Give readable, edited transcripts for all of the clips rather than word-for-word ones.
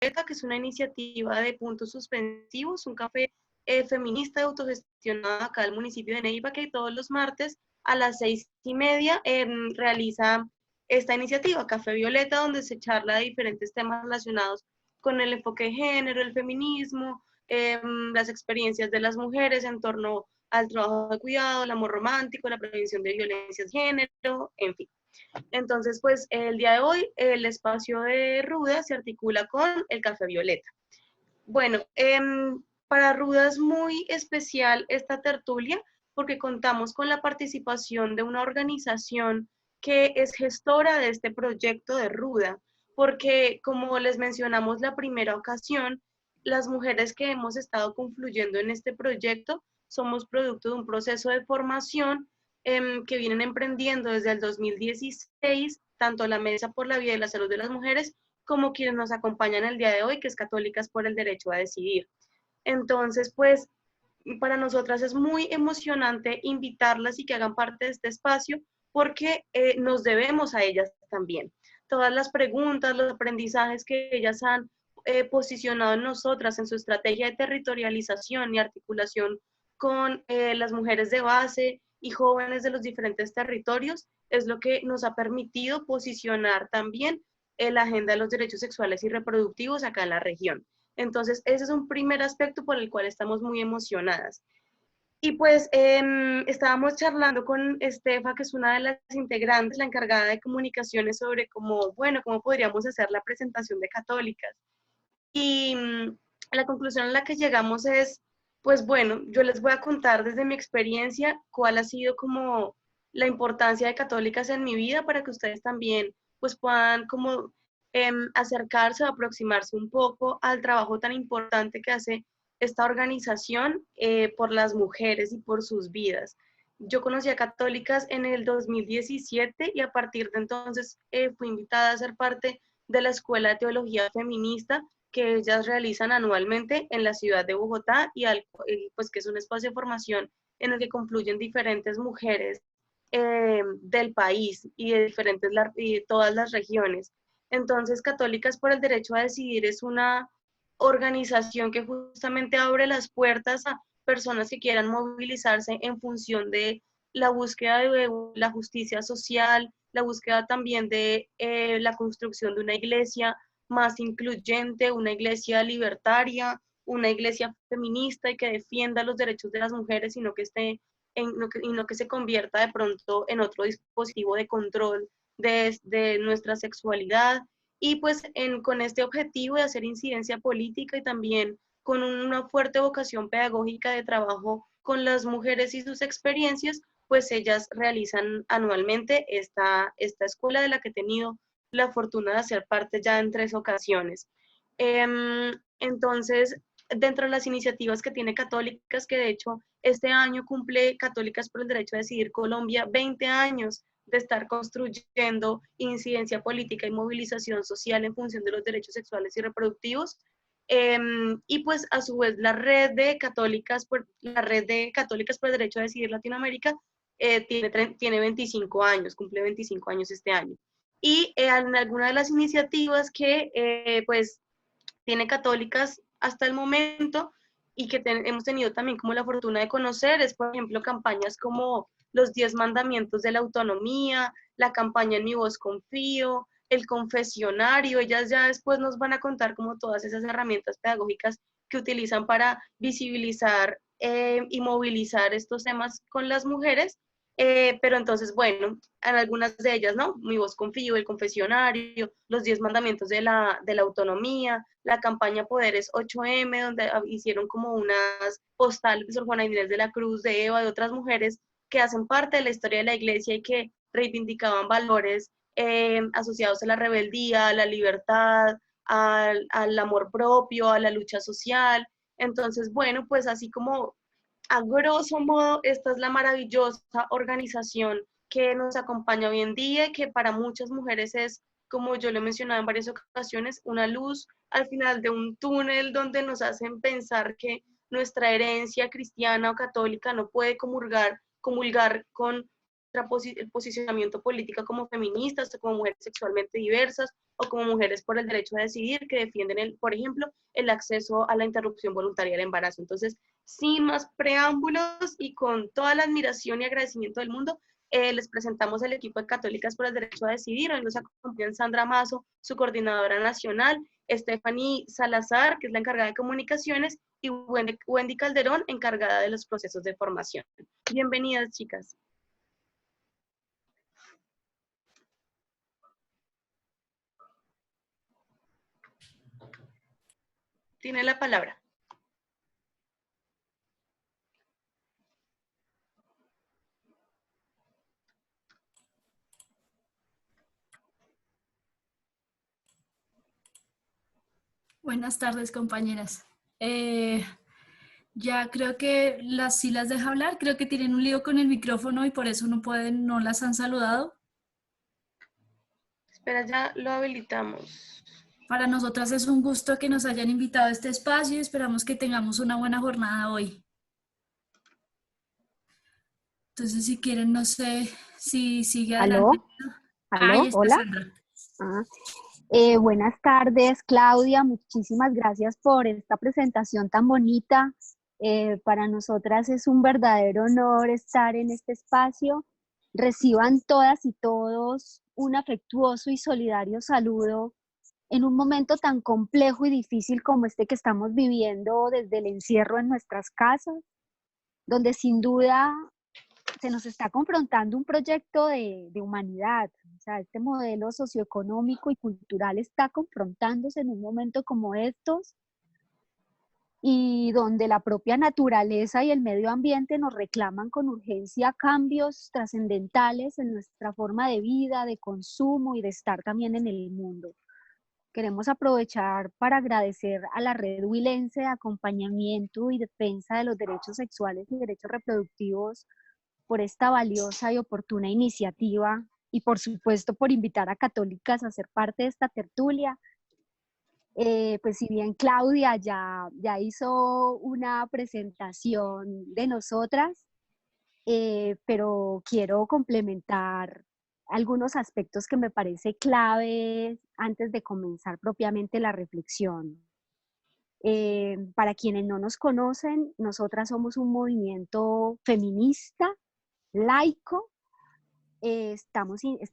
Violeta, que es una iniciativa de puntos suspensivos, un café feminista autogestionado acá del municipio de Neiva, que todos los martes a las 6:30 realiza esta iniciativa, Café Violeta, donde se charla de diferentes temas relacionados con el enfoque de género, el feminismo, las experiencias de las mujeres en torno al trabajo de cuidado, el amor romántico, la prevención de violencias de género, en fin. Entonces, pues el día de hoy el espacio de Ruda se articula con el Café Violeta. Bueno, para Ruda es muy especial esta tertulia porque contamos con la participación de una organización que es gestora de este proyecto de Ruda, porque como les mencionamos la primera ocasión, las mujeres que hemos estado confluyendo en este proyecto somos producto de un proceso de formación que vienen emprendiendo desde el 2016, tanto la Mesa por la Vida y la Salud de las Mujeres como quienes nos acompañan el día de hoy, que es Católicas por el Derecho a Decidir. Entonces, pues, para nosotras es muy emocionante invitarlas y que hagan parte de este espacio porque nos debemos a ellas también. Todas las preguntas, los aprendizajes que ellas han posicionado en nosotras en su estrategia de territorialización y articulación con las mujeres de base y jóvenes de los diferentes territorios es lo que nos ha permitido posicionar también la agenda de los derechos sexuales y reproductivos acá en la región. Entonces, ese es un primer aspecto por el cual estamos muy emocionadas. Y pues estábamos charlando con Estefa, que es una de las integrantes, la encargada de comunicaciones, sobre cómo, bueno, cómo podríamos hacer la presentación de Católicas. Y la conclusión a la que llegamos es, pues bueno, yo les voy a contar desde mi experiencia cuál ha sido como la importancia de Católicas en mi vida para que ustedes también pues puedan como acercarse o aproximarse un poco al trabajo tan importante que hace esta organización por las mujeres y por sus vidas. Yo conocí a Católicas en el 2017 y a partir de entonces fui invitada a ser parte de la Escuela de Teología Feminista que ellas realizan anualmente en la ciudad de Bogotá pues que es un espacio de formación en el que confluyen diferentes mujeres del país y de todas las regiones. Entonces, Católicas por el Derecho a Decidir es una organización que justamente abre las puertas a personas que quieran movilizarse en función de la búsqueda de la justicia social, la búsqueda también de la construcción de una iglesia más incluyente, una iglesia libertaria, una iglesia feminista y que defienda los derechos de las mujeres, sino que y no que se convierta de pronto en otro dispositivo de control de nuestra sexualidad. Y pues con este objetivo de hacer incidencia política y también con una fuerte vocación pedagógica de trabajo con las mujeres y sus experiencias, pues ellas realizan anualmente esta escuela de la que he tenido la fortuna de hacer parte ya en 3 ocasiones. Entonces, dentro de las iniciativas que tiene Católicas, que de hecho este año cumple Católicas por el Derecho a Decidir Colombia 20 años de estar construyendo incidencia política y movilización social en función de los derechos sexuales y reproductivos. Y pues a su vez la red de Católicas por el Derecho a Decidir Latinoamérica tiene 25 años, cumple 25 años este año. Y en alguna de las iniciativas que pues tiene Católicas hasta el momento y que hemos tenido también como la fortuna de conocer es, por ejemplo, campañas como los 10 mandamientos de la autonomía, la campaña En mi voz confío, el confesionario. Ellas ya después nos van a contar como todas esas herramientas pedagógicas que utilizan para visibilizar y movilizar estos temas con las mujeres. Pero entonces, bueno, en algunas de ellas, ¿no? Mi voz confío, el confesionario, los 10 mandamientos de la autonomía, la campaña Poderes 8M, donde hicieron como unas postales de Sor Juana Inés de la Cruz, de Eva, de otras mujeres que hacen parte de la historia de la iglesia y que reivindicaban valores asociados a la rebeldía, a la libertad, al amor propio, a la lucha social. Entonces, bueno, pues así como a grosso modo, esta es la maravillosa organización que nos acompaña hoy en día y que para muchas mujeres es, como yo lo he mencionado en varias ocasiones, una luz al final de un túnel donde nos hacen pensar que nuestra herencia cristiana o católica no puede comulgar con el posicionamiento político como feministas, o como mujeres sexualmente diversas, o como mujeres por el derecho a decidir, que defienden, por ejemplo, el acceso a la interrupción voluntaria del embarazo. Entonces, sin más preámbulos y con toda la admiración y agradecimiento del mundo, les presentamos el equipo de Católicas por el Derecho a Decidir. Hoy nos acompañan Sandra Mazo, su coordinadora nacional, Stephanie Salazar, que es la encargada de comunicaciones, y Wendy Calderón, encargada de los procesos de formación. Bienvenidas, chicas. Tiene la palabra. Buenas tardes, compañeras. Ya creo que sí las deja hablar, creo que tienen un lío con el micrófono y por eso no las han saludado. Espera, ya lo habilitamos. Para nosotras es un gusto que nos hayan invitado a este espacio y esperamos que tengamos una buena jornada hoy. Entonces, si quieren, no sé si sigue adelante. ¿Aló? Ahí está, Hola. Sandra. Buenas tardes, Claudia. Muchísimas gracias por esta presentación tan bonita. Para nosotras es un verdadero honor estar en este espacio. Reciban todas y todos un afectuoso y solidario saludo en un momento tan complejo y difícil como este que estamos viviendo desde el encierro en nuestras casas, donde sin duda se nos está confrontando un proyecto de humanidad. O sea, este modelo socioeconómico y cultural está confrontándose en un momento como estos, y donde la propia naturaleza y el medio ambiente nos reclaman con urgencia cambios trascendentales en nuestra forma de vida, de consumo y de estar también en el mundo. Queremos aprovechar para agradecer a la Red Huilense de Acompañamiento y Defensa de los Derechos Sexuales y Derechos Reproductivos por esta valiosa y oportuna iniciativa, y por supuesto por invitar a Católicas a ser parte de esta tertulia. Pues si bien Claudia ya hizo una presentación de nosotras, pero quiero complementar algunos aspectos que me parece clave antes de comenzar propiamente la reflexión. Para quienes no nos conocen, nosotras somos un movimiento feminista, laico. Está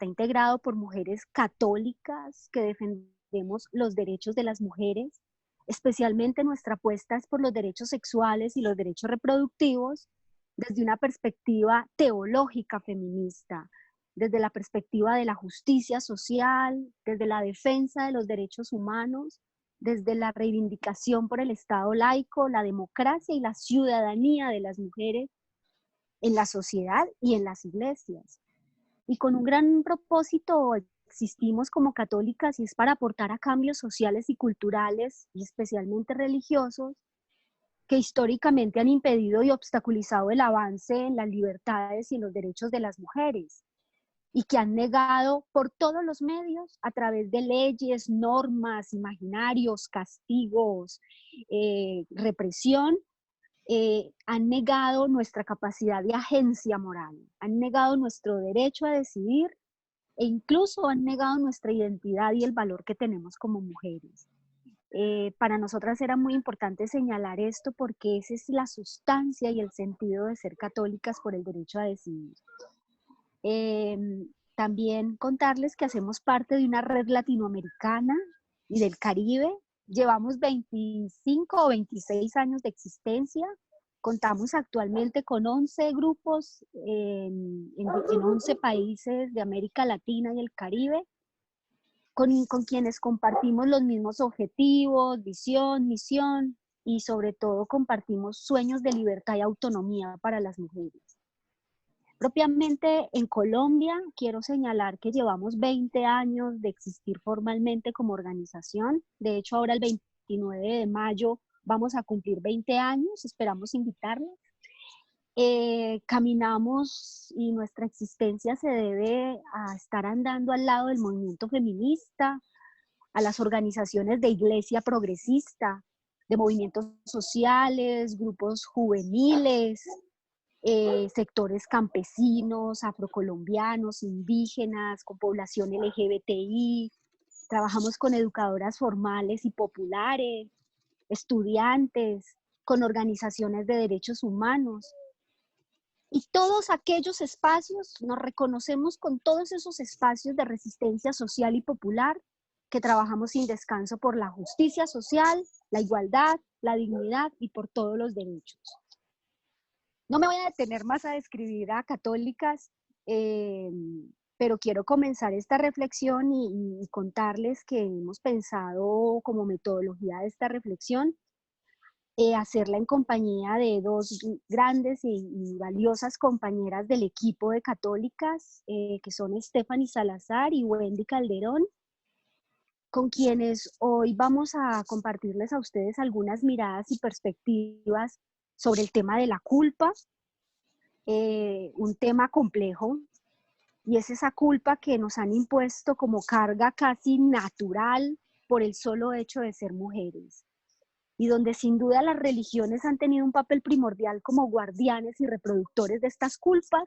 integrado por mujeres católicas que defendemos los derechos de las mujeres. Especialmente nuestra apuesta es por los derechos sexuales y los derechos reproductivos desde una perspectiva teológica feminista, desde la perspectiva de la justicia social, desde la defensa de los derechos humanos, desde la reivindicación por el Estado laico, la democracia y la ciudadanía de las mujeres en la sociedad y en las iglesias. Y con un gran propósito existimos como católicas, y es para aportar a cambios sociales y culturales, y especialmente religiosos, que históricamente han impedido y obstaculizado el avance en las libertades y en los derechos de las mujeres, y que han negado por todos los medios, a través de leyes, normas, imaginarios, castigos, represión, han negado nuestra capacidad de agencia moral, han negado nuestro derecho a decidir, e incluso han negado nuestra identidad y el valor que tenemos como mujeres. Para nosotras era muy importante señalar esto, porque esa es la sustancia y el sentido de ser católicas por el derecho a decidir. También contarles que hacemos parte de una red latinoamericana y del Caribe. Llevamos 25 o 26 años de existencia. Contamos actualmente con 11 grupos en 11 países de América Latina y el Caribe, con quienes compartimos los mismos objetivos, visión, misión, y sobre todo compartimos sueños de libertad y autonomía para las mujeres. Propiamente en Colombia, quiero señalar que llevamos 20 años de existir formalmente como organización. De hecho, ahora el 29 de mayo vamos a cumplir 20 años, esperamos invitarles. Caminamos, y nuestra existencia se debe a estar andando al lado del movimiento feminista, a las organizaciones de iglesia progresista, de movimientos sociales, grupos juveniles, sectores campesinos, afrocolombianos, indígenas, con población LGBTI. Trabajamos con educadoras formales y populares, estudiantes, con organizaciones de derechos humanos. Y todos aquellos espacios, nos reconocemos con todos esos espacios de resistencia social y popular que trabajamos sin descanso por la justicia social, la igualdad, la dignidad y por todos los derechos. No me voy a detener más a describir a católicas, pero quiero comenzar esta reflexión y contarles que hemos pensado como metodología de esta reflexión hacerla en compañía de dos grandes y valiosas compañeras del equipo de católicas, que son Stephanie Salazar y Wendy Calderón, con quienes hoy vamos a compartirles a ustedes algunas miradas y perspectivas sobre el tema de la culpa, un tema complejo, y es esa culpa que nos han impuesto como carga casi natural por el solo hecho de ser mujeres, y donde sin duda las religiones han tenido un papel primordial como guardianes y reproductores de estas culpas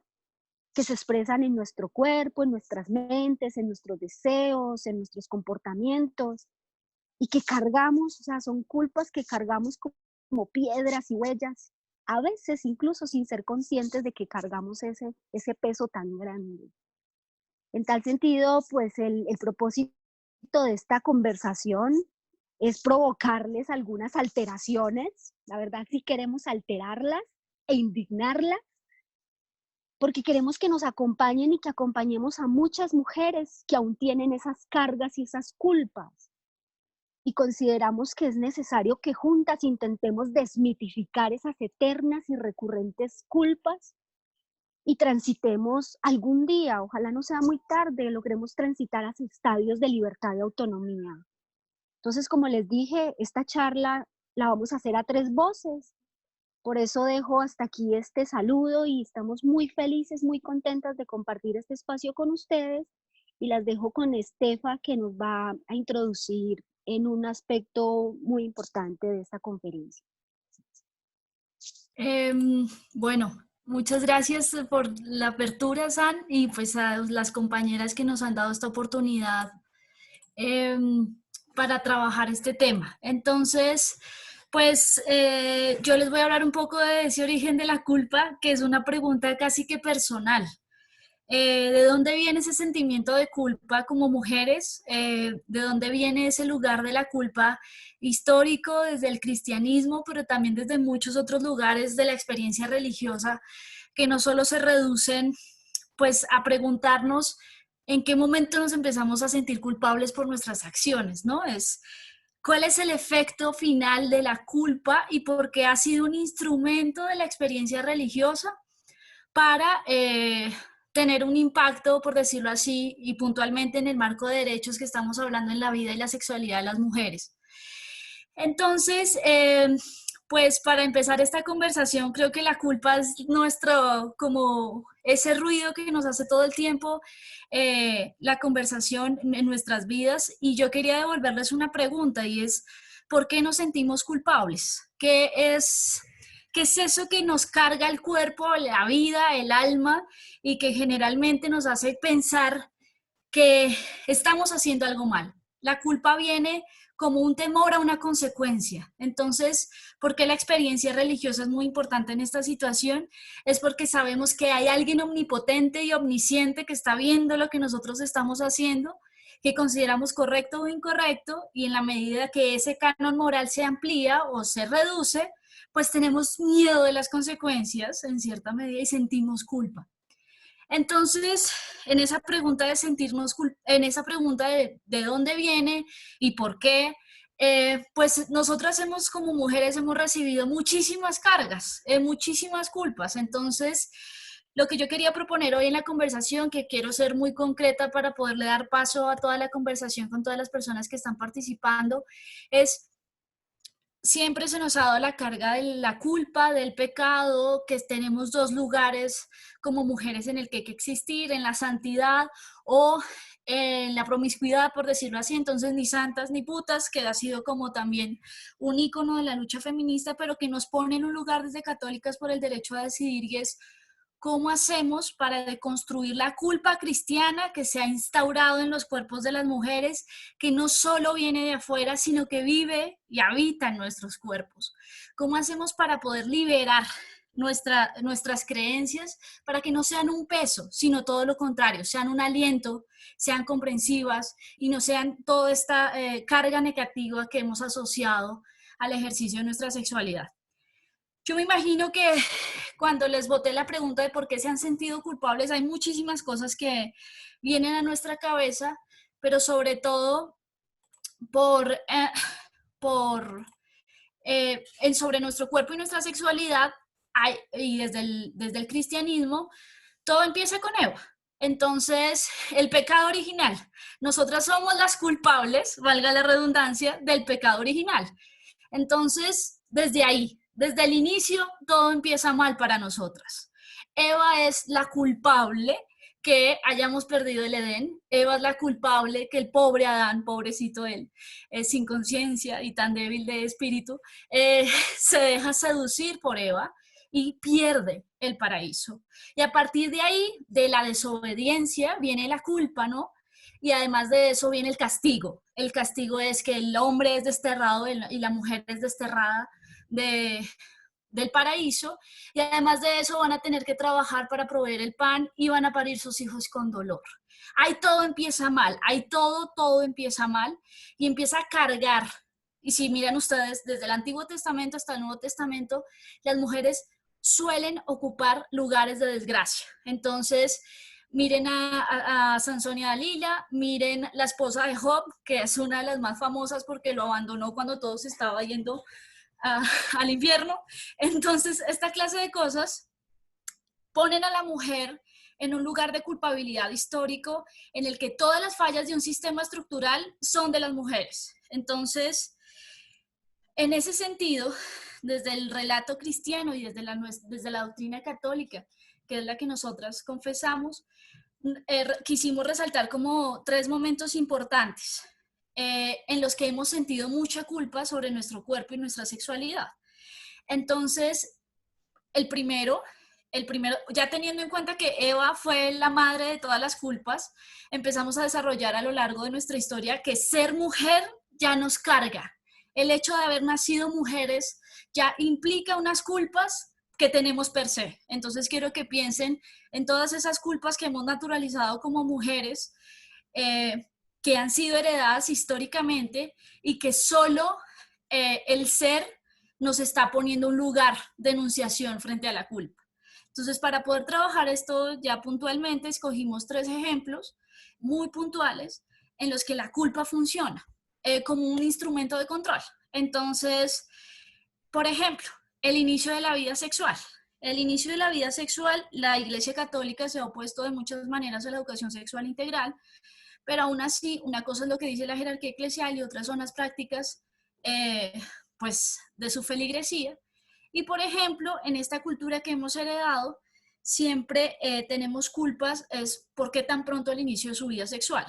que se expresan en nuestro cuerpo, en nuestras mentes, en nuestros deseos, en nuestros comportamientos, y que cargamos, o sea, son culpas que cargamos como piedras y huellas, a veces incluso sin ser conscientes de que cargamos ese peso tan grande. En tal sentido, pues el propósito de esta conversación es provocarles algunas alteraciones, la verdad sí queremos alterarlas e indignarlas, porque queremos que nos acompañen y que acompañemos a muchas mujeres que aún tienen esas cargas y esas culpas. Y consideramos que es necesario que juntas intentemos desmitificar esas eternas y recurrentes culpas y transitemos algún día, ojalá no sea muy tarde, logremos transitar hacia estadios de libertad y autonomía. Entonces, como les dije, esta charla la vamos a hacer a tres voces. Por eso dejo hasta aquí este saludo y estamos muy felices, muy contentas de compartir este espacio con ustedes. Y las dejo con Estefa, que nos va a introducir en un aspecto muy importante de esta conferencia. Bueno, muchas gracias por la apertura, San, y pues a las compañeras que nos han dado esta oportunidad para trabajar este tema. Entonces, pues yo les voy a hablar un poco de ese origen de la culpa, que es una pregunta casi que personal. ¿De dónde viene ese sentimiento de culpa como mujeres? ¿De dónde viene ese lugar de la culpa histórico desde el cristianismo, pero también desde muchos otros lugares de la experiencia religiosa, que no solo se reducen pues a preguntarnos en qué momento nos empezamos a sentir culpables por nuestras acciones, ¿no? ¿Cuál es el efecto final de la culpa y por qué ha sido un instrumento de la experiencia religiosa para tener un impacto, por decirlo así, y puntualmente en el marco de derechos que estamos hablando en la vida y la sexualidad de las mujeres? Entonces, pues para empezar esta conversación, creo que la culpa es nuestro, como ese ruido que nos hace todo el tiempo la conversación en nuestras vidas. Y yo quería devolverles una pregunta, y es, ¿por qué nos sentimos culpables? ¿Qué es eso que nos carga el cuerpo, la vida, el alma, y que generalmente nos hace pensar que estamos haciendo algo mal? La culpa viene como un temor a una consecuencia. Entonces, ¿por qué la experiencia religiosa es muy importante en esta situación? Es porque sabemos que hay alguien omnipotente y omnisciente que está viendo lo que nosotros estamos haciendo, que consideramos correcto o incorrecto, y en la medida que ese canon moral se amplía o se reduce, pues tenemos miedo de las consecuencias en cierta medida y sentimos culpa. Entonces, en esa pregunta de sentirnos en esa pregunta de dónde viene y por qué, pues nosotras como mujeres hemos recibido muchísimas cargas, muchísimas culpas. Entonces, lo que yo quería proponer hoy en la conversación, que quiero ser muy concreta para poderle dar paso a toda la conversación con todas las personas que están participando, es siempre se nos ha dado la carga de la culpa, del pecado, que tenemos dos lugares como mujeres en el que hay que existir, en la santidad o en la promiscuidad, por decirlo así. Entonces, ni santas ni putas, que ha sido como también un ícono de la lucha feminista, pero que nos pone en un lugar desde católicas por el derecho a decidir, y es cómo hacemos para deconstruir la culpa cristiana que se ha instaurado en los cuerpos de las mujeres, que no solo viene de afuera, sino que vive y habita en nuestros cuerpos. ¿Cómo hacemos para poder liberar nuestras creencias para que no sean un peso, sino todo lo contrario, sean un aliento, sean comprensivas y no sean toda esta carga negativa que hemos asociado al ejercicio de nuestra sexualidad? Yo me imagino que cuando les boté la pregunta de por qué se han sentido culpables, hay muchísimas cosas que vienen a nuestra cabeza, pero sobre todo por, sobre nuestro cuerpo y nuestra sexualidad, y desde el cristianismo, todo empieza con Eva. Entonces, el pecado original. Nosotras somos las culpables, valga la redundancia, del pecado original. Entonces, desde ahí, desde el inicio, todo empieza mal para nosotras. Eva es la culpable que hayamos perdido el Edén. Eva es la culpable que el pobre Adán, pobrecito él, sin conciencia y tan débil de espíritu, se deja seducir por Eva y pierde el paraíso. Y a partir de ahí, de la desobediencia, viene la culpa, ¿no? Y además de eso viene el castigo. El castigo es que el hombre es desterrado y la mujer es desterrada del paraíso, y además de eso van a tener que trabajar para proveer el pan y van a parir sus hijos con dolor. Ahí todo empieza mal, ahí todo empieza mal y empieza a cargar. Y si miran ustedes, desde el Antiguo Testamento hasta el Nuevo Testamento, las mujeres suelen ocupar lugares de desgracia. Entonces, miren a Sansón y a Dalila, miren la esposa de Job, que es una de las más famosas porque lo abandonó cuando todo se estaba yendo al infierno. Entonces, esta clase de cosas ponen a la mujer en un lugar de culpabilidad histórico en el que todas las fallas de un sistema estructural son de las mujeres. Entonces, en ese sentido, desde el relato cristiano y desde la doctrina católica, que es la que nosotras confesamos, quisimos resaltar como 3 momentos importantes en los que hemos sentido mucha culpa sobre nuestro cuerpo y nuestra sexualidad. Entonces, el primero, ya teniendo en cuenta que Eva fue la madre de todas las culpas, empezamos a desarrollar a lo largo de nuestra historia que ser mujer ya nos carga. El hecho de haber nacido mujeres ya implica unas culpas que tenemos per se. Entonces quiero que piensen en todas esas culpas que hemos naturalizado como mujeres, que han sido heredadas históricamente y que solo el ser nos está poniendo un lugar de enunciación frente a la culpa. Entonces, para poder trabajar esto ya puntualmente, escogimos 3 ejemplos muy puntuales en los que la culpa funciona como un instrumento de control. Entonces, por ejemplo, el inicio de la vida sexual. El inicio de la vida sexual, la Iglesia Católica se ha opuesto de muchas maneras a la educación sexual integral, pero aún así, una cosa es lo que dice la jerarquía eclesial y otras son las prácticas pues, de su feligresía. Y por ejemplo, en esta cultura que hemos heredado, siempre tenemos culpas, es por qué tan pronto el inicio de su vida sexual.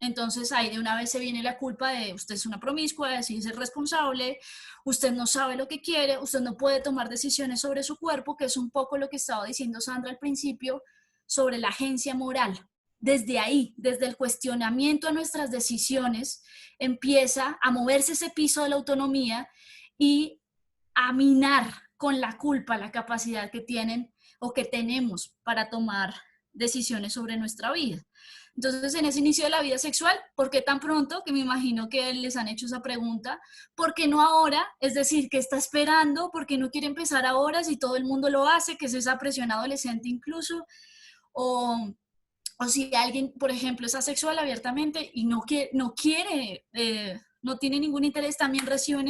Entonces ahí de una vez se viene la culpa de usted es una promiscua, de ser responsable, usted no sabe lo que quiere, usted no puede tomar decisiones sobre su cuerpo, que es un poco lo que estaba diciendo Sandra al principio sobre la agencia moral. Desde ahí, desde el cuestionamiento a nuestras decisiones, empieza a moverse ese piso de la autonomía y a minar con la culpa la capacidad que tienen o que tenemos para tomar decisiones sobre nuestra vida. Entonces, en ese inicio de la vida sexual, ¿por qué tan pronto? Que me imagino que les han hecho esa pregunta. ¿Por qué no ahora? Es decir, ¿qué está esperando? ¿Por qué no quiere empezar ahora si todo el mundo lo hace? Que es esa presión adolescente incluso. O si alguien, por ejemplo, es asexual abiertamente y no quiere, no tiene ningún interés, también recibe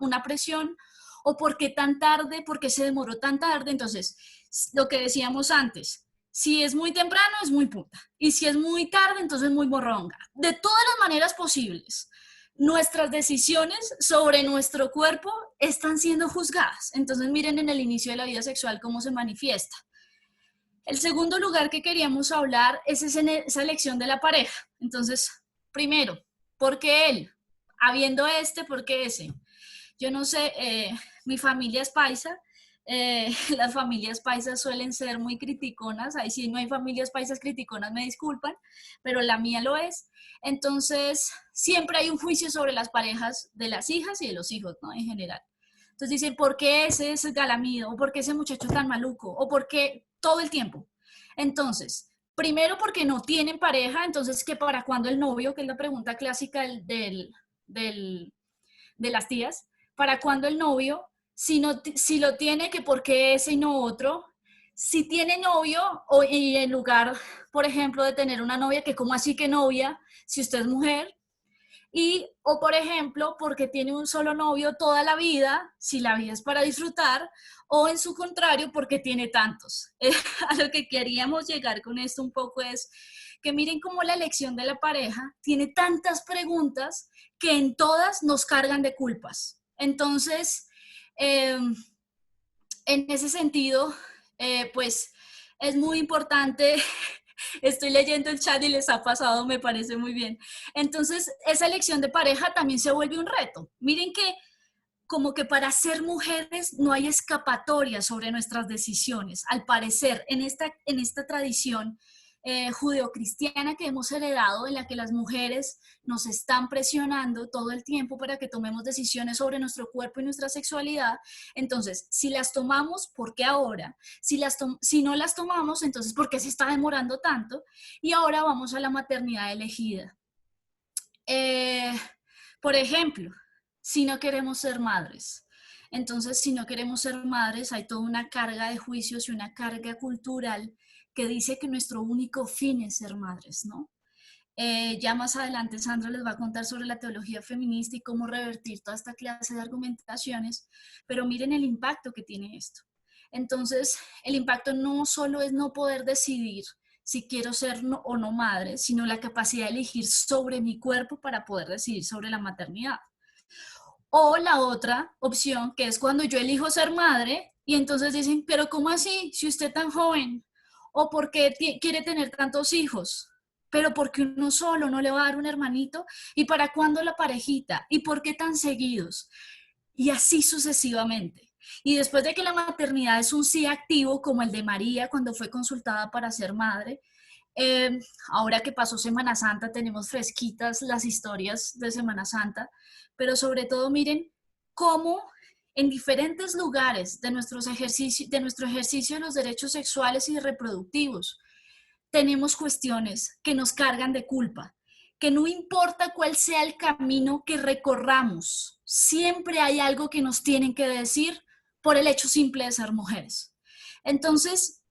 una presión. ¿O por qué tan tarde? ¿Por qué se demoró tan tarde? Entonces, lo que decíamos antes, si es muy temprano, es muy puta. Y si es muy tarde, entonces es muy morronga. De todas las maneras posibles. nuestras decisiones sobre nuestro cuerpo están siendo juzgadas. Entonces miren en el inicio de la vida sexual cómo se manifiesta. El segundo lugar que queríamos hablar es esa elección de la pareja. Entonces, primero, ¿por qué él? Habiendo ¿por qué ese? Yo no sé, mi familia es paisa. Las familias paisas suelen ser muy criticonas. Ahí sí no hay familias paisas criticonas, me disculpan, pero la mía lo es. Entonces, siempre hay un juicio sobre las parejas de las hijas y de los hijos, ¿no? En general. Entonces dicen, ¿por qué ese es galamido? ¿O por qué ese muchacho es tan maluco? ¿O por qué todo el tiempo? Entonces, primero porque no tienen pareja, entonces que para cuándo el novio, que es la pregunta clásica de las tías, ¿para cuándo el novio? Si lo tiene, que por qué ese y no otro. Si tiene novio, y en lugar, por ejemplo, de tener una novia, que como así que novia, si usted es mujer, o por ejemplo, porque tiene un solo novio toda la vida, si la vida es para disfrutar, o en su contrario, porque tiene tantos. A lo que queríamos llegar con esto un poco es que miren cómo la elección de la pareja tiene tantas preguntas que en todas nos cargan de culpas. Entonces, en ese sentido, pues es muy importante. Estoy leyendo el chat y les ha pasado, me parece muy bien. Entonces, esa elección de pareja también se vuelve un reto. Miren que como que para ser mujeres no hay escapatoria sobre nuestras decisiones. Al parecer, en esta tradición judeocristiana que hemos heredado, en la que las mujeres nos están presionando todo el tiempo para que tomemos decisiones sobre nuestro cuerpo y nuestra sexualidad, entonces, si las tomamos, ¿por qué ahora? Si no las tomamos, entonces, ¿por qué se está demorando tanto? Y ahora vamos a la maternidad elegida. Por ejemplo, si no queremos ser madres. Entonces, si no queremos ser madres, hay toda una carga de juicios y una carga cultural que dice que nuestro único fin es ser madres, ¿no? Ya más adelante Sandra les va a contar sobre la teología feminista y cómo revertir toda esta clase de argumentaciones, pero miren el impacto que tiene esto. Entonces, el impacto no solo es no poder decidir si quiero ser o no madre, sino la capacidad de elegir sobre mi cuerpo para poder decidir sobre la maternidad. O la otra opción, que es cuando yo elijo ser madre y entonces dicen, pero ¿cómo así? Si usted es tan joven, o ¿por qué quiere tener tantos hijos? Pero ¿por qué uno solo no le va a dar un hermanito? ¿Y para cuándo la parejita? ¿Y por qué tan seguidos? Y así sucesivamente. Y después de que la maternidad es un sí activo, como el de María cuando fue consultada para ser madre, ahora que pasó Semana Santa tenemos fresquitas las historias de Semana Santa, pero sobre todo miren cómo en diferentes lugares de nuestro ejercicio de los derechos sexuales y reproductivos tenemos cuestiones que nos cargan de culpa, que no importa cuál sea el camino que recorramos, siempre hay algo que nos tienen que decir por el hecho simple de ser mujeres. Entonces,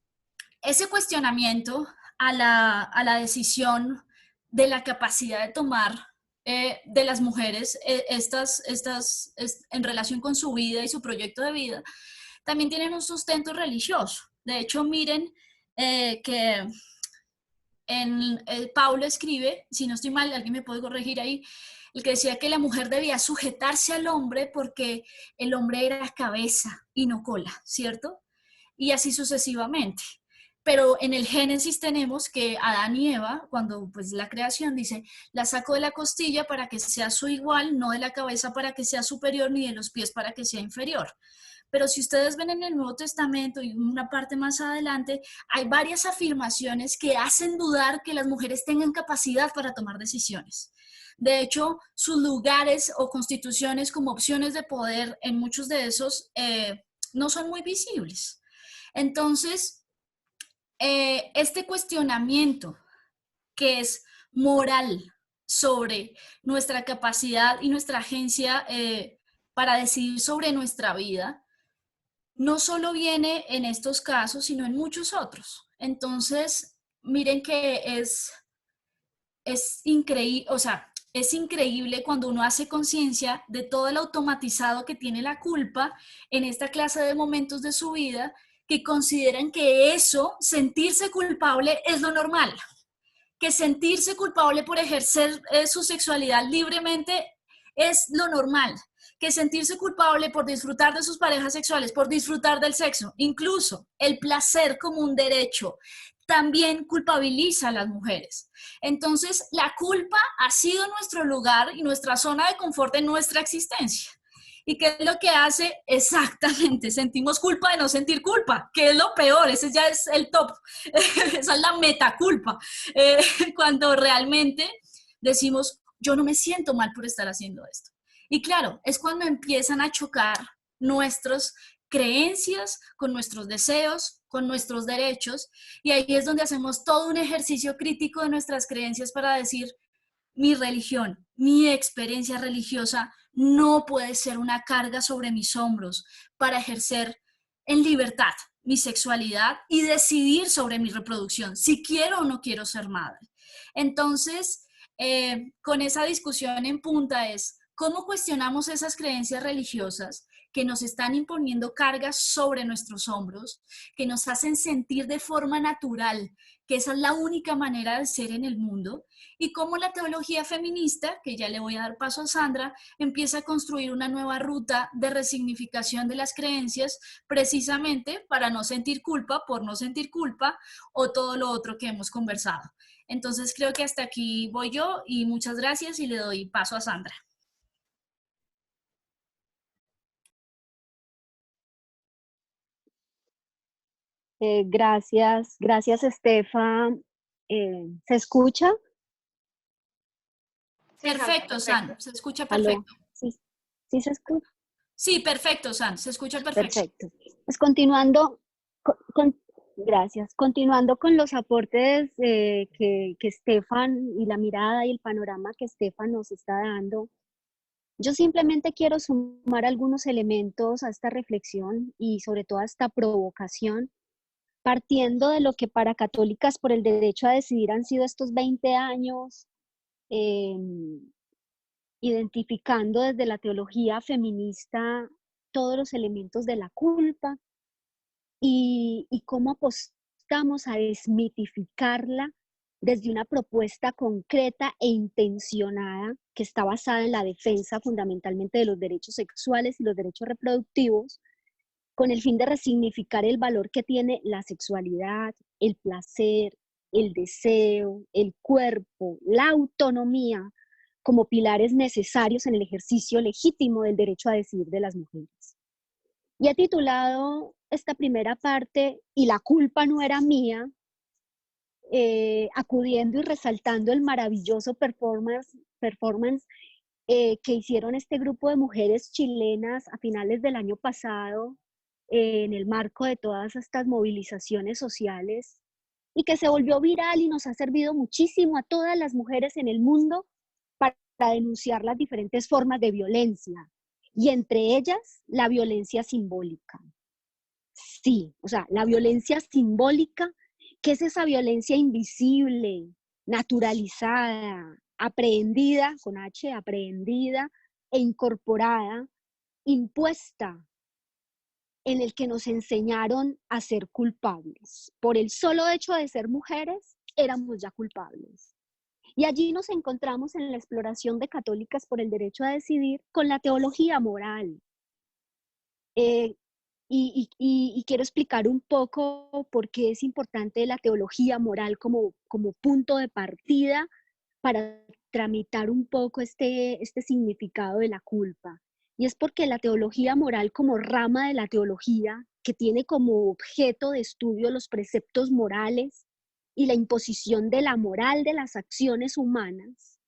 ese cuestionamiento a la decisión de la capacidad de tomar de las mujeres en relación con su vida y su proyecto de vida, también tienen un sustento religioso. De hecho, miren que Paulo escribe, si no estoy mal, alguien me puede corregir ahí, el que decía que la mujer debía sujetarse al hombre porque el hombre era cabeza y no cola, ¿cierto? Y así sucesivamente. Pero en el Génesis tenemos que Adán y Eva, cuando pues la creación dice, la saco de la costilla para que sea su igual, no de la cabeza para que sea superior, ni de los pies para que sea inferior. Pero si ustedes ven en el Nuevo Testamento y una parte más adelante, hay varias afirmaciones que hacen dudar que las mujeres tengan capacidad para tomar decisiones. De hecho, sus lugares o constituciones como opciones de poder en muchos de esos no son muy visibles. Entonces, este cuestionamiento que es moral sobre nuestra capacidad y nuestra agencia para decidir sobre nuestra vida, no solo viene en estos casos, sino en muchos otros. Entonces, miren que es increíble, o sea, es increíble cuando uno hace conciencia de todo el automatizado que tiene la culpa en esta clase de momentos de su vida, que consideran que eso, sentirse culpable, es lo normal. Que sentirse culpable por ejercer su sexualidad libremente es lo normal, que sentirse culpable por disfrutar de sus parejas sexuales, por disfrutar del sexo, incluso el placer como un derecho, también culpabiliza a las mujeres. Entonces, la culpa ha sido nuestro lugar y nuestra zona de confort en nuestra existencia. ¿Y qué es lo que hace? Exactamente, sentimos culpa de no sentir culpa, que es lo peor, ese ya es el top, esa es la metaculpa, eh, cuando realmente decimos, yo no me siento mal por estar haciendo esto. Y claro, es cuando empiezan a chocar nuestras creencias con nuestros deseos, con nuestros derechos, y ahí es donde hacemos todo un ejercicio crítico de nuestras creencias para decir, mi religión, mi experiencia religiosa no puede ser una carga sobre mis hombros para ejercer en libertad mi sexualidad y decidir sobre mi reproducción, si quiero o no quiero ser madre. Entonces, con esa discusión en punta es cómo cuestionamos esas creencias religiosas que nos están imponiendo cargas sobre nuestros hombros, que nos hacen sentir de forma natural que esa es la única manera de ser en el mundo, y cómo la teología feminista, que ya le voy a dar paso a Sandra, empieza a construir una nueva ruta de resignificación de las creencias, precisamente para no sentir culpa por no sentir culpa o todo lo otro que hemos conversado. Entonces creo que hasta aquí voy yo y muchas gracias y le doy paso a Sandra. Gracias, Estefa. ¿Se escucha? Sí, Sandra, Perfecto, San, se escucha ¿Aló? perfecto. ¿Sí, sí se escucha? Sí, perfecto, San, se escucha perfecto. Perfecto. Pues continuando, gracias. Continuando con los aportes que Estefan y la mirada y el panorama que Estefan nos está dando, yo simplemente quiero sumar algunos elementos a esta reflexión y sobre todo a esta provocación, partiendo de lo que para Católicas por el Derecho a Decidir han sido estos 20 años, eh, identificando desde la teología feminista todos los elementos de la culpa y cómo apostamos a desmitificarla desde una propuesta concreta e intencionada que está basada en la defensa fundamentalmente de los derechos sexuales y los derechos reproductivos, con el fin de resignificar el valor que tiene la sexualidad, el placer, el deseo, el cuerpo, la autonomía, como pilares necesarios en el ejercicio legítimo del derecho a decidir de las mujeres. Y he titulado esta primera parte, "Y la culpa no era mía", acudiendo y resaltando el maravilloso performance que hicieron este grupo de mujeres chilenas a finales del año pasado, en el marco de todas estas movilizaciones sociales, y que se volvió viral y nos ha servido muchísimo a todas las mujeres en el mundo para denunciar las diferentes formas de violencia, y entre ellas la violencia simbólica. Sí, o sea, la violencia simbólica, que es esa violencia invisible, naturalizada, aprehendida, con H, aprehendida e incorporada, impuesta, en el que nos enseñaron a ser culpables. Por el solo hecho de ser mujeres, éramos ya culpables. Y allí nos encontramos en la exploración de Católicas por el Derecho a Decidir con la teología moral. Y quiero explicar un poco por qué es importante la teología moral como punto de partida para tramitar un poco este significado de la culpa. Y es porque la teología moral como rama de la teología, que tiene como objeto de estudio los preceptos morales y la imposición de la moral de las acciones humanas,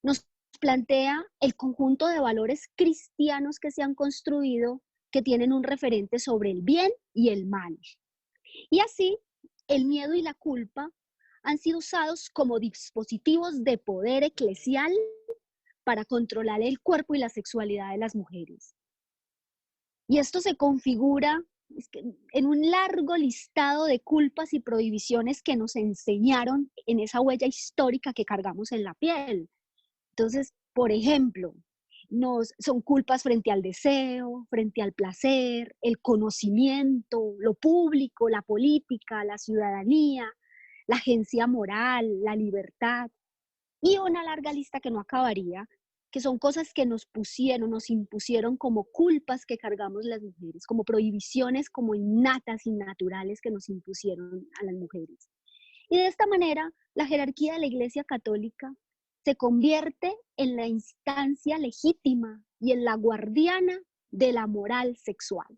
nos plantea el conjunto de valores cristianos que se han construido, que tienen un referente sobre el bien y el mal. Y así, el miedo y la culpa han sido usados como dispositivos de poder eclesial para controlar el cuerpo y la sexualidad de las mujeres. Y esto se configura en un largo listado de culpas y prohibiciones que nos enseñaron en esa huella histórica que cargamos en la piel. Entonces, por ejemplo, son culpas frente al deseo, frente al placer, el conocimiento, lo público, la política, la ciudadanía, la agencia moral, la libertad, y una larga lista que no acabaría, que son cosas que nos pusieron, nos impusieron como culpas que cargamos las mujeres, como prohibiciones como innatas y naturales que nos impusieron a las mujeres. Y de esta manera, la jerarquía de la Iglesia Católica se convierte en la instancia legítima y en la guardiana de la moral sexual.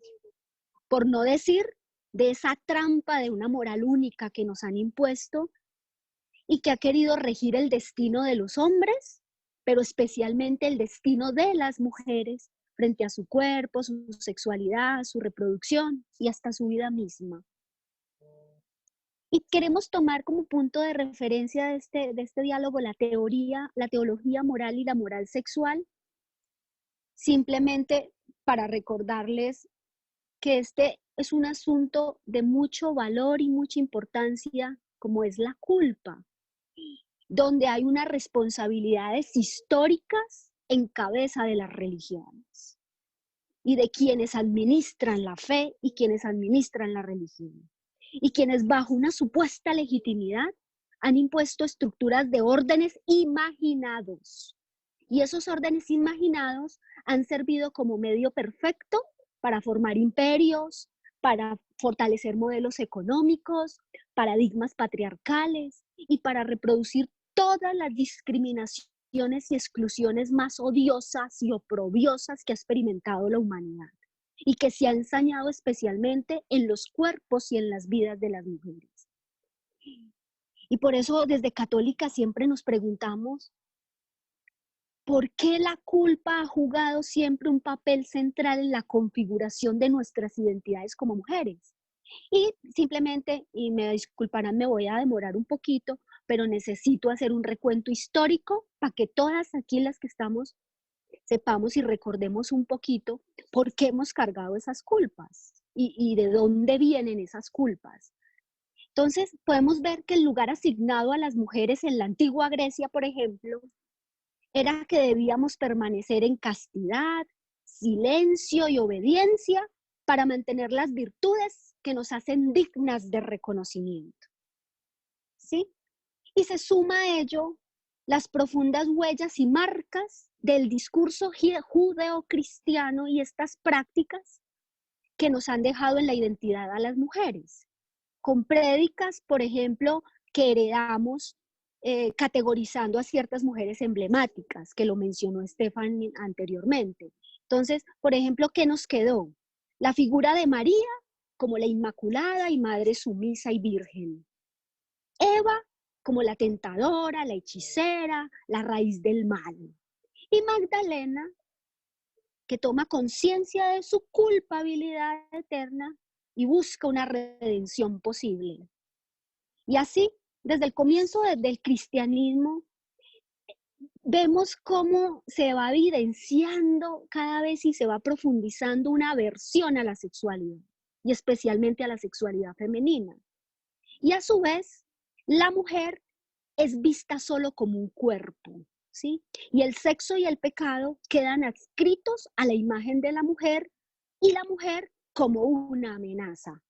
Por no decir de esa trampa de una moral única que nos han impuesto y que ha querido regir el destino de los hombres, pero especialmente el destino de las mujeres frente a su cuerpo, su sexualidad, su reproducción y hasta su vida misma. Y queremos tomar como punto de referencia de este diálogo la teología moral y la moral sexual, simplemente para recordarles que este es un asunto de mucho valor y mucha importancia, como es la culpa, donde hay unas responsabilidades históricas en cabeza de las religiones y de quienes administran la fe y quienes administran la religión. Y quienes bajo una supuesta legitimidad han impuesto estructuras de órdenes imaginados. Y esos órdenes imaginados han servido como medio perfecto para formar imperios, para fortalecer modelos económicos, paradigmas patriarcales y para reproducir todas las discriminaciones y exclusiones más odiosas y oprobiosas que ha experimentado la humanidad y que se ha ensañado especialmente en los cuerpos y en las vidas de las mujeres. Y por eso desde Católica siempre nos preguntamos, ¿por qué la culpa ha jugado siempre un papel central en la configuración de nuestras identidades como mujeres? Y simplemente, y me disculparán, me voy a demorar un poquito, pero necesito hacer un recuento histórico para que todas aquí las que estamos sepamos y recordemos un poquito por qué hemos cargado esas culpas y de dónde vienen esas culpas. Entonces, podemos ver que el lugar asignado a las mujeres en la antigua Grecia, por ejemplo, era que debíamos permanecer en castidad, silencio y obediencia para mantener las virtudes que nos hacen dignas de reconocimiento. ¿Sí? Y se suma a ello las profundas huellas y marcas del discurso judeocristiano y estas prácticas que nos han dejado en la identidad a las mujeres, con prédicas, por ejemplo, que heredamos categorizando a ciertas mujeres emblemáticas, que lo mencionó Estefan anteriormente. Entonces, por ejemplo, ¿qué nos quedó? La figura de María como la Inmaculada y Madre sumisa y virgen. Eva como la tentadora, la hechicera, la raíz del mal. Y Magdalena, que toma conciencia de su culpabilidad eterna y busca una redención posible. Y así, desde el comienzo del cristianismo, vemos cómo se va evidenciando cada vez y se va profundizando una aversión a la sexualidad, y especialmente a la sexualidad femenina. Y a su vez, la mujer es vista solo como un cuerpo, ¿sí? Y el sexo y el pecado quedan adscritos a la imagen de la mujer y la mujer como una amenaza,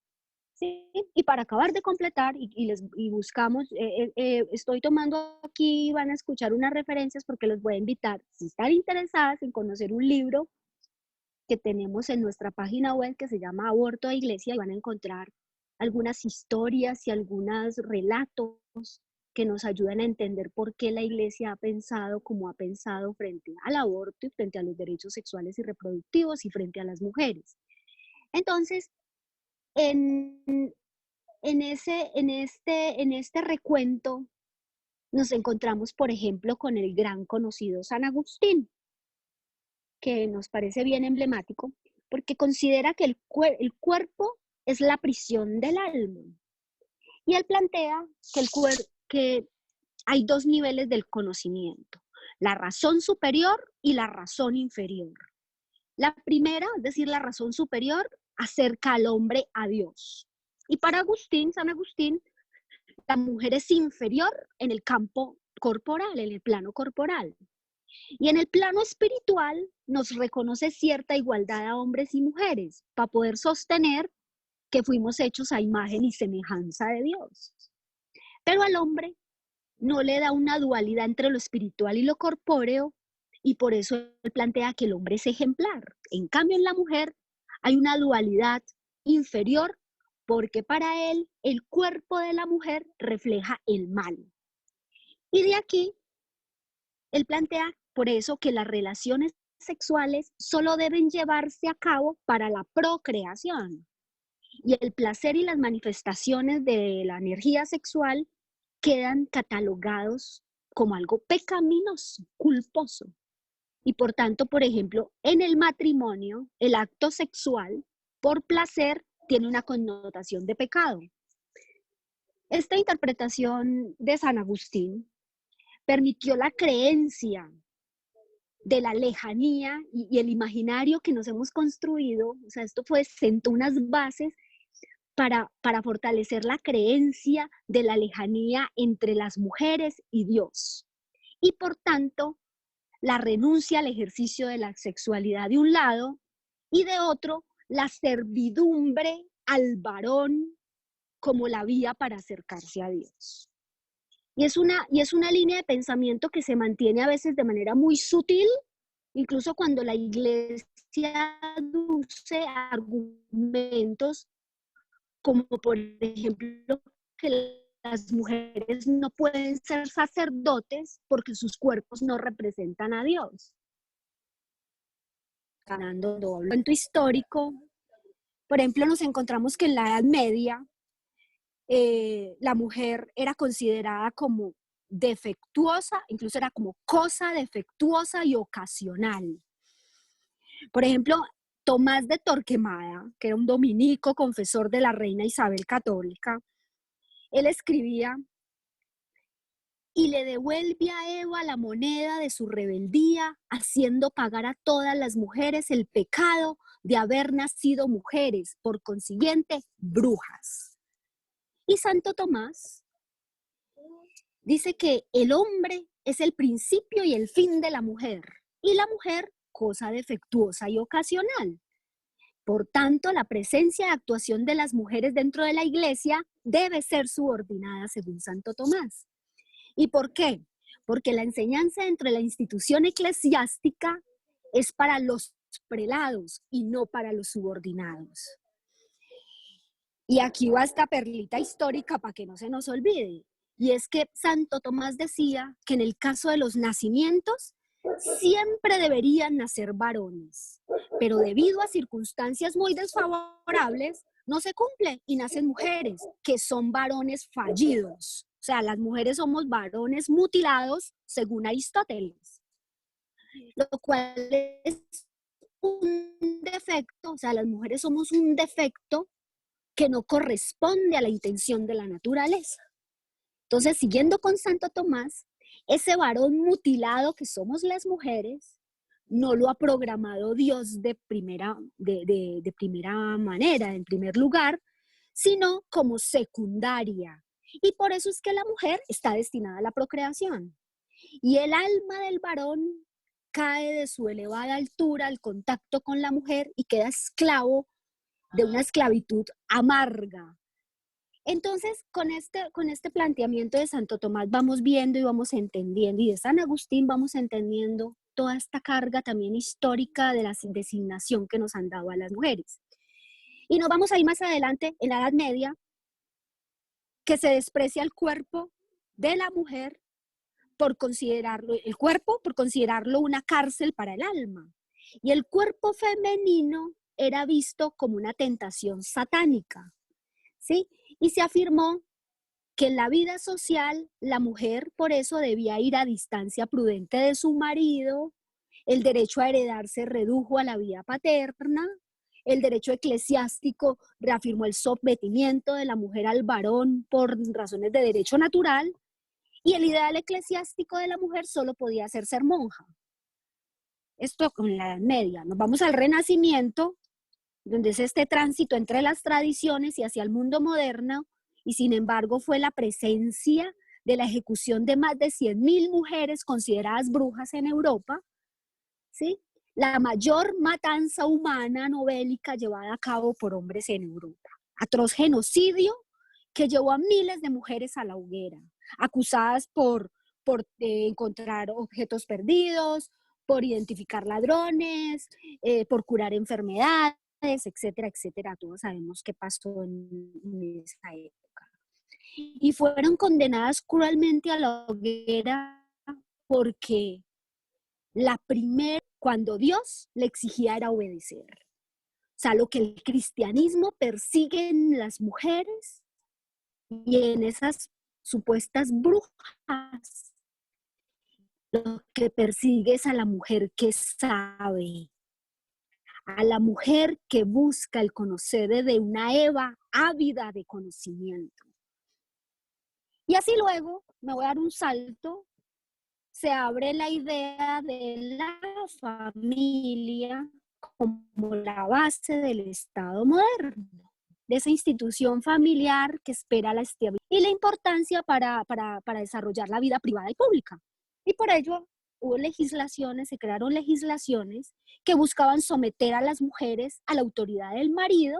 ¿sí? Y para acabar de completar, y buscamos, estoy tomando aquí, van a escuchar unas referencias porque los voy a invitar, si están interesadas en conocer un libro que tenemos en nuestra página web que se llama Aborto a Iglesia, y van a encontrar algunas historias y algunos relatos que nos ayudan a entender por qué la Iglesia ha pensado como ha pensado frente al aborto y frente a los derechos sexuales y reproductivos y frente a las mujeres. Entonces, en este recuento nos encontramos, por ejemplo, con el gran conocido San Agustín, que nos parece bien emblemático, porque considera que el cuerpo es la prisión del alma. Y él plantea que hay dos niveles del conocimiento, la razón superior y la razón inferior. La primera, es decir, la razón superior, acerca al hombre a Dios. Y para San Agustín, la mujer es inferior en el campo corporal, en el plano corporal. Y en el plano espiritual nos reconoce cierta igualdad a hombres y mujeres para poder sostener que fuimos hechos a imagen y semejanza de Dios. Pero al hombre no le da una dualidad entre lo espiritual y lo corpóreo, y por eso él plantea que el hombre es ejemplar. En cambio, en la mujer hay una dualidad inferior porque para él el cuerpo de la mujer refleja el mal. Y de aquí, él plantea por eso que las relaciones sexuales solo deben llevarse a cabo para la procreación. Y el placer y las manifestaciones de la energía sexual quedan catalogados como algo pecaminoso, culposo. Y por tanto, por ejemplo, en el matrimonio, el acto sexual por placer tiene una connotación de pecado. Esta interpretación de San Agustín permitió la creencia de la lejanía y el imaginario que nos hemos construido. O sea, esto sentó unas bases para fortalecer la creencia de la lejanía entre las mujeres y Dios. Y por tanto, la renuncia al ejercicio de la sexualidad de un lado y de otro, la servidumbre al varón como la vía para acercarse a Dios. Y es una línea de pensamiento que se mantiene a veces de manera muy sutil, incluso cuando la iglesia aduce argumentos como por ejemplo que las mujeres no pueden ser sacerdotes porque sus cuerpos no representan a Dios. Ganando doble. Cuento histórico, por ejemplo, nos encontramos que en la Edad Media la mujer era considerada como defectuosa, incluso era como cosa defectuosa y ocasional. Por ejemplo, Tomás de Torquemada, que era un dominico confesor de la reina Isabel Católica, él escribía: y le devuelve a Eva la moneda de su rebeldía, haciendo pagar a todas las mujeres el pecado de haber nacido mujeres, por consiguiente, brujas. Y Santo Tomás dice que el hombre es el principio y el fin de la mujer, y la mujer cosa defectuosa y ocasional. Por tanto, la presencia y actuación de las mujeres dentro de la iglesia debe ser subordinada según Santo Tomás. ¿Y por qué? Porque la enseñanza dentro de la institución eclesiástica es para los prelados y no para los subordinados. Y aquí va esta perlita histórica para que no se nos olvide. Y es que Santo Tomás decía que en el caso de los nacimientos siempre deberían nacer varones, pero debido a circunstancias muy desfavorables no se cumple y nacen mujeres que son varones fallidos. O sea, las mujeres somos varones mutilados según Aristóteles, lo cual es un defecto. O sea, las mujeres somos un defecto que no corresponde a la intención de la naturaleza. Entonces, siguiendo con Santo Tomás, ese varón mutilado que somos las mujeres, no lo ha programado Dios de primera manera, en primer lugar, sino como secundaria. Y por eso es que la mujer está destinada a la procreación. Y el alma del varón cae de su elevada altura al contacto con la mujer y queda esclavo de una esclavitud amarga. Entonces, con este planteamiento de Santo Tomás vamos viendo y vamos entendiendo, y de San Agustín vamos entendiendo toda esta carga también histórica de la designación que nos han dado a las mujeres. Y nos vamos a ir más adelante, en la Edad Media, que se desprecia el cuerpo de la mujer por considerarlo una cárcel para el alma. Y el cuerpo femenino era visto como una tentación satánica, ¿sí? Y se afirmó que en la vida social la mujer por eso debía ir a distancia prudente de su marido, el derecho a heredar se redujo a la vía paterna, el derecho eclesiástico reafirmó el sometimiento de la mujer al varón por razones de derecho natural, y el ideal eclesiástico de la mujer solo podía ser monja. Esto con la Edad Media. Nos vamos al Renacimiento, donde es este tránsito entre las tradiciones y hacia el mundo moderno, y sin embargo fue la presencia de la ejecución de más de 100.000 mujeres consideradas brujas en Europa, ¿sí? La mayor matanza humana no bélica llevada a cabo por hombres en Europa. Atroz genocidio que llevó a miles de mujeres a la hoguera, acusadas por encontrar objetos perdidos, por identificar ladrones, por curar enfermedades, etcétera, etcétera. Todos sabemos qué pasó en esa época. Y fueron condenadas cruelmente a la hoguera porque cuando Dios le exigía era obedecer. O sea, lo que el cristianismo persigue en las mujeres y en esas supuestas brujas, lo que persigue es a la mujer que sabe, a la mujer que busca el conocer de una Eva ávida de conocimiento. Y así luego, me voy a dar un salto, se abre la idea de la familia como la base del Estado moderno, de esa institución familiar que espera la estabilidad y la importancia para desarrollar la vida privada y pública. Y por ello se crearon legislaciones que buscaban someter a las mujeres a la autoridad del marido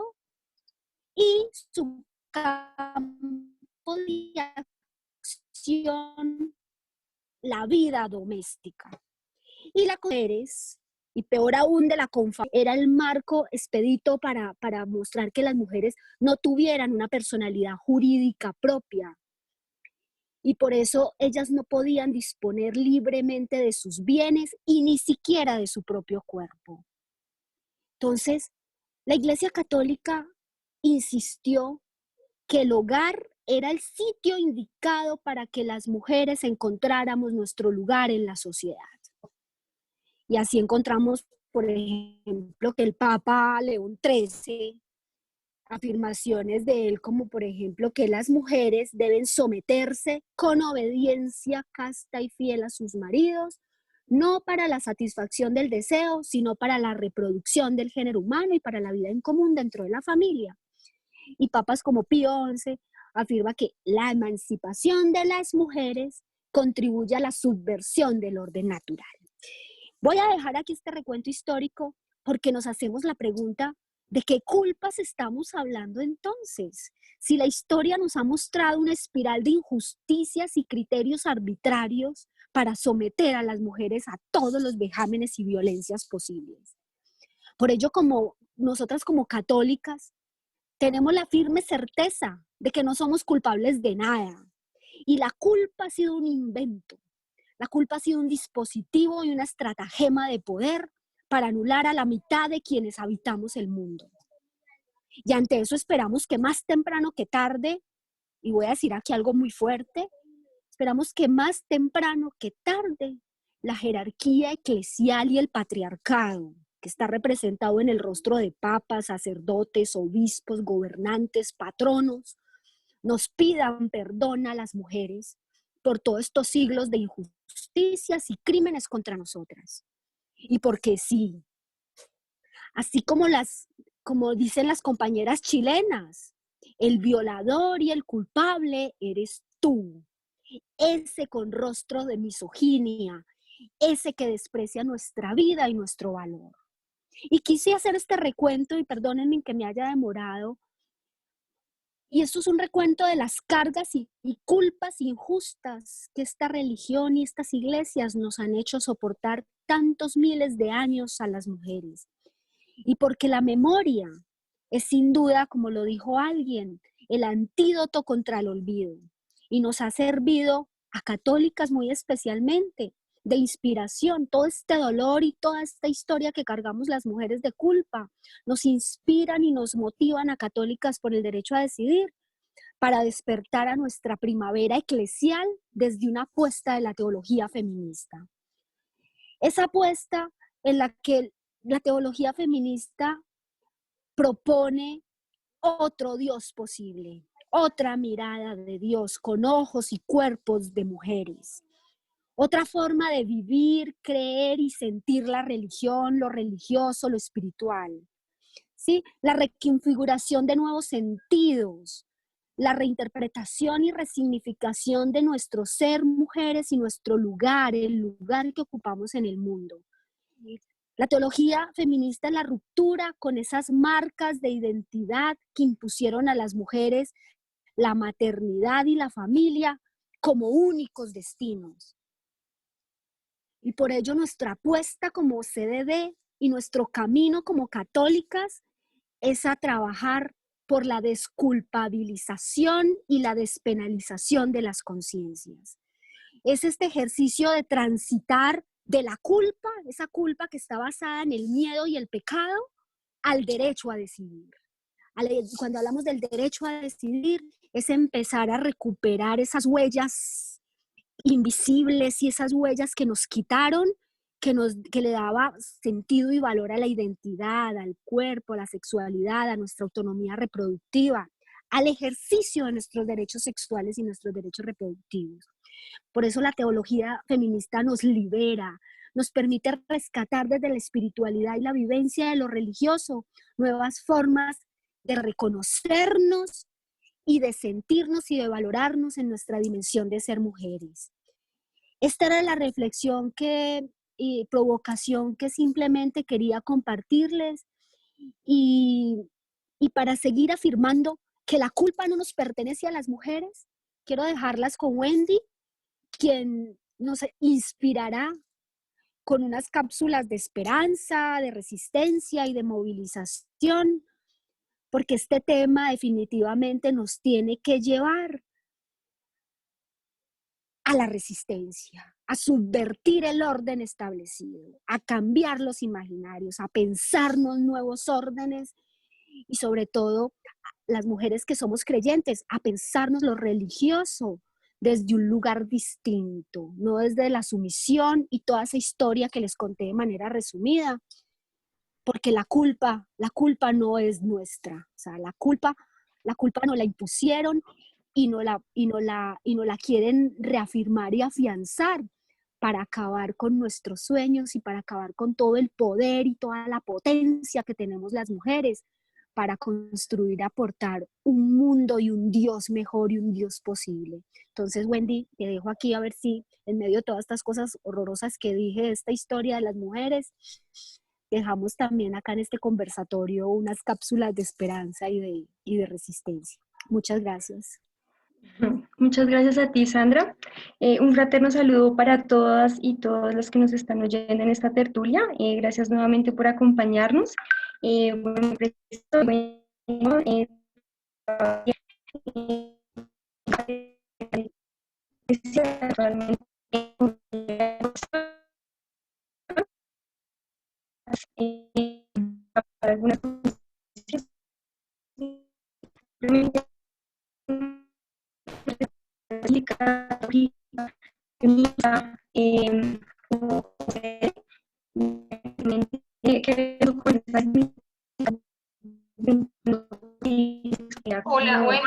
y su campo de acción, la vida doméstica. Y la mujeres, y peor aún de la CONFA, era el marco expedito para mostrar que las mujeres no tuvieran una personalidad jurídica propia. Y por eso ellas no podían disponer libremente de sus bienes y ni siquiera de su propio cuerpo. Entonces, la Iglesia Católica insistió que el hogar era el sitio indicado para que las mujeres encontráramos nuestro lugar en la sociedad. Y así encontramos, por ejemplo, que el Papa León XIII, afirmaciones de él como, por ejemplo, que las mujeres deben someterse con obediencia casta y fiel a sus maridos, no para la satisfacción del deseo, sino para la reproducción del género humano y para la vida en común dentro de la familia. Y papas como Pío XI afirma que la emancipación de las mujeres contribuye a la subversión del orden natural. Voy a dejar aquí este recuento histórico porque nos hacemos la pregunta de qué culpas estamos hablando entonces. Si la historia nos ha mostrado una espiral de injusticias y criterios arbitrarios para someter a las mujeres a todos los vejámenes y violencias posibles. Por ello, nosotras como católicas, tenemos la firme certeza de que no somos culpables de nada. Y la culpa ha sido un invento. La culpa ha sido un dispositivo y una estratagema de poder para anular a la mitad de quienes habitamos el mundo. Y ante eso esperamos que más temprano que tarde, y voy a decir aquí algo muy fuerte, esperamos que más temprano que tarde la jerarquía eclesial y el patriarcado, que está representado en el rostro de papas, sacerdotes, obispos, gobernantes, patronos, nos pidan perdón a las mujeres por todos estos siglos de injusticias y crímenes contra nosotras. Y porque sí, así como dicen las compañeras chilenas, el violador y el culpable eres tú, ese con rostro de misoginia, ese que desprecia nuestra vida y nuestro valor. Y quise hacer este recuento, y perdónenme que me haya demorado, y esto es un recuento de las cargas y culpas injustas que esta religión y estas iglesias nos han hecho soportar tantos miles de años a las mujeres. Y porque la memoria es sin duda, como lo dijo alguien, el antídoto contra el olvido. Y nos ha servido a católicas muy especialmente de inspiración. Todo este dolor y toda esta historia que cargamos las mujeres de culpa nos inspiran y nos motivan a católicas por el derecho a decidir para despertar a nuestra primavera eclesial desde una apuesta de la teología feminista. Esa apuesta en la que la teología feminista propone otro Dios posible, otra mirada de Dios con ojos y cuerpos de mujeres, otra forma de vivir, creer y sentir la religión, lo religioso, lo espiritual, ¿sí? La reconfiguración de nuevos sentidos, la reinterpretación y resignificación de nuestro ser mujeres y nuestro lugar, el lugar que ocupamos en el mundo. La teología feminista es la ruptura con esas marcas de identidad que impusieron a las mujeres la maternidad y la familia como únicos destinos. Y por ello nuestra apuesta como CDD y nuestro camino como católicas es a trabajar por la desculpabilización y la despenalización de las conciencias. Es este ejercicio de transitar de la culpa, esa culpa que está basada en el miedo y el pecado, al derecho a decidir. Cuando hablamos del derecho a decidir, es empezar a recuperar esas huellas invisibles y esas huellas que nos quitaron, que le daba sentido y valor a la identidad, al cuerpo, a la sexualidad, a nuestra autonomía reproductiva, al ejercicio de nuestros derechos sexuales y nuestros derechos reproductivos. Por eso la teología feminista nos libera, nos permite rescatar desde la espiritualidad y la vivencia de lo religioso nuevas formas de reconocernos y de sentirnos y de valorarnos en nuestra dimensión de ser mujeres. Esta era la reflexión y provocación que simplemente quería compartirles y, y para seguir afirmando que la culpa no nos pertenece a las mujeres, quiero dejarlas con Wendy, quien nos inspirará con unas cápsulas de esperanza, de resistencia y de movilización, porque este tema definitivamente nos tiene que llevar a la resistencia, a subvertir el orden establecido, a cambiar los imaginarios, a pensarnos nuevos órdenes y sobre todo las mujeres que somos creyentes, a pensarnos lo religioso desde un lugar distinto, no desde la sumisión y toda esa historia que les conté de manera resumida, porque la culpa no es nuestra, o sea, la culpa nos la impusieron y no la quieren reafirmar y afianzar para acabar con nuestros sueños y para acabar con todo el poder y toda la potencia que tenemos las mujeres para construir, aportar un mundo y un Dios mejor y un Dios posible. Entonces, Wendy, te dejo aquí a ver si en medio de todas estas cosas horrorosas que dije de esta historia de las mujeres, dejamos también acá en este conversatorio unas cápsulas de esperanza y de resistencia. Muchas gracias. Muchas gracias a ti, Sandra. Un fraterno saludo para todas y todos los que nos están oyendo en esta tertulia. Gracias nuevamente por acompañarnos. Bueno, algunas Hola, Wendy.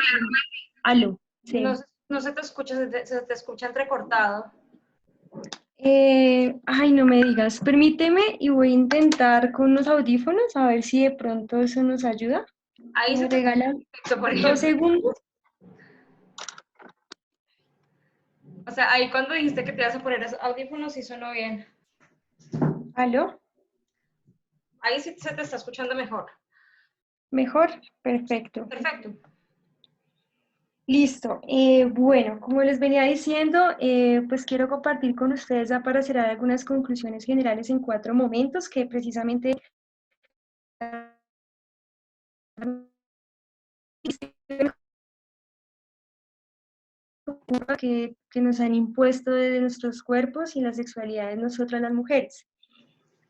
Aló. Sí. No se te escucha, se te escucha entrecortado. Ay, no me digas, permíteme y voy a intentar con unos audífonos a ver si de pronto eso nos ayuda. Ahí se ¿Me te regalan por 2 segundos? O sea, ahí cuando dijiste que te ibas a poner esos audífonos, sí sonó bien. ¿Aló? Ahí sí se te está escuchando mejor. ¿Mejor? Perfecto. Perfecto. Listo. Bueno, como les venía diciendo, pues quiero compartir con ustedes ya para hacer algunas conclusiones generales en 4 momentos que precisamente que nos han impuesto desde nuestros cuerpos y la sexualidad de nosotras las mujeres.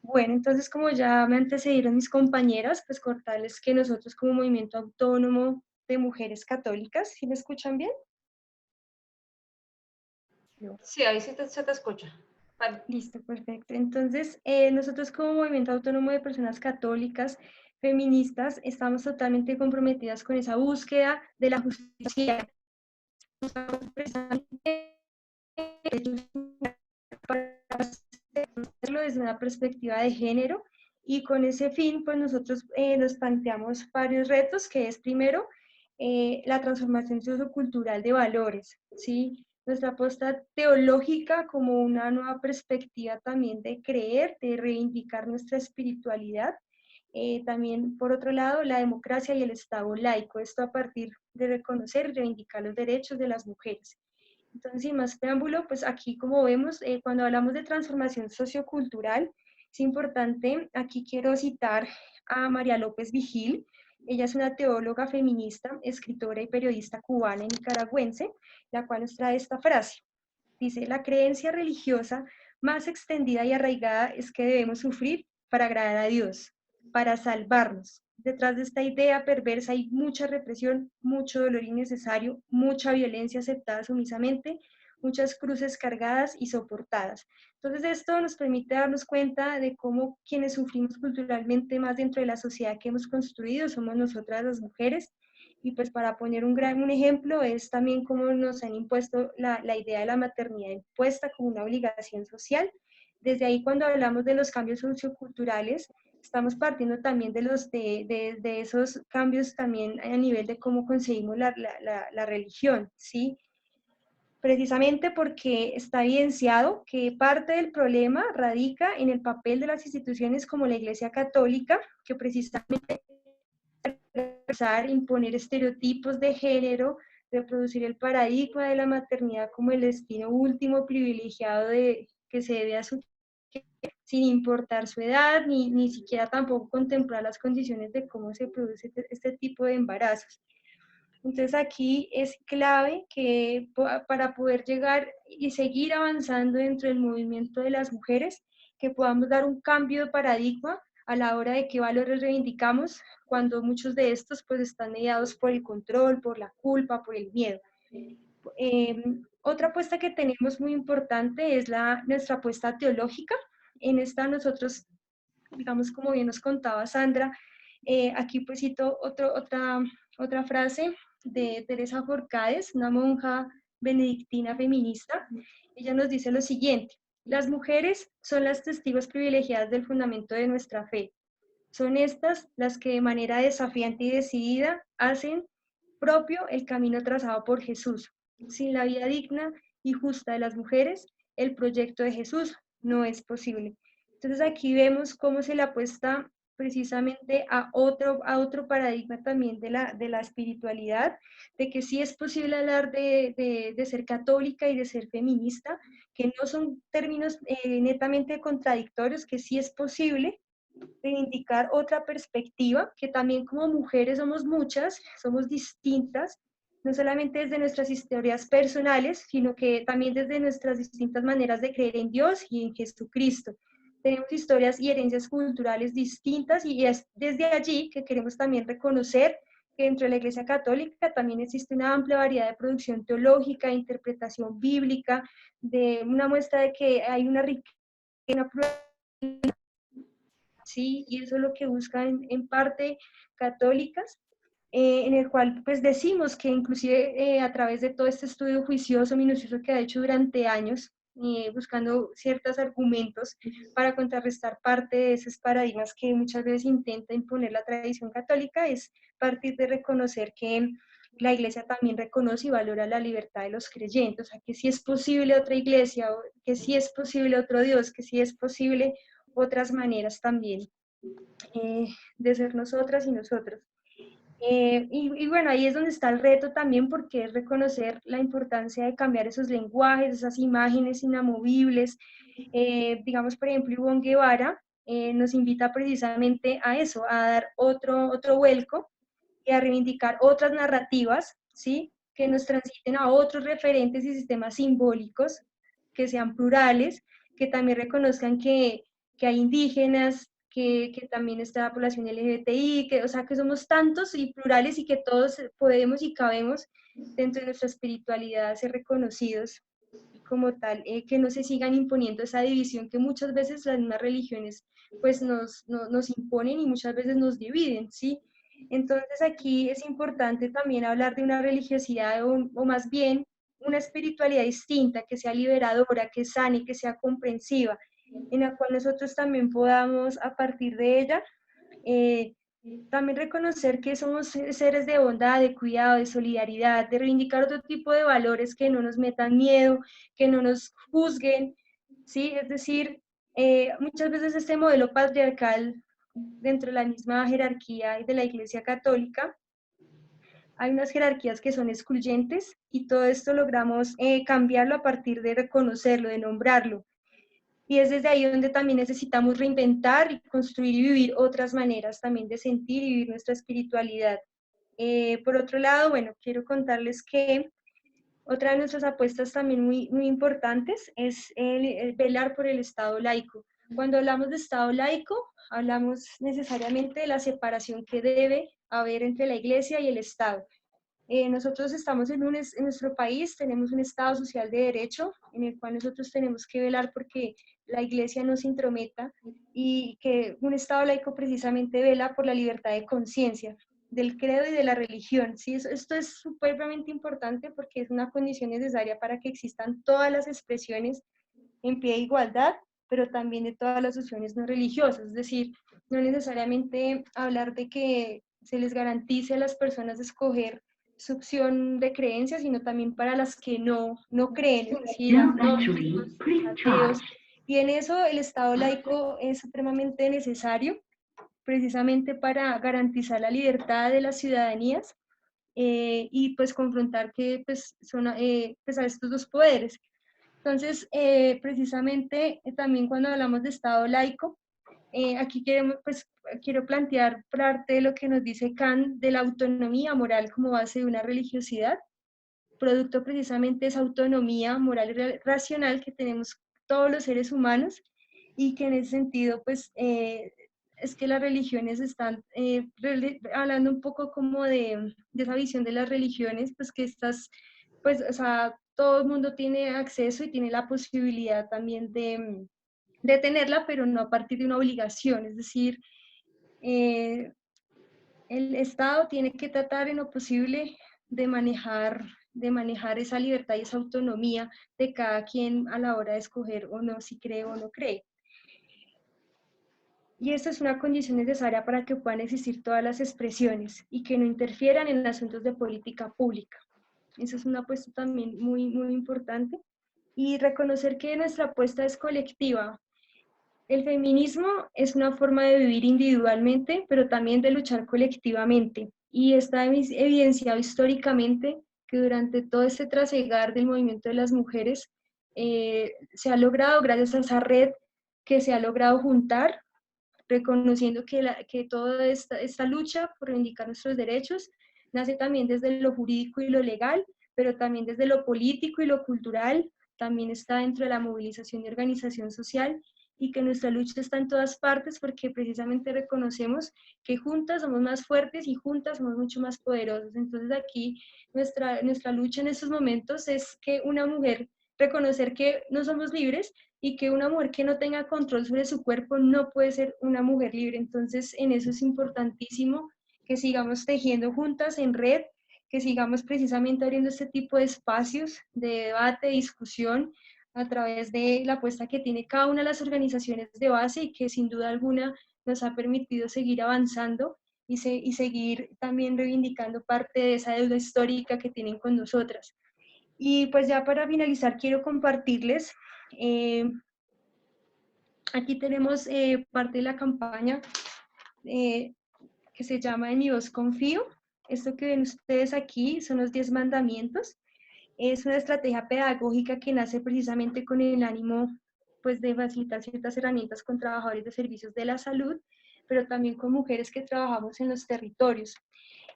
Bueno, entonces como ya me antecedieron mis compañeras, pues contarles que nosotros como Movimiento Autónomo de Mujeres Católicas, ¿sí me escuchan bien? Sí, ahí sí se te escucha. Vale. Listo, perfecto. Entonces, nosotros como Movimiento Autónomo de Personas Católicas, feministas, estamos totalmente comprometidas con esa búsqueda de la justicia. Para hacerlo desde una perspectiva de género y con ese fin, pues nosotros nos planteamos varios retos, que es primero la transformación sociocultural de valores, ¿sí? Nuestra apuesta teológica como una nueva perspectiva también de creer, de reivindicar nuestra espiritualidad. También, por otro lado, la democracia y el Estado laico, esto a partir de reconocer y reivindicar los derechos de las mujeres. Entonces, sin más preámbulo, pues aquí como vemos, cuando hablamos de transformación sociocultural, es importante, aquí quiero citar a María López Vigil. Ella es una teóloga feminista, escritora y periodista cubana y nicaragüense, la cual nos trae esta frase. Dice, la creencia religiosa más extendida y arraigada es que debemos sufrir para agradar a Dios, para salvarnos. Detrás de esta idea perversa hay mucha represión, mucho dolor innecesario, mucha violencia aceptada sumisamente, muchas cruces cargadas y soportadas. Entonces esto nos permite darnos cuenta de cómo quienes sufrimos culturalmente más dentro de la sociedad que hemos construido somos nosotras las mujeres. Y pues para poner un ejemplo es también cómo nos han impuesto la idea de la maternidad impuesta como una obligación social. Desde ahí cuando hablamos de los cambios socioculturales, estamos partiendo también de esos cambios también a nivel de cómo concebimos la religión, ¿sí? Precisamente porque está evidenciado que parte del problema radica en el papel de las instituciones como la Iglesia Católica, que precisamente imponer estereotipos de género, reproducir el paradigma de la maternidad como el destino último privilegiado que se debe a su sin importar su edad, ni siquiera tampoco contemplar las condiciones de cómo se produce este tipo de embarazos. Entonces aquí es clave que para poder llegar y seguir avanzando dentro del movimiento de las mujeres, que podamos dar un cambio de paradigma a la hora de qué valores reivindicamos, cuando muchos de estos pues están mediados por el control, por la culpa, por el miedo. Otra apuesta que tenemos muy importante es nuestra apuesta teológica. En esta nosotros, digamos, como bien nos contaba Sandra, aquí pues cito otra frase de Teresa Forcades, una monja benedictina feminista. Ella nos dice lo siguiente: las mujeres son las testigos privilegiadas del fundamento de nuestra fe. Son estas las que de manera desafiante y decidida hacen propio el camino trazado por Jesús. Sin la vida digna y justa de las mujeres, el proyecto de Jesús no es posible. Entonces aquí vemos cómo se le apuesta precisamente a otro paradigma también de la espiritualidad, de que sí es posible hablar de ser católica y de ser feminista, que no son términos netamente contradictorios, que sí es posible reivindicar otra perspectiva, que también como mujeres somos muchas, somos distintas, no solamente desde nuestras historias personales, sino que también desde nuestras distintas maneras de creer en Dios y en Jesucristo. Tenemos historias y herencias culturales distintas y es desde allí que queremos también reconocer que dentro de la Iglesia Católica también existe una amplia variedad de producción teológica, de interpretación bíblica, de una muestra de que hay una riqueza, una pluralidad, ¿sí? Y eso es lo que buscan en parte católicas, en el cual pues decimos que inclusive a través de todo este estudio juicioso, minucioso que ha hecho durante años, buscando ciertos argumentos para contrarrestar parte de esos paradigmas que muchas veces intenta imponer la tradición católica, es partir de reconocer que la iglesia también reconoce y valora la libertad de los creyentes, o sea, que sí es posible otra iglesia, que sí es posible otro Dios, que sí es posible otras maneras también de ser nosotras y nosotros. Y bueno, ahí es donde está el reto también, porque es reconocer la importancia de cambiar esos lenguajes, esas imágenes inamovibles. Digamos, por ejemplo, Ivonne Guevara nos invita precisamente a eso, a dar otro vuelco y a reivindicar otras narrativas, ¿sí? Que nos transiten a otros referentes y sistemas simbólicos que sean plurales, que también reconozcan que hay indígenas, que también está la población LGBTI, o sea, que somos tantos y plurales y que todos podemos y cabemos dentro de nuestra espiritualidad ser reconocidos como tal, que no se sigan imponiendo esa división que muchas veces las mismas religiones pues nos imponen y muchas veces nos dividen, ¿sí? Entonces aquí es importante también hablar de una religiosidad o más bien una espiritualidad distinta, que sea liberadora, que sane, que sea comprensiva, en la cual nosotros también podamos a partir de ella eh, también reconocer que somos seres de bondad, de cuidado, de solidaridad, de reivindicar otro tipo de valores que no nos metan miedo, que no nos juzguen, ¿sí? Es decir, muchas veces este modelo patriarcal dentro de la misma jerarquía de la Iglesia Católica, hay unas jerarquías que son excluyentes y todo esto logramos cambiarlo a partir de reconocerlo, de nombrarlo. Y es desde ahí donde también necesitamos reinventar y construir y vivir otras maneras también de sentir y vivir nuestra espiritualidad. Por otro lado, bueno, quiero contarles que otra de nuestras apuestas también muy importantes es el velar por el Estado laico. Cuando hablamos de Estado laico, hablamos necesariamente de la separación que debe haber entre la Iglesia y el Estado. Nosotros estamos en nuestro país, tenemos un Estado social de derecho en el cual nosotros tenemos que velar porque la Iglesia no se intrometa y que un Estado laico precisamente vela por la libertad de conciencia, del credo y de la religión. ¿Sí? Esto es supremamente importante porque es una condición necesaria para que existan todas las expresiones en pie de igualdad, pero también de todas las opciones no religiosas. Es decir, no necesariamente hablar de que se les garantice a las personas escoger su opción de creencia, sino también para las que no creen, es decir, agnósticos, ateos. Y en eso el Estado laico es supremamente necesario, precisamente para garantizar la libertad de las ciudadanías y pues confrontar que pues, son pues, a estos dos poderes. Entonces, precisamente también cuando hablamos de Estado laico, aquí pues, quiero plantear parte de lo que nos dice Kant de la autonomía moral como base de una religiosidad, producto precisamente de esa autonomía moral y racional que tenemos todos los seres humanos y que en ese sentido, pues, es que las religiones están hablando un poco como de esa visión de las religiones, pues que estas, pues, o sea, todo el mundo tiene acceso y tiene la posibilidad también de tenerla, pero no a partir de una obligación, es decir, el Estado tiene que tratar en lo posible de manejar esa libertad y esa autonomía de cada quien a la hora de escoger o no, si cree o no cree. Y esta es una condición necesaria para que puedan existir todas las expresiones y que no interfieran en asuntos de política pública. Esa es una apuesta también muy importante. Y reconocer que nuestra apuesta es colectiva. El feminismo es una forma de vivir individualmente, pero también de luchar colectivamente. Y está evidenciado históricamente que durante todo este trasegar del movimiento de las mujeres se ha logrado, gracias a esa red que se ha logrado juntar, reconociendo que toda esta lucha por reivindicar nuestros derechos nace también desde lo jurídico y lo legal, pero también desde lo político y lo cultural, también está dentro de la movilización y organización social, y que nuestra lucha está en todas partes porque precisamente reconocemos que juntas somos más fuertes y juntas somos mucho más poderosas. Entonces aquí nuestra lucha en estos momentos es que una mujer, reconocer que no somos libres y que una mujer que no tenga control sobre su cuerpo no puede ser una mujer libre. Entonces en eso es importantísimo que sigamos tejiendo juntas en red, que sigamos precisamente abriendo este tipo de espacios de debate, de discusión, a través de la apuesta que tiene cada una de las organizaciones de base y que sin duda alguna nos ha permitido seguir avanzando y seguir también reivindicando parte de esa deuda histórica que tienen con nosotras. Y pues ya para finalizar quiero compartirles, aquí tenemos parte de la campaña que se llama En mi voz confío. Esto que ven ustedes aquí son los 10 mandamientos. Es una estrategia pedagógica que nace precisamente con el ánimo pues, de facilitar ciertas herramientas con trabajadores de servicios de la salud, pero también con mujeres que trabajamos en los territorios.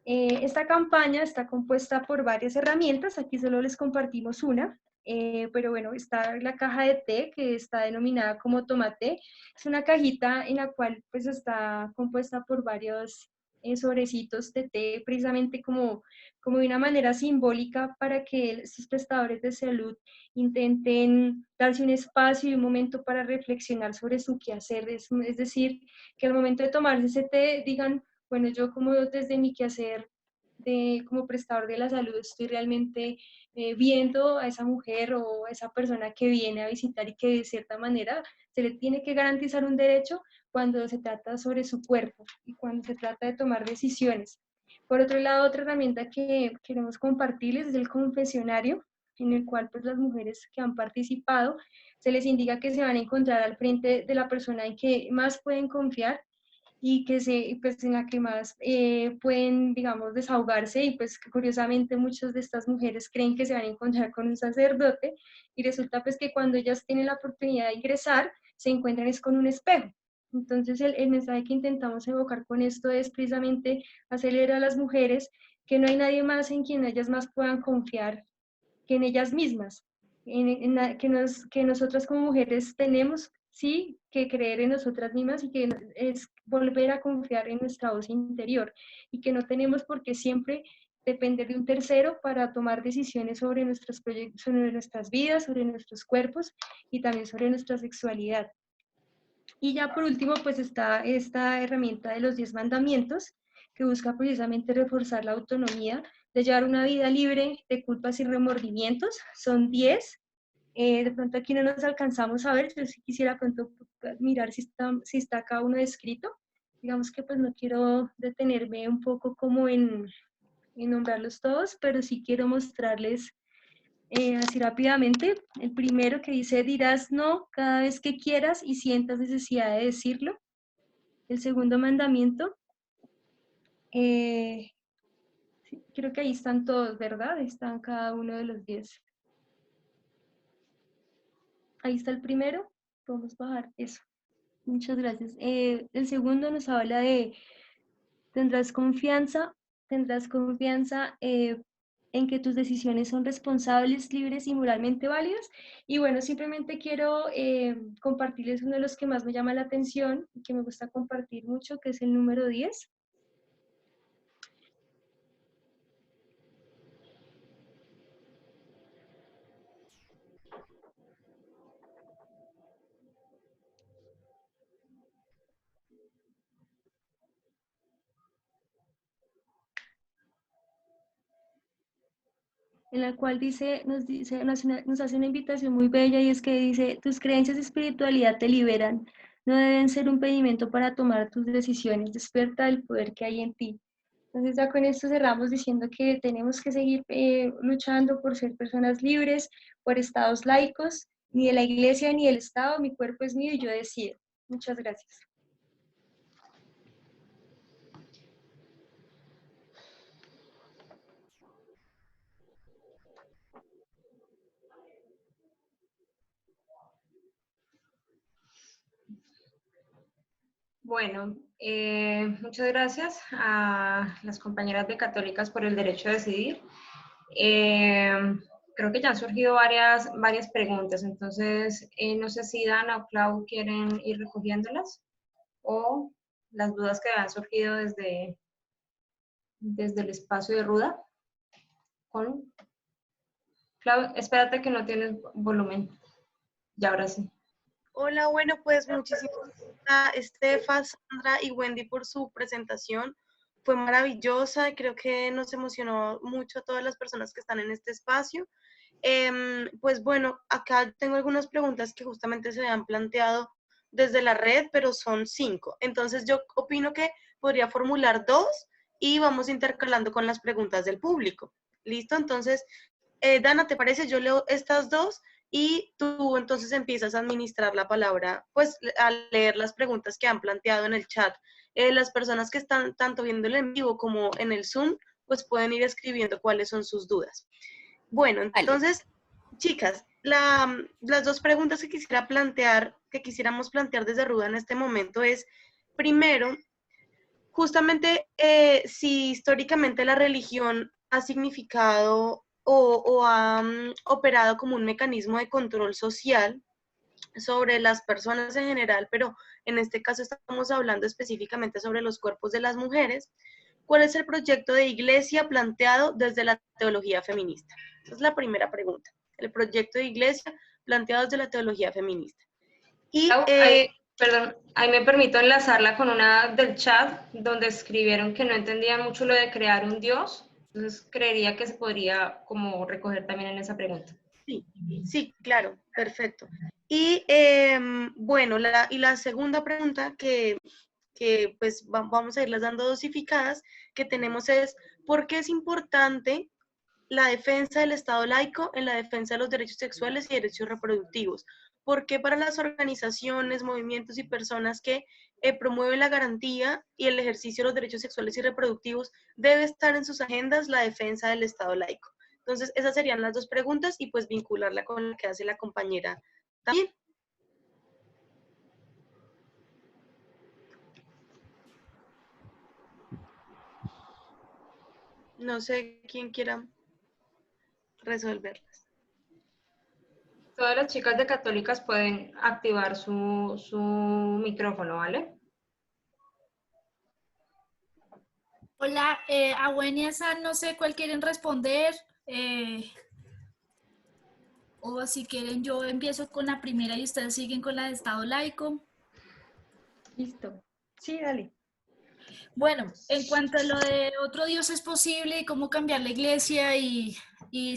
Esta campaña está compuesta por varias herramientas, aquí solo les compartimos una, pero bueno, está la caja de té que está denominada como Tomate. Es una cajita en la cual pues está compuesta por varios sobrecitos de té, precisamente como de una manera simbólica para que estos prestadores de salud intenten darse un espacio y un momento para reflexionar sobre su quehacer. Es decir, que al momento de tomarse ese té digan, bueno, yo como desde mi quehacer como prestador de la salud estoy realmente viendo a esa mujer o a esa persona que viene a visitar y que de cierta manera se le tiene que garantizar un derecho cuando se trata sobre su cuerpo y cuando se trata de tomar decisiones. Por otro lado, otra herramienta que queremos compartirles es el confesionario, en el cual pues las mujeres que han participado se les indica que se van a encontrar al frente de la persona en que más pueden confiar y que pues en la que más pueden, digamos, desahogarse, y pues curiosamente muchas de estas mujeres creen que se van a encontrar con un sacerdote, y resulta pues que cuando ellas tienen la oportunidad de ingresar, se encuentran es con un espejo. Entonces el mensaje que intentamos evocar con esto es precisamente hacerle a las mujeres que no hay nadie más en quien ellas más puedan confiar que en ellas mismas, que nosotras como mujeres tenemos, sí, que creer en nosotras mismas, y que es volver a confiar en nuestra voz interior, y que no tenemos por qué siempre depender de un tercero para tomar decisiones sobre nuestros proyectos, sobre nuestras vidas, sobre nuestros cuerpos y también sobre nuestra sexualidad. Y ya por último, pues está esta herramienta de los 10 mandamientos, que busca precisamente reforzar la autonomía de llevar una vida libre de culpas y remordimientos. Son 10. De pronto aquí no nos alcanzamos a ver, yo sí quisiera pronto mirar si está cada uno descrito. Digamos que pues no quiero detenerme un poco como en nombrarlos todos, pero sí quiero mostrarles así rápidamente. El primero que dice: dirás no cada vez que quieras y sientas necesidad de decirlo. El segundo mandamiento, sí, creo que ahí están todos, ¿verdad? Están cada uno de los 10. Ahí está el primero. Podemos bajar eso. Muchas gracias. El segundo nos habla de tendrás confianza en que tus decisiones son responsables, libres y moralmente válidas. Y bueno, simplemente quiero compartirles uno de los que más me llama la atención y que me gusta compartir mucho, que es el número 10. En la cual nos hace una invitación muy bella, y es que dice: tus creencias y espiritualidad te liberan, no deben ser un impedimento para tomar tus decisiones, despierta el poder que hay en ti. Entonces ya con esto cerramos diciendo que tenemos que seguir luchando por ser personas libres, por estados laicos, ni de la iglesia ni del Estado. Mi cuerpo es mío y yo decido. Muchas gracias. Bueno, muchas gracias a las compañeras de Católicas por el Derecho a Decidir. Creo que ya han surgido varias preguntas, entonces no sé si Dana o Clau quieren ir recogiéndolas, o las dudas que han surgido desde el espacio de Ruda. Clau, espérate que no tienes volumen. Ya, ahora sí. Hola, bueno, pues muchísimas gracias, Estefa, Sandra y Wendy, por su presentación. Fue maravillosa y creo que nos emocionó mucho a todas las personas que están en este espacio. Pues bueno, acá tengo algunas preguntas que justamente se han planteado desde la red, pero son 5. Entonces yo opino que podría formular 2 y vamos intercalando con las preguntas del público. ¿Listo? Entonces, Dana, ¿te parece? Yo leo estas 2 y tú entonces empiezas a administrar la palabra, pues a leer las preguntas que han planteado en el chat. Las personas que están tanto viendo el en vivo como en el Zoom, pues pueden ir escribiendo cuáles son sus dudas. Bueno, entonces, chicas, las 2 preguntas que quisiéramos plantear desde Ruda en este momento es, primero, justamente si históricamente la religión ha significado o ha operado como un mecanismo de control social sobre las personas en general, pero en este caso estamos hablando específicamente sobre los cuerpos de las mujeres. ¿Cuál es el proyecto de iglesia planteado desde la teología feminista? Esa es la primera pregunta. El proyecto de iglesia planteado desde la teología feminista. Y, perdón, ahí me permito enlazarla con una del chat, donde escribieron que no entendían mucho lo de crear un Dios. Entonces creería que se podría como recoger también en esa pregunta. Sí, claro, perfecto. Y bueno, la segunda pregunta que pues vamos a irlas dando dosificadas, que tenemos es, ¿por qué es importante la defensa del Estado laico en la defensa de los derechos sexuales y derechos reproductivos? ¿por qué para las organizaciones, movimientos y personas que promueven la garantía y el ejercicio de los derechos sexuales y reproductivos debe estar en sus agendas la defensa del Estado laico? Entonces, esas serían las dos preguntas y pues vincularla con lo que hace la compañera también. No sé quién quiera resolverlas. Todas las chicas de católicas pueden activar su micrófono, ¿vale? Hola, Agüenia, San, no sé cuál quieren responder. O si quieren, yo empiezo con la primera y ustedes siguen con la de Estado laico. Listo. Sí, dale. Bueno, en cuanto a lo de otro Dios es posible y cómo cambiar la iglesia y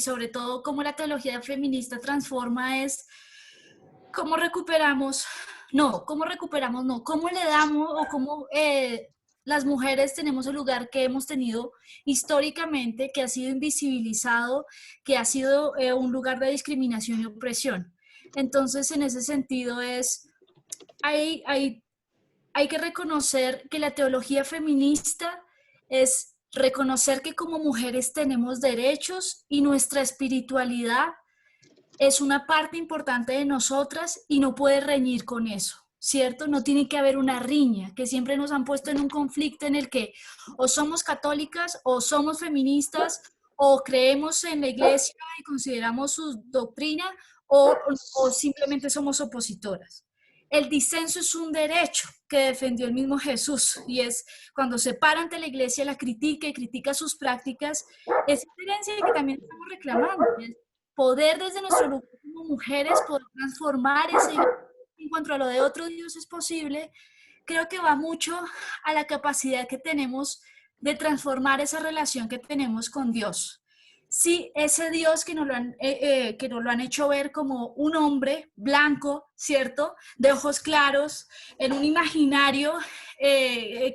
sobre todo cómo la teología feminista transforma es cómo recuperamos, cómo le damos o cómo las mujeres tenemos el lugar que hemos tenido históricamente, que ha sido invisibilizado, que ha sido un lugar de discriminación y opresión. Entonces, en ese sentido hay que reconocer que la teología feminista es reconocer que como mujeres tenemos derechos y nuestra espiritualidad es una parte importante de nosotras y no puede reñir con eso, ¿cierto? No tiene que haber una riña, que siempre nos han puesto en un conflicto en el que o somos católicas o somos feministas o creemos en la iglesia y consideramos su doctrina o simplemente somos opositoras. El disenso es un derecho que defendió el mismo Jesús y es cuando se para ante la iglesia, la critica y critica sus prácticas, es herencia que también estamos reclamando, es poder desde nuestro lugar como mujeres, poder transformar ese en cuanto a lo de otro Dios es posible, creo que va mucho a la capacidad que tenemos de transformar esa relación que tenemos con Dios. Sí, ese Dios que nos lo han hecho ver como un hombre blanco, ¿cierto? De ojos claros, en un imaginario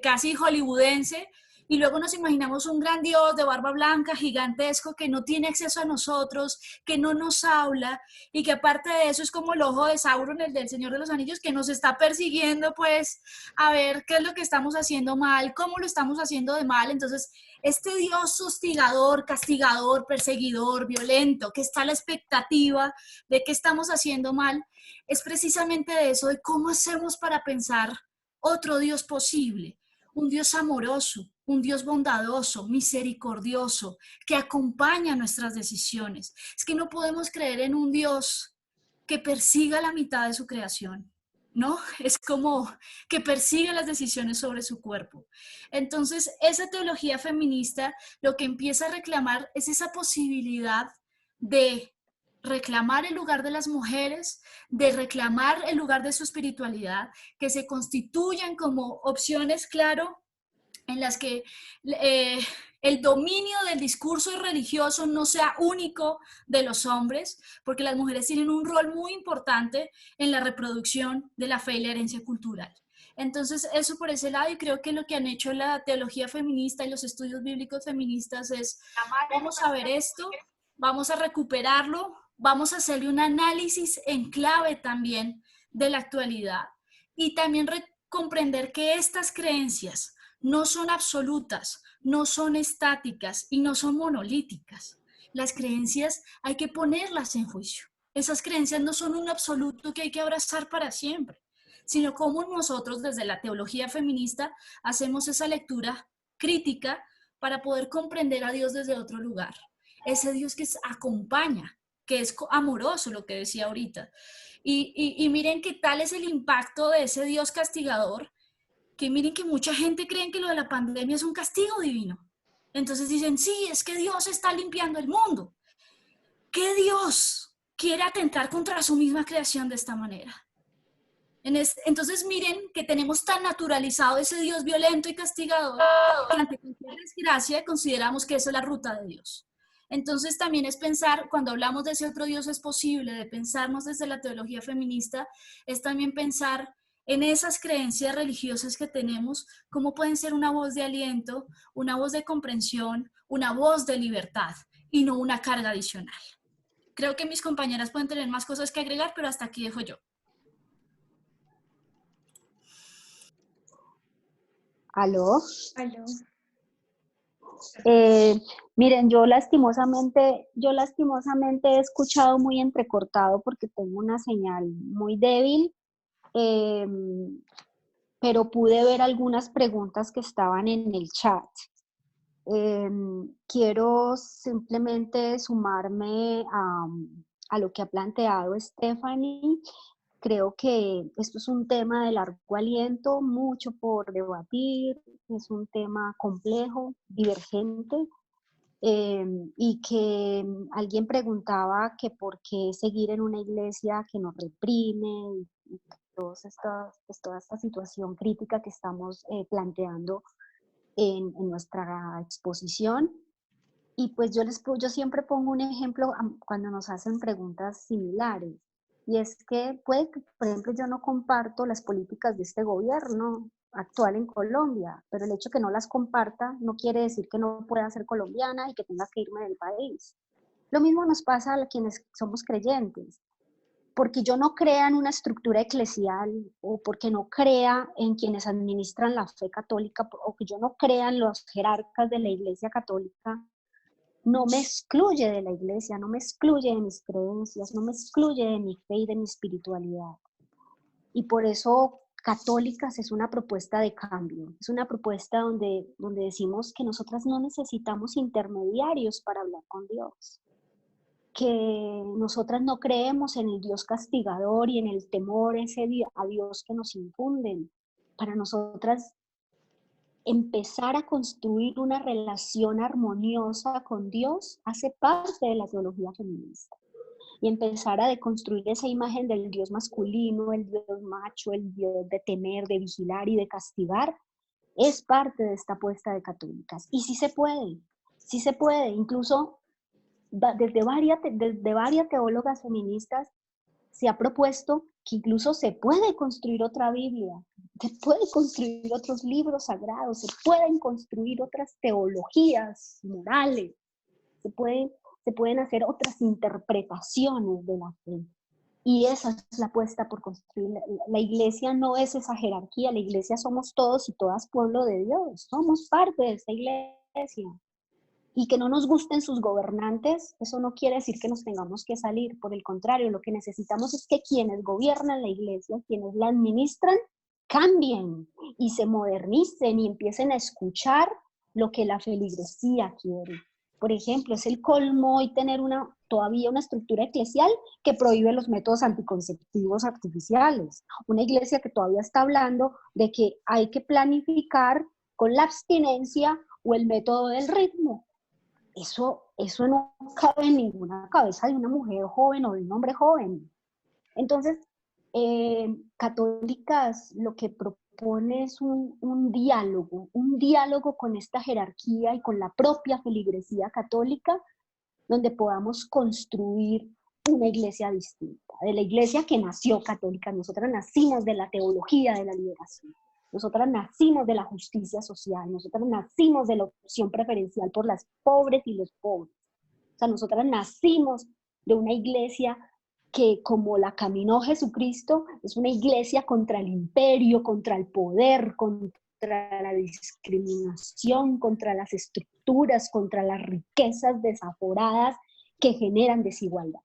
casi hollywoodense, y luego nos imaginamos un gran Dios de barba blanca, gigantesco, que no tiene acceso a nosotros, que no nos habla, y que aparte de eso es como el ojo de Sauron, el del Señor de los Anillos, que nos está persiguiendo, pues, a ver qué es lo que estamos haciendo mal, cómo lo estamos haciendo de mal. Entonces, este Dios hostigador, castigador, perseguidor, violento, que está a la expectativa de qué estamos haciendo mal, es precisamente de eso, de cómo hacemos para pensar otro Dios posible, un Dios amoroso, un Dios bondadoso, misericordioso, que acompaña nuestras decisiones. Es que no podemos creer en un Dios que persiga la mitad de su creación, ¿no? Es como que persigue las decisiones sobre su cuerpo. Entonces, esa teología feminista lo que empieza a reclamar es esa posibilidad de reclamar el lugar de las mujeres, de reclamar el lugar de su espiritualidad, que se constituyan como opciones, claro, en las que el dominio del discurso religioso no sea único de los hombres, porque las mujeres tienen un rol muy importante en la reproducción de la fe y la herencia cultural. Entonces, eso por ese lado, y creo que lo que han hecho la teología feminista y los estudios bíblicos feministas es, vamos a ver esto, vamos a recuperarlo, vamos a hacerle un análisis en clave también de la actualidad y también comprender que estas creencias no son absolutas, no son estáticas y no son monolíticas. Las creencias hay que ponerlas en juicio. Esas creencias no son un absoluto que hay que abrazar para siempre, sino como nosotros desde la teología feminista hacemos esa lectura crítica para poder comprender a Dios desde otro lugar. Ese Dios que acompaña, que es amoroso, lo que decía ahorita. Y miren qué tal es el impacto de ese Dios castigador, que miren que mucha gente cree que lo de la pandemia es un castigo divino. Entonces dicen, sí, es que Dios está limpiando el mundo. ¿Qué Dios quiere atentar contra su misma creación de esta manera? Entonces miren que tenemos tan naturalizado ese Dios violento y castigador que ante cualquier desgracia consideramos que eso es la ruta de Dios. Entonces también es pensar, cuando hablamos de ese otro Dios es posible, de pensarnos desde la teología feminista, es también pensar en esas creencias religiosas que tenemos, cómo pueden ser una voz de aliento, una voz de comprensión, una voz de libertad y no una carga adicional. Creo que mis compañeras pueden tener más cosas que agregar, pero hasta aquí dejo yo. ¿Aló? Aló. Miren, yo lastimosamente he escuchado muy entrecortado porque tengo una señal muy débil, eh, pero pude ver algunas preguntas que estaban en el chat. Quiero simplemente sumarme a lo que ha planteado Stephanie. Creo que esto es un tema de largo aliento, mucho por debatir, es un tema complejo, divergente, y que alguien preguntaba que por qué seguir en una iglesia que nos reprime y toda esta situación crítica que estamos planteando en nuestra exposición. Y pues yo siempre pongo un ejemplo cuando nos hacen preguntas similares. Y es que puede que, por ejemplo, yo no comparto las políticas de este gobierno actual en Colombia, pero el hecho que no las comparta no quiere decir que no pueda ser colombiana y que tenga que irme del país. Lo mismo nos pasa a quienes somos creyentes. Porque yo no crea en una estructura eclesial o porque no crea en quienes administran la fe católica o que yo no crea en los jerarcas de la Iglesia Católica, no me excluye de la iglesia, no me excluye de mis creencias, no me excluye de mi fe y de mi espiritualidad. Y por eso Católicas es una propuesta de cambio, es una propuesta donde decimos que nosotras no necesitamos intermediarios para hablar con Dios, que nosotras no creemos en el Dios castigador y en el temor a Dios que nos infunden. Para nosotras empezar a construir una relación armoniosa con Dios hace parte de la teología feminista. Y empezar a deconstruir esa imagen del Dios masculino, el Dios macho, el Dios de temer, de vigilar y de castigar, es parte de esta apuesta de católicas. Y sí se puede. Incluso desde varias teólogas feministas se ha propuesto que incluso se puede construir otra Biblia, se puede construir otros libros sagrados, se pueden construir otras teologías morales, se pueden hacer otras interpretaciones de la fe. Y esa es la apuesta por construir. La iglesia no es esa jerarquía, la iglesia somos todos y todas pueblo de Dios, somos parte de esta iglesia. Y que no nos gusten sus gobernantes, eso no quiere decir que nos tengamos que salir. Por el contrario, lo que necesitamos es que quienes gobiernan la iglesia, quienes la administran, cambien y se modernicen y empiecen a escuchar lo que la feligresía quiere. Por ejemplo, es el colmo hoy tener todavía una estructura eclesial que prohíbe los métodos anticonceptivos artificiales. Una iglesia que todavía está hablando de que hay que planificar con la abstinencia o el método del ritmo. Eso no cabe en ninguna cabeza de una mujer joven o de un hombre joven. Entonces, Católicas lo que propone es un diálogo con esta jerarquía y con la propia feligresía católica, donde podamos construir una iglesia distinta, de la iglesia que nació católica. Nosotras nacimos de la teología de la liberación. Nosotras nacimos de la justicia social, nosotras nacimos de la opción preferencial por las pobres y los pobres. O sea, nosotras nacimos de una iglesia que, como la caminó Jesucristo, es una iglesia contra el imperio, contra el poder, contra la discriminación, contra las estructuras, contra las riquezas desaforadas que generan desigualdad.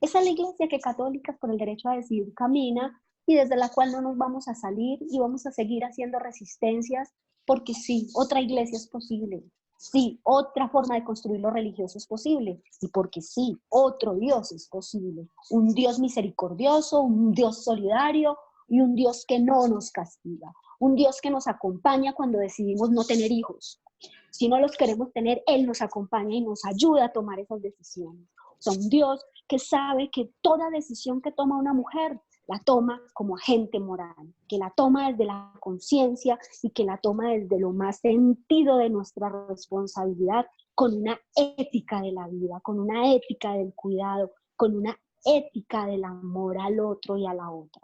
Esa es la iglesia que Católicas por el Derecho a Decidir camina y desde la cual no nos vamos a salir y vamos a seguir haciendo resistencias porque sí, otra iglesia es posible, sí, otra forma de construir lo religioso es posible y porque sí, otro Dios es posible, un Dios misericordioso, un Dios solidario y un Dios que no nos castiga, un Dios que nos acompaña cuando decidimos no tener hijos. Si no los queremos tener, Él nos acompaña y nos ayuda a tomar esas decisiones. O sea, un Dios que sabe que toda decisión que toma una mujer la toma como agente moral, que la toma desde la conciencia y que la toma desde lo más sentido de nuestra responsabilidad, con una ética de la vida, con una ética del cuidado, con una ética del amor al otro y a la otra.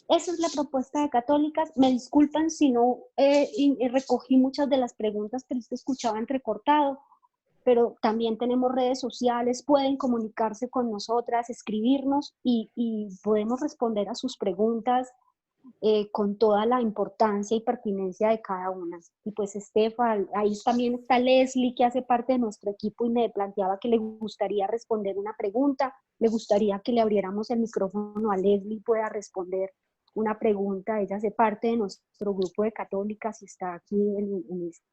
Esa es la propuesta de Católicas. Me disculpan si no recogí muchas de las preguntas, pero es que escuchaba entrecortado. Pero también tenemos redes sociales, pueden comunicarse con nosotras, escribirnos y podemos responder a sus preguntas. con toda la importancia y pertinencia de cada una. Y pues Estefa, ahí también está Leslie, que hace parte de nuestro equipo y me planteaba que le gustaría responder una pregunta. Le gustaría que le abriéramos el micrófono a Leslie y pueda responder una pregunta. Ella hace parte de nuestro grupo de católicas y está aquí en este.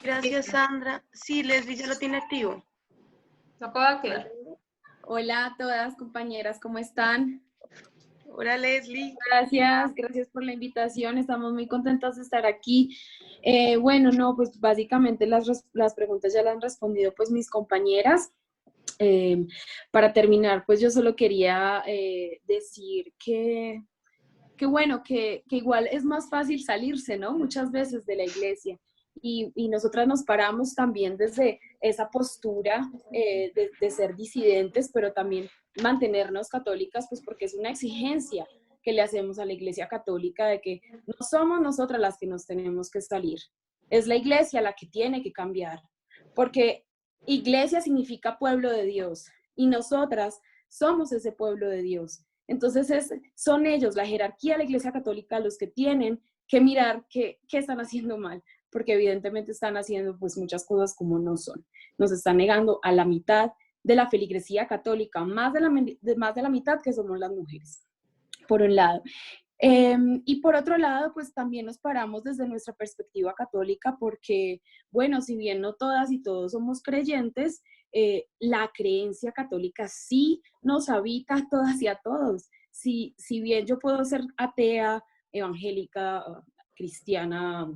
Gracias, Sandra. Sí, Leslie ya lo tiene activo. Lo puedo activar. Hola a todas, compañeras, ¿cómo están? Hola, Leslie. Gracias por la invitación, estamos muy contentas de estar aquí. Bueno, no, pues básicamente las preguntas ya las han respondido pues mis compañeras. Para terminar, pues yo solo quería decir que bueno, que igual es más fácil salirse, ¿no? Muchas veces de la iglesia. Y nosotras nos paramos también desde esa postura de ser disidentes, pero también mantenernos católicas, pues porque es una exigencia que le hacemos a la iglesia católica de que no somos nosotras las que nos tenemos que salir, es la iglesia la que tiene que cambiar, porque iglesia significa pueblo de Dios y nosotras somos ese pueblo de Dios. Entonces son ellos, la jerarquía de la Iglesia Católica, los que tienen que mirar qué están haciendo mal, porque evidentemente están haciendo pues muchas cosas como no son. Nos están negando a la mitad de la feligresía católica, más de la mitad que somos las mujeres, por un lado. Y por otro lado, pues también nos paramos desde nuestra perspectiva católica porque, bueno, si bien no todas y todos somos creyentes, la creencia católica sí nos habita a todas y a todos. Si bien yo puedo ser atea, evangélica, cristiana,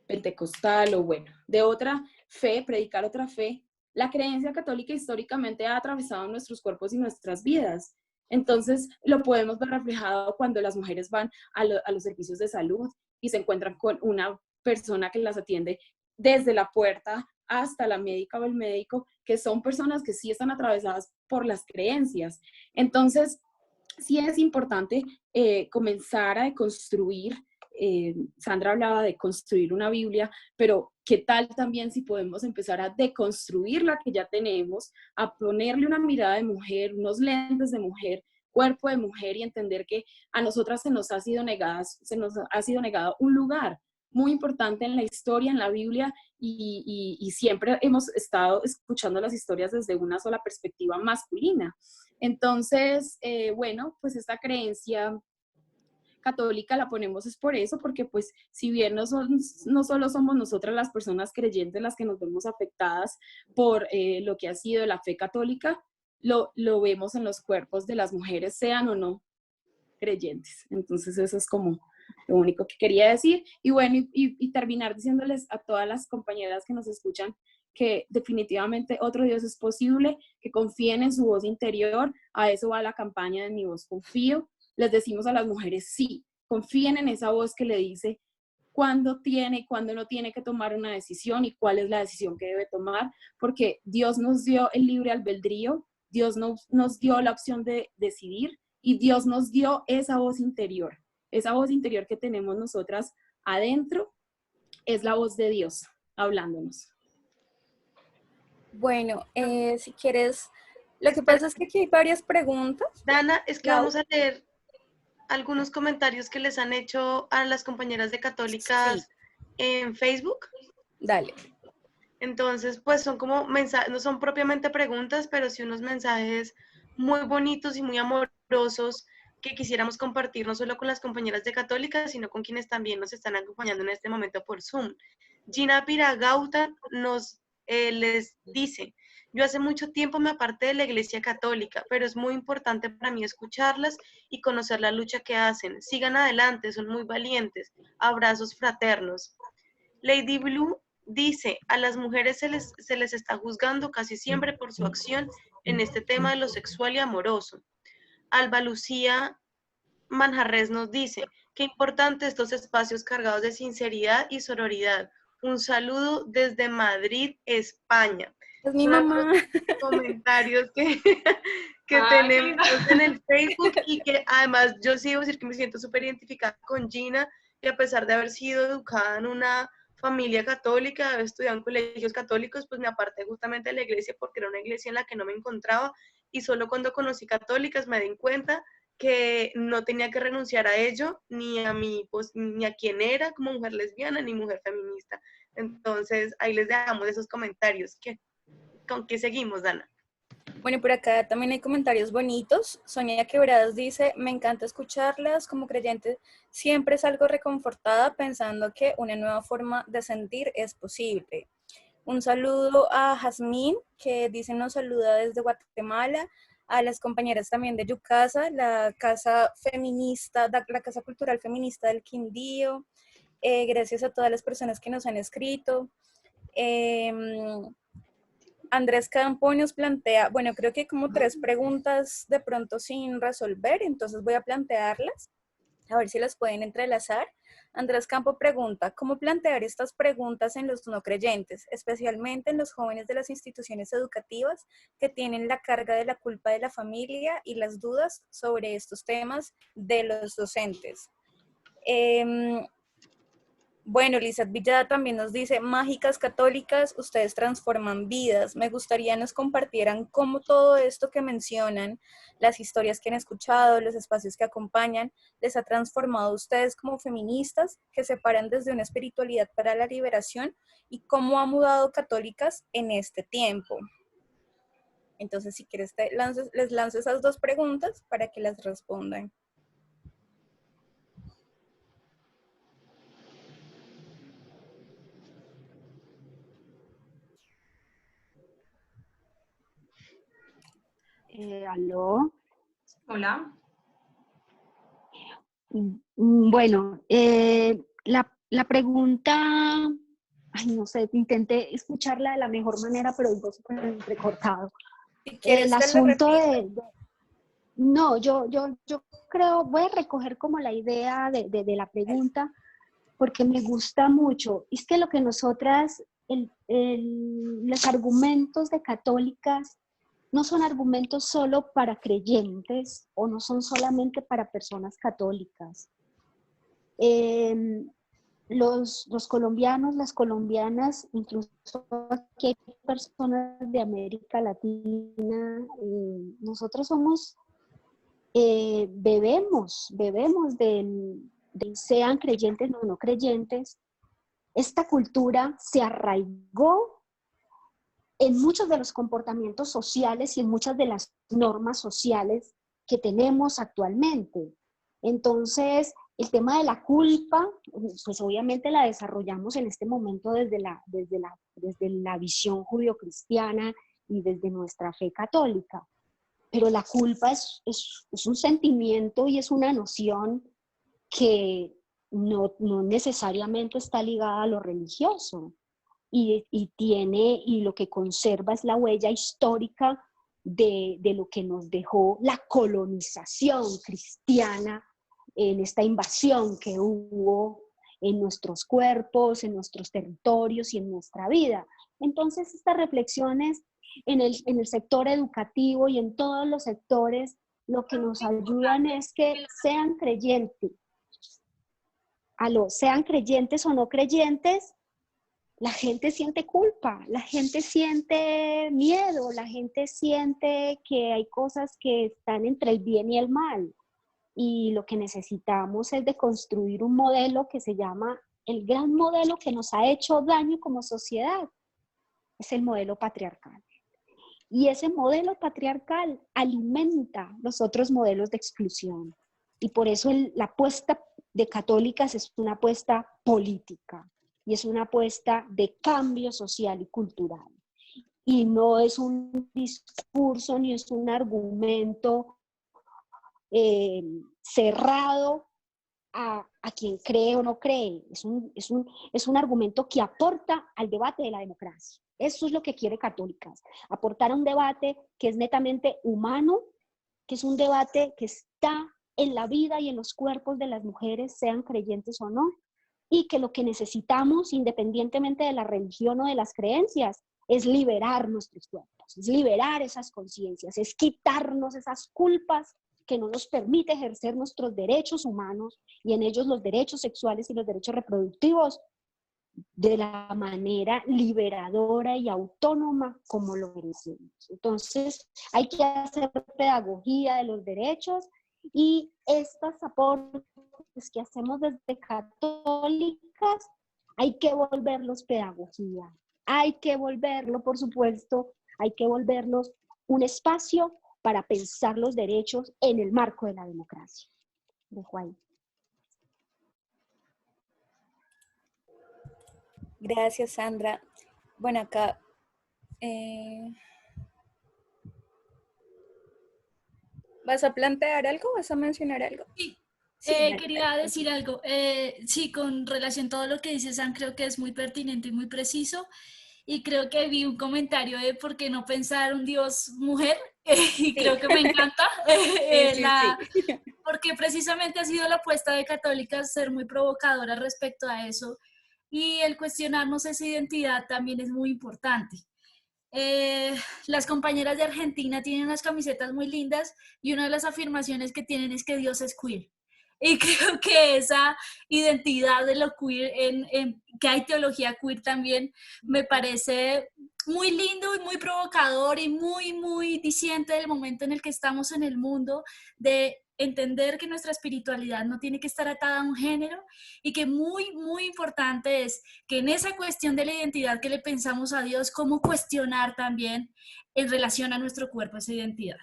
pentecostal o bueno, de otra fe, predicar otra fe, la creencia católica históricamente ha atravesado nuestros cuerpos y nuestras vidas. Entonces, lo podemos ver reflejado cuando las mujeres van a los servicios de salud y se encuentran con una persona que las atiende desde la puerta hasta la médica o el médico, que son personas que sí están atravesadas por las creencias. Entonces, sí es importante comenzar a deconstruir. Sandra hablaba de construir una Biblia, pero ¿qué tal también si podemos empezar a deconstruir la que ya tenemos, a ponerle una mirada de mujer, unos lentes de mujer, cuerpo de mujer y entender que a nosotras se nos ha sido negado un lugar muy importante en la historia, en la Biblia, y siempre hemos estado escuchando las historias desde una sola perspectiva masculina. Entonces, bueno, pues esta creencia católica la ponemos es por eso, porque pues si bien no solo somos nosotras las personas creyentes las que nos vemos afectadas por lo que ha sido la fe católica, lo vemos en los cuerpos de las mujeres, sean o no creyentes. Entonces eso es como lo único que quería decir. Y bueno, y terminar diciéndoles a todas las compañeras que nos escuchan que definitivamente otro Dios es posible, que confíen en su voz interior. A eso va la campaña de Mi Voz Confío. Les decimos a las mujeres, sí, confíen en esa voz que le dice cuándo tiene y cuándo no tiene que tomar una decisión y cuál es la decisión que debe tomar, porque Dios nos dio el libre albedrío, Dios nos dio la opción de decidir y Dios nos dio esa voz interior que tenemos nosotras adentro, es la voz de Dios hablándonos. Bueno, si quieres, lo que pasa es que aquí hay varias preguntas. Dana, es que vamos a leer algunos comentarios que les han hecho a las compañeras de Católicas en Facebook. Dale. Entonces, pues son como mensajes, no son propiamente preguntas, pero sí unos mensajes muy bonitos y muy amorosos que quisiéramos compartir no solo con las compañeras de Católicas, sino con quienes también nos están acompañando en este momento por Zoom. Gina Piragauta les dice: yo hace mucho tiempo me aparté de la Iglesia Católica, pero es muy importante para mí escucharlas y conocer la lucha que hacen. Sigan adelante, son muy valientes. Abrazos fraternos. Lady Blue dice: a las mujeres se les está juzgando casi siempre por su acción en este tema de lo sexual y amoroso. Alba Lucía Manjarres nos dice: qué importante estos espacios cargados de sinceridad y sororidad. Un saludo desde Madrid, España. Es mi mamá. Comentarios que tenemos en el Facebook y que además yo sí debo decir que me siento súper identificada con Gina, que a pesar de haber sido educada en una familia católica, haber estudiado en colegios católicos, pues me aparté justamente de la iglesia porque era una iglesia en la que no me encontraba y solo cuando conocí católicas me di cuenta que no tenía que renunciar a ello, ni a ni a quién era como mujer lesbiana, ni mujer feminista. Entonces, ahí les dejamos esos comentarios. ¿Con qué seguimos, Dana? Bueno, por acá también hay comentarios bonitos. Sonia Quebradas dice, me encanta escucharlas, como creyente siempre salgo reconfortada pensando que una nueva forma de sentir es posible. Un saludo a Jazmín, que dice nos saluda desde Guatemala, a las compañeras también de Yucasa, la Casa Feminista, la Casa Cultural Feminista del Quindío. Gracias a todas las personas que nos han escrito. Andrés Campo nos plantea, bueno, creo que hay como 3 preguntas de pronto sin resolver, entonces voy a plantearlas, a ver si las pueden entrelazar. Andrés Campo pregunta, ¿cómo plantear estas preguntas en los no creyentes, especialmente en los jóvenes de las instituciones educativas que tienen la carga de la culpa de la familia y las dudas sobre estos temas de los docentes? Bueno, Lizeth Villada también nos dice, mágicas católicas, ustedes transforman vidas. Me gustaría nos compartieran cómo todo esto que mencionan, las historias que han escuchado, los espacios que acompañan, les ha transformado a ustedes como feministas que se paran desde una espiritualidad para la liberación y cómo ha mudado católicas en este tiempo. Entonces, si quieres, les lanzo esas 2 preguntas para que las respondan. ¿Aló? Hola. Bueno, la pregunta, ay, no sé, intenté escucharla de la mejor manera, pero digo súper entrecortado. Si quieres, El te la asunto repito. no, yo creo, voy a recoger como la idea de la pregunta, porque me gusta mucho. Es que lo que nosotras, los argumentos de católicas, no son argumentos solo para creyentes o no son solamente para personas católicas. Los colombianos, las colombianas, incluso aquí hay personas de América Latina, nosotros somos, bebemos sean creyentes o no creyentes. Esta cultura se arraigó en muchos de los comportamientos sociales y en muchas de las normas sociales que tenemos actualmente. Entonces, el tema de la culpa, pues obviamente la desarrollamos en este momento desde la visión judio-cristiana y desde nuestra fe católica. Pero la culpa es un sentimiento y es una noción que no necesariamente está ligada a lo religioso. Y lo que conserva es la huella histórica de lo que nos dejó la colonización cristiana en esta invasión que hubo en nuestros cuerpos, en nuestros territorios y en nuestra vida. Entonces, estas reflexiones en el sector educativo y en todos los sectores, lo que nos ayudan es que sean creyentes. Sean creyentes o no creyentes, la gente siente culpa, la gente siente miedo, la gente siente que hay cosas que están entre el bien y el mal. Y lo que necesitamos es de construir un modelo que se llama el gran modelo que nos ha hecho daño como sociedad. Es el modelo patriarcal. Y ese modelo patriarcal alimenta los otros modelos de exclusión. Y por eso la apuesta de católicas es una apuesta política. Y es una apuesta de cambio social y cultural. Y no es un discurso ni es un argumento cerrado a quien cree o no cree. Es un argumento que aporta al debate de la democracia. Eso es lo que quiere Católicas. Aportar a un debate que es netamente humano, que es un debate que está en la vida y en los cuerpos de las mujeres, sean creyentes o no, y que lo que necesitamos, independientemente de la religión o de las creencias, es liberar nuestros cuerpos, es liberar esas conciencias, es quitarnos esas culpas que no nos permite ejercer nuestros derechos humanos y en ellos los derechos sexuales y los derechos reproductivos de la manera liberadora y autónoma como lo merecemos. Entonces, hay que hacer pedagogía de los derechos Y estos aportes que hacemos desde católicas hay que volverlos pedagogía, hay que volverlo, por supuesto, hay que volverlos un espacio para pensar los derechos en el marco de la democracia. Dejo ahí. Gracias, Sandra. Bueno, acá ¿vas a plantear algo? ¿Vas a mencionar algo? Sí, Sí, dale, quería dale. decir algo. Sí, con relación a todo lo que dice San, creo que es muy pertinente y muy preciso. Y creo que vi un comentario de por qué no pensar un Dios mujer, y Sí. creo que me encanta, Sí. porque precisamente ha sido la apuesta de católicas ser muy provocadora respecto a eso. Y el cuestionarnos esa identidad también es muy importante. Las compañeras de Argentina tienen unas camisetas muy lindas y una de las afirmaciones que tienen es que Dios es queer. Y creo que esa identidad de lo queer, que hay teología queer también, me parece muy lindo y muy provocador y muy, muy diciente del momento en el que estamos en el mundo, de entender que nuestra espiritualidad no tiene que estar atada a un género y que muy, muy importante es que en esa cuestión de la identidad que le pensamos a Dios, cómo cuestionar también en relación a nuestro cuerpo esa identidad.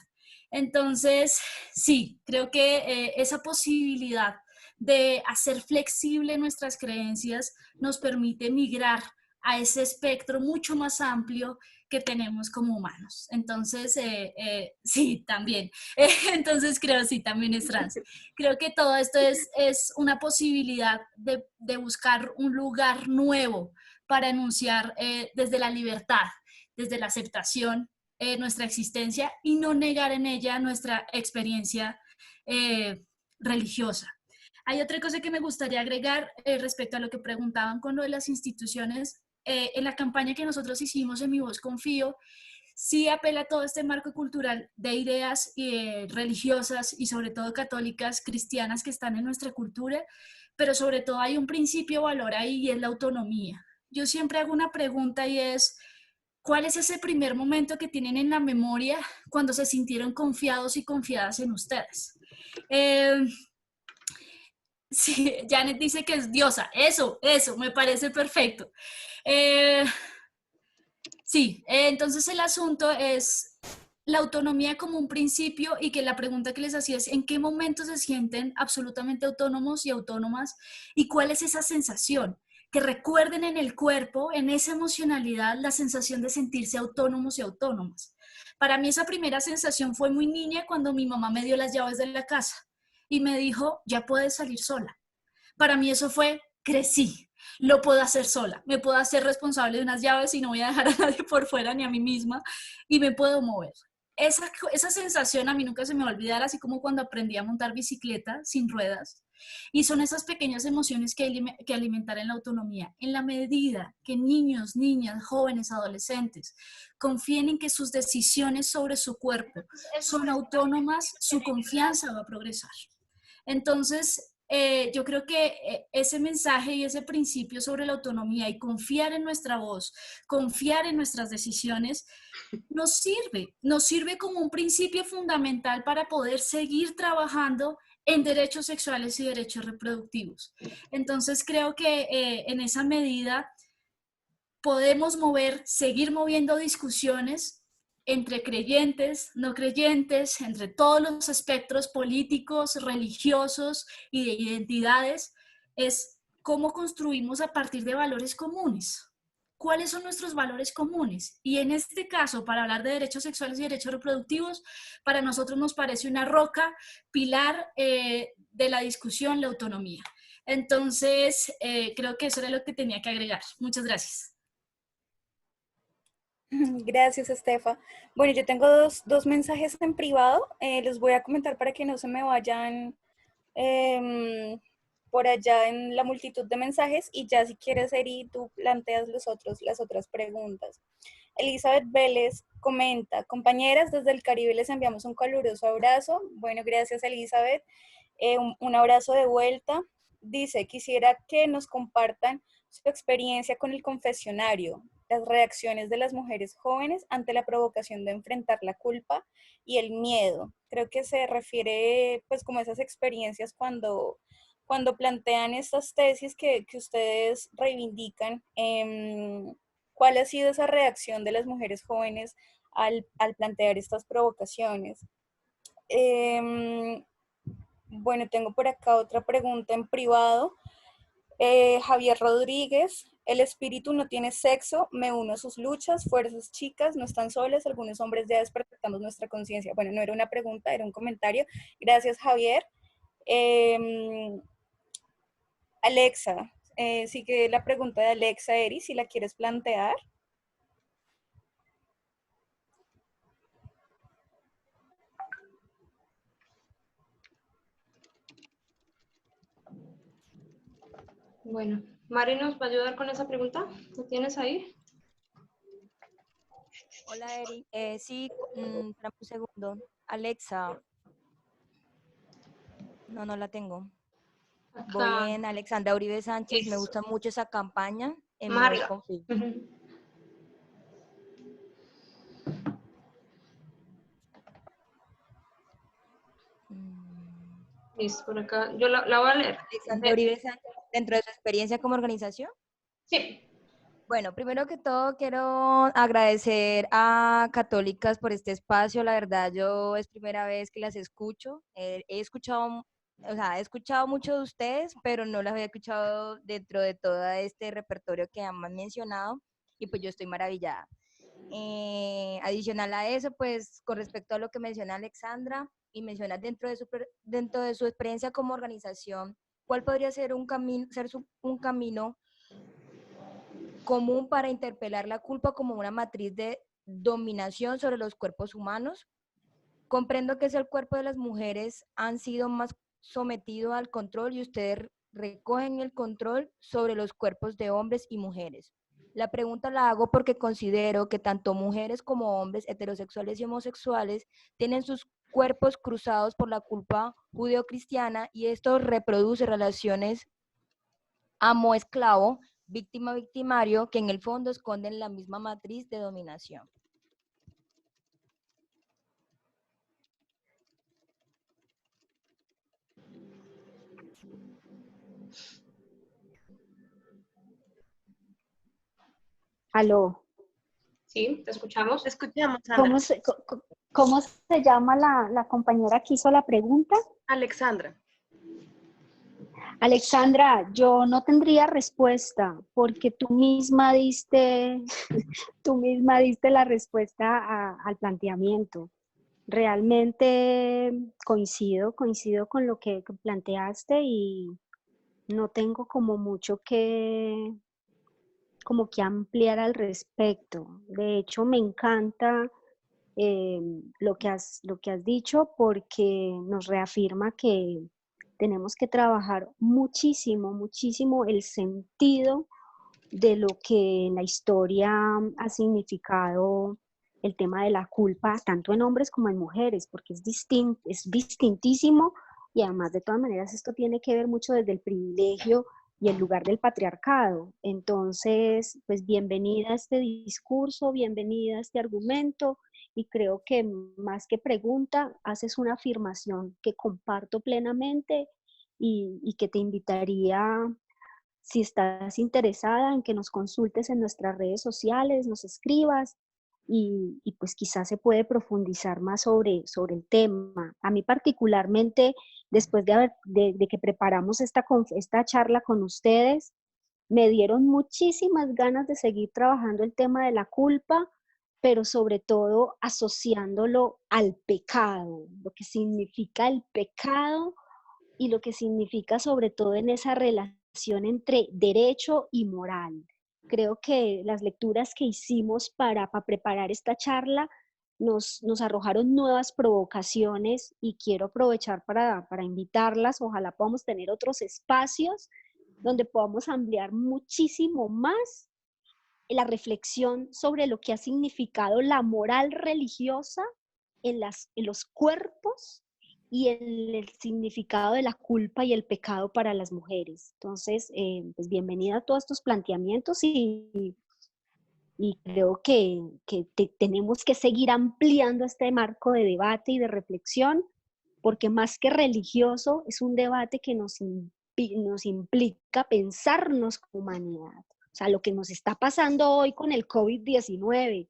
Entonces, sí, creo que esa posibilidad de hacer flexible nuestras creencias nos permite migrar a ese espectro mucho más amplio que tenemos como humanos. Entonces, sí, también. Entonces, creo sí, también es trans. Creo que todo esto es una posibilidad de buscar un lugar nuevo para enunciar desde la libertad, desde la aceptación, nuestra existencia y no negar en ella nuestra experiencia religiosa. Hay otra cosa que me gustaría agregar respecto a lo que preguntaban con lo de las instituciones. En la campaña que nosotros hicimos en Mi Voz Confío, sí apela a todo este marco cultural de ideas religiosas y sobre todo católicas, cristianas que están en nuestra cultura, pero sobre todo hay un principio valor ahí y es la autonomía. Yo siempre hago una pregunta y es, ¿cuál es ese primer momento que tienen en la memoria cuando se sintieron confiados y confiadas en ustedes? Sí, Janet dice que es diosa. Eso, me parece perfecto. Sí, entonces el asunto es la autonomía como un principio y que la pregunta que les hacía es ¿en qué momento se sienten absolutamente autónomos y autónomas? ¿Y cuál es esa sensación? Que recuerden en el cuerpo, en esa emocionalidad, la sensación de sentirse autónomos y autónomas. Para mí esa primera sensación fue muy niña cuando mi mamá me dio las llaves de la casa y me dijo, ya puedes salir sola. Para mí eso fue, crecí, lo puedo hacer sola, me puedo hacer responsable de unas llaves y no voy a dejar a nadie por fuera ni a mí misma y me puedo mover. Esa sensación a mí nunca se me va a olvidar, así como cuando aprendí a montar bicicleta sin ruedas. Y son esas pequeñas emociones que hay que alimentar en la autonomía. En la medida que niños, niñas, jóvenes, adolescentes confíen en que sus decisiones sobre su cuerpo son autónomas, su confianza va a progresar. Entonces, yo creo que ese mensaje y ese principio sobre la autonomía y confiar en nuestra voz, confiar en nuestras decisiones, nos sirve como un principio fundamental para poder seguir trabajando en derechos sexuales y derechos reproductivos. Entonces, creo que en esa medida podemos seguir moviendo discusiones entre creyentes, no creyentes, entre todos los espectros políticos, religiosos y de identidades, es cómo construimos a partir de valores comunes. ¿Cuáles son nuestros valores comunes? Y en este caso, para hablar de derechos sexuales y derechos reproductivos, para nosotros nos parece una roca, pilar de la discusión, la autonomía. Entonces, creo que eso era lo que tenía que agregar. Muchas gracias. Gracias, Estefa. Bueno, yo tengo dos mensajes en privado. Los voy a comentar para que no se me vayan por allá en la multitud de mensajes y ya si quieres, Eri, tú planteas las otras preguntas. Elizabeth Vélez comenta, compañeras, desde el Caribe les enviamos un caluroso abrazo. Bueno, gracias, Elizabeth. Un abrazo de vuelta. Dice, quisiera que nos compartan su experiencia con el confesionario. las reacciones de las mujeres jóvenes ante la provocación de enfrentar la culpa y el miedo. Creo que se refiere pues como a esas experiencias cuando plantean estas tesis que ustedes reivindican. ¿Cuál ha sido esa reacción de las mujeres jóvenes al plantear estas provocaciones? Bueno, tengo por acá otra pregunta en privado. Javier Rodríguez, el espíritu no tiene sexo, me uno a sus luchas, fuerzas chicas, no están solas, algunos hombres ya despertamos nuestra conciencia. Bueno, no era una pregunta, era un comentario. Gracias, Javier. Alexa, sigue la pregunta de Alexa, Eri, si la quieres plantear. Bueno, Mari nos va a ayudar con esa pregunta. ¿Lo tienes ahí? Hola, Eri. Sí, espérame un segundo. Alexa. No, no la tengo. Voy Acá. en Alexandra Uribe Sánchez. Me Eso. gusta mucho esa campaña. En mi voz Marla. confío. Listo, por acá. Yo la voy a leer. Alexandra Uribe Sánchez, dentro de su experiencia como organización. Sí. Bueno, primero que todo quiero agradecer a Católicas por este espacio. La verdad, yo es primera vez que las escucho. He escuchado, o sea, he escuchado mucho de ustedes, pero no las había escuchado dentro de todo este repertorio que han mencionado y pues yo estoy maravillada. Adicional a eso, pues con respecto a lo que menciona Alexandra y menciona dentro de su experiencia como organización, ¿cuál podría ser un camino común para interpelar la culpa como una matriz de dominación sobre los cuerpos humanos? Comprendo que es el cuerpo de las mujeres han sido más sometido al control y ustedes recogen el control sobre los cuerpos de hombres y mujeres. La pregunta la hago porque considero que tanto mujeres como hombres heterosexuales y homosexuales tienen sus cuerpos cruzados por la culpa judeocristiana y esto reproduce relaciones amo-esclavo, víctima-victimario, que en el fondo esconden la misma matriz de dominación. Aló. Sí, te escuchamos. Te escuchamos, Sandra. ¿Cómo se llama la compañera que hizo la pregunta? Alexandra. Alexandra, yo no tendría respuesta porque tú misma diste, tú misma diste la respuesta al planteamiento. Realmente coincido con lo que planteaste y no tengo como mucho como que ampliar al respecto. De hecho, me encanta lo que has dicho porque nos reafirma que tenemos que trabajar muchísimo, muchísimo el sentido de lo que en la historia ha significado el tema de la culpa, tanto en hombres como en mujeres, porque es distintísimo y además de todas maneras esto tiene que ver mucho desde el privilegio y el lugar del patriarcado. Entonces, pues bienvenida a este discurso, bienvenida a este argumento y creo que más que pregunta, haces una afirmación que comparto plenamente y que te invitaría, si estás interesada, en que nos consultes en nuestras redes sociales, nos escribas y pues quizás se puede profundizar más sobre el tema. A mí particularmente, después de que preparamos esta charla con ustedes, me dieron muchísimas ganas de seguir trabajando el tema de la culpa, pero sobre todo asociándolo al pecado, lo que significa el pecado y lo que significa sobre todo en esa relación entre derecho y moral. Creo que las lecturas que hicimos para preparar esta charla nos arrojaron nuevas provocaciones y quiero aprovechar para invitarlas. Ojalá podamos tener otros espacios donde podamos ampliar muchísimo más la reflexión sobre lo que ha significado la moral religiosa en los cuerpos y en el significado de la culpa y el pecado para las mujeres. Entonces, pues bienvenida a todos estos planteamientos Y creo que tenemos que seguir ampliando este marco de debate y de reflexión, porque más que religioso, es un debate que nos implica pensarnos como humanidad. O sea, lo que nos está pasando hoy con el COVID-19,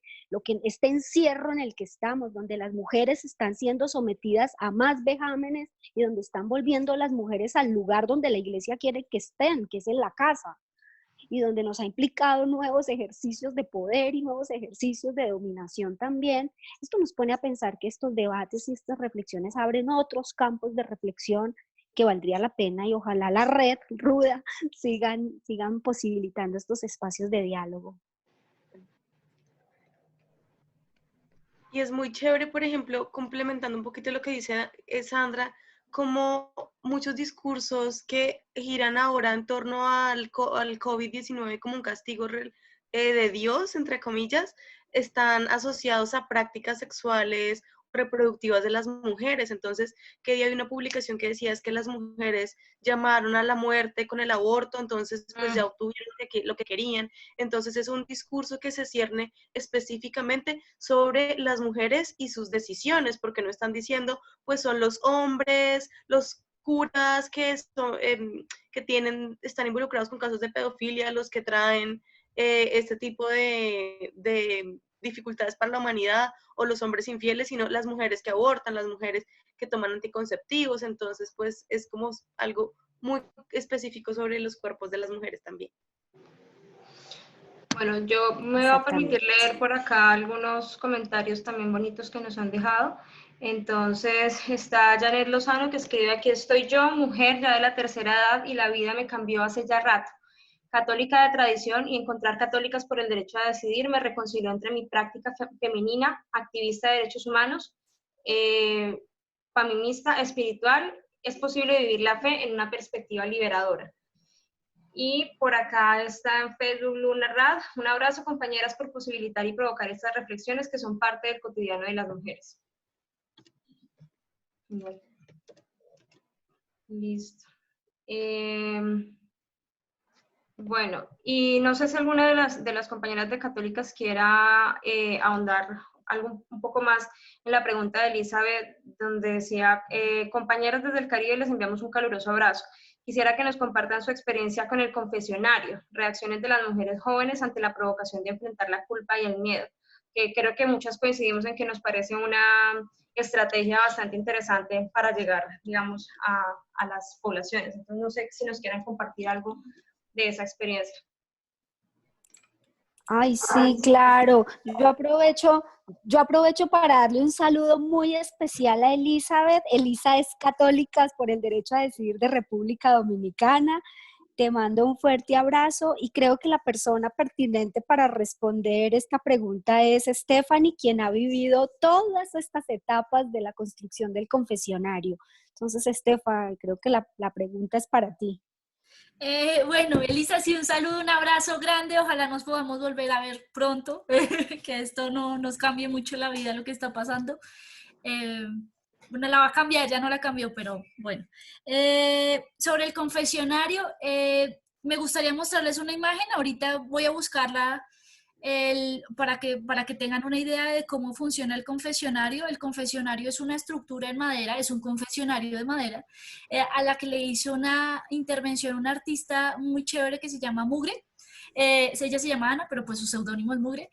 este encierro en el que estamos, donde las mujeres están siendo sometidas a más vejámenes y donde están volviendo las mujeres al lugar donde la iglesia quiere que estén, que es en la casa, y donde nos ha implicado nuevos ejercicios de poder y nuevos ejercicios de dominación también. Esto nos pone a pensar que estos debates y estas reflexiones abren otros campos de reflexión que valdría la pena, y ojalá la red ruda sigan posibilitando estos espacios de diálogo. Y es muy chévere, por ejemplo, complementando un poquito lo que dice Sandra, como muchos discursos que giran ahora en torno al COVID-19 como un castigo de Dios, entre comillas, están asociados a prácticas sexuales reproductivas de las mujeres. Entonces, que día hay una publicación que decía es que las mujeres llamaron a la muerte con el aborto, entonces pues ya obtuvieron lo que querían. Entonces es un discurso que se cierne específicamente sobre las mujeres y sus decisiones, porque no están diciendo pues son los hombres, los curas que están involucrados con casos de pedofilia, los que traen este tipo de dificultades para la humanidad, o los hombres infieles, sino las mujeres que abortan, las mujeres que toman anticonceptivos. Entonces pues es como algo muy específico sobre los cuerpos de las mujeres también. Bueno, yo me voy a permitir leer por acá algunos comentarios también bonitos que nos han dejado. Entonces está Janet Lozano, que escribe: aquí estoy yo, mujer ya de la tercera edad, y la vida me cambió hace ya rato. Católica de tradición, y encontrar católicas por el derecho a decidir me reconcilió entre mi práctica femenina, activista de derechos humanos, feminista, espiritual. Es posible vivir la fe en una perspectiva liberadora. Y por acá está en Facebook Luna Rad: un abrazo, compañeras, por posibilitar y provocar estas reflexiones que son parte del cotidiano de las mujeres. Bueno. Listo. Bueno, y no sé si alguna de las compañeras de Católicas quiera ahondar un poco más en la pregunta de Elizabeth, donde decía: compañeras desde el Caribe, les enviamos un caluroso abrazo. Quisiera que nos compartan su experiencia con el confesionario, reacciones de las mujeres jóvenes ante la provocación de enfrentar la culpa y el miedo, que creo que muchas coincidimos en que nos parece una estrategia bastante interesante para llegar, digamos, a las poblaciones. Entonces, no sé si nos quieran compartir algo de esa experiencia. Ay, sí, claro. Yo aprovecho para darle un saludo muy especial a Elizabeth. Elisa es Católicas por el Derecho a Decidir de República Dominicana. Te mando un fuerte abrazo, y creo que la persona pertinente para responder esta pregunta es Stephanie, quien ha vivido todas estas etapas de la construcción del confesionario. Entonces, Stephanie, creo que la pregunta es para ti. Bueno, Elisa, sí, un saludo, un abrazo grande. Ojalá nos podamos volver a ver pronto, que esto no nos cambie mucho la vida, lo que está pasando. Bueno, la va a cambiar, ya no la cambió, pero bueno. Sobre el confesionario, me gustaría mostrarles una imagen. Ahorita voy a buscarla para que tengan una idea de cómo funciona el confesionario. El confesionario es una estructura en madera, es un confesionario de madera, a la que le hizo una intervención un artista muy chévere que se llama Mugre. Ella se llama Ana, pero pues su seudónimo es Mugre.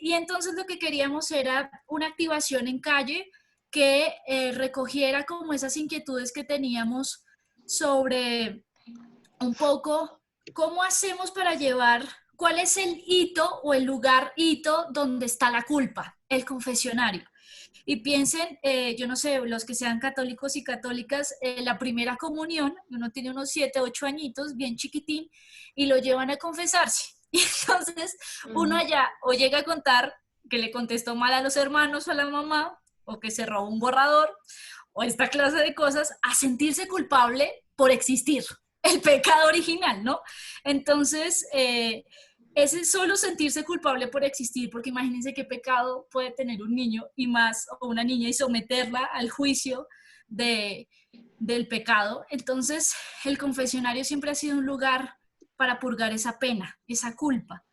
Y entonces lo que queríamos era una activación en calle que recogiera como esas inquietudes que teníamos sobre un poco cómo hacemos para llevar, cuál es el hito o el lugar hito donde está la culpa, el confesionario. Y piensen, yo no sé, los que sean católicos y católicas, la primera comunión, uno tiene unos 7, 8 añitos, bien chiquitín, y lo llevan a confesarse. Y entonces uno allá o llega a contar que le contestó mal a los hermanos o a la mamá, o que se robó un borrador, o esta clase de cosas, a sentirse culpable por existir, el pecado original, ¿no? Entonces, ese solo sentirse culpable por existir, porque imagínense qué pecado puede tener un niño y más, o una niña, y someterla al juicio del pecado. Entonces, el confesionario siempre ha sido un lugar para purgar esa pena, esa culpa.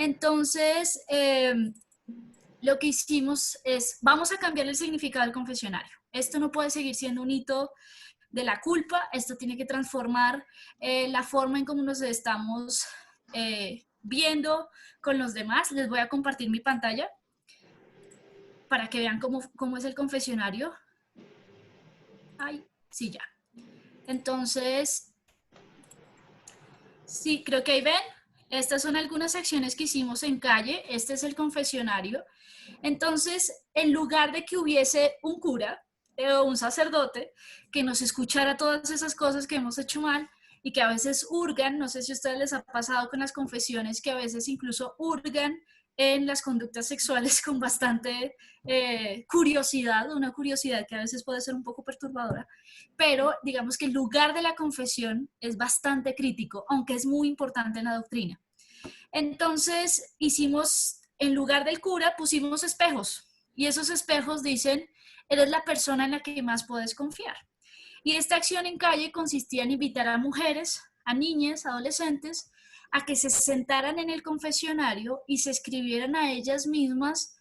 Entonces, lo que hicimos es, vamos a cambiar el significado del confesionario. Esto no puede seguir siendo un hito de la culpa, esto tiene que transformar la forma en cómo nos estamos viendo con los demás. Les voy a compartir mi pantalla para que vean cómo es el confesionario. Ay, sí, ya. Entonces, sí, creo que ahí ven. Estas son algunas acciones que hicimos en calle. Este es el confesionario. Entonces, en lugar de que hubiese un cura o un sacerdote que nos escuchara todas esas cosas que hemos hecho mal y que a veces hurgan, no sé si a ustedes les ha pasado con las confesiones, que a veces incluso hurgan en las conductas sexuales con bastante curiosidad, una curiosidad que a veces puede ser un poco perturbadora, pero digamos que el lugar de la confesión es bastante crítico, aunque es muy importante en la doctrina. Entonces hicimos, en lugar del cura, pusimos espejos, y esos espejos dicen, eres la persona en la que más puedes confiar. Y esta acción en calle consistía en invitar a mujeres, a niñas, adolescentes, a que se sentaran en el confesionario y se escribieran a ellas mismas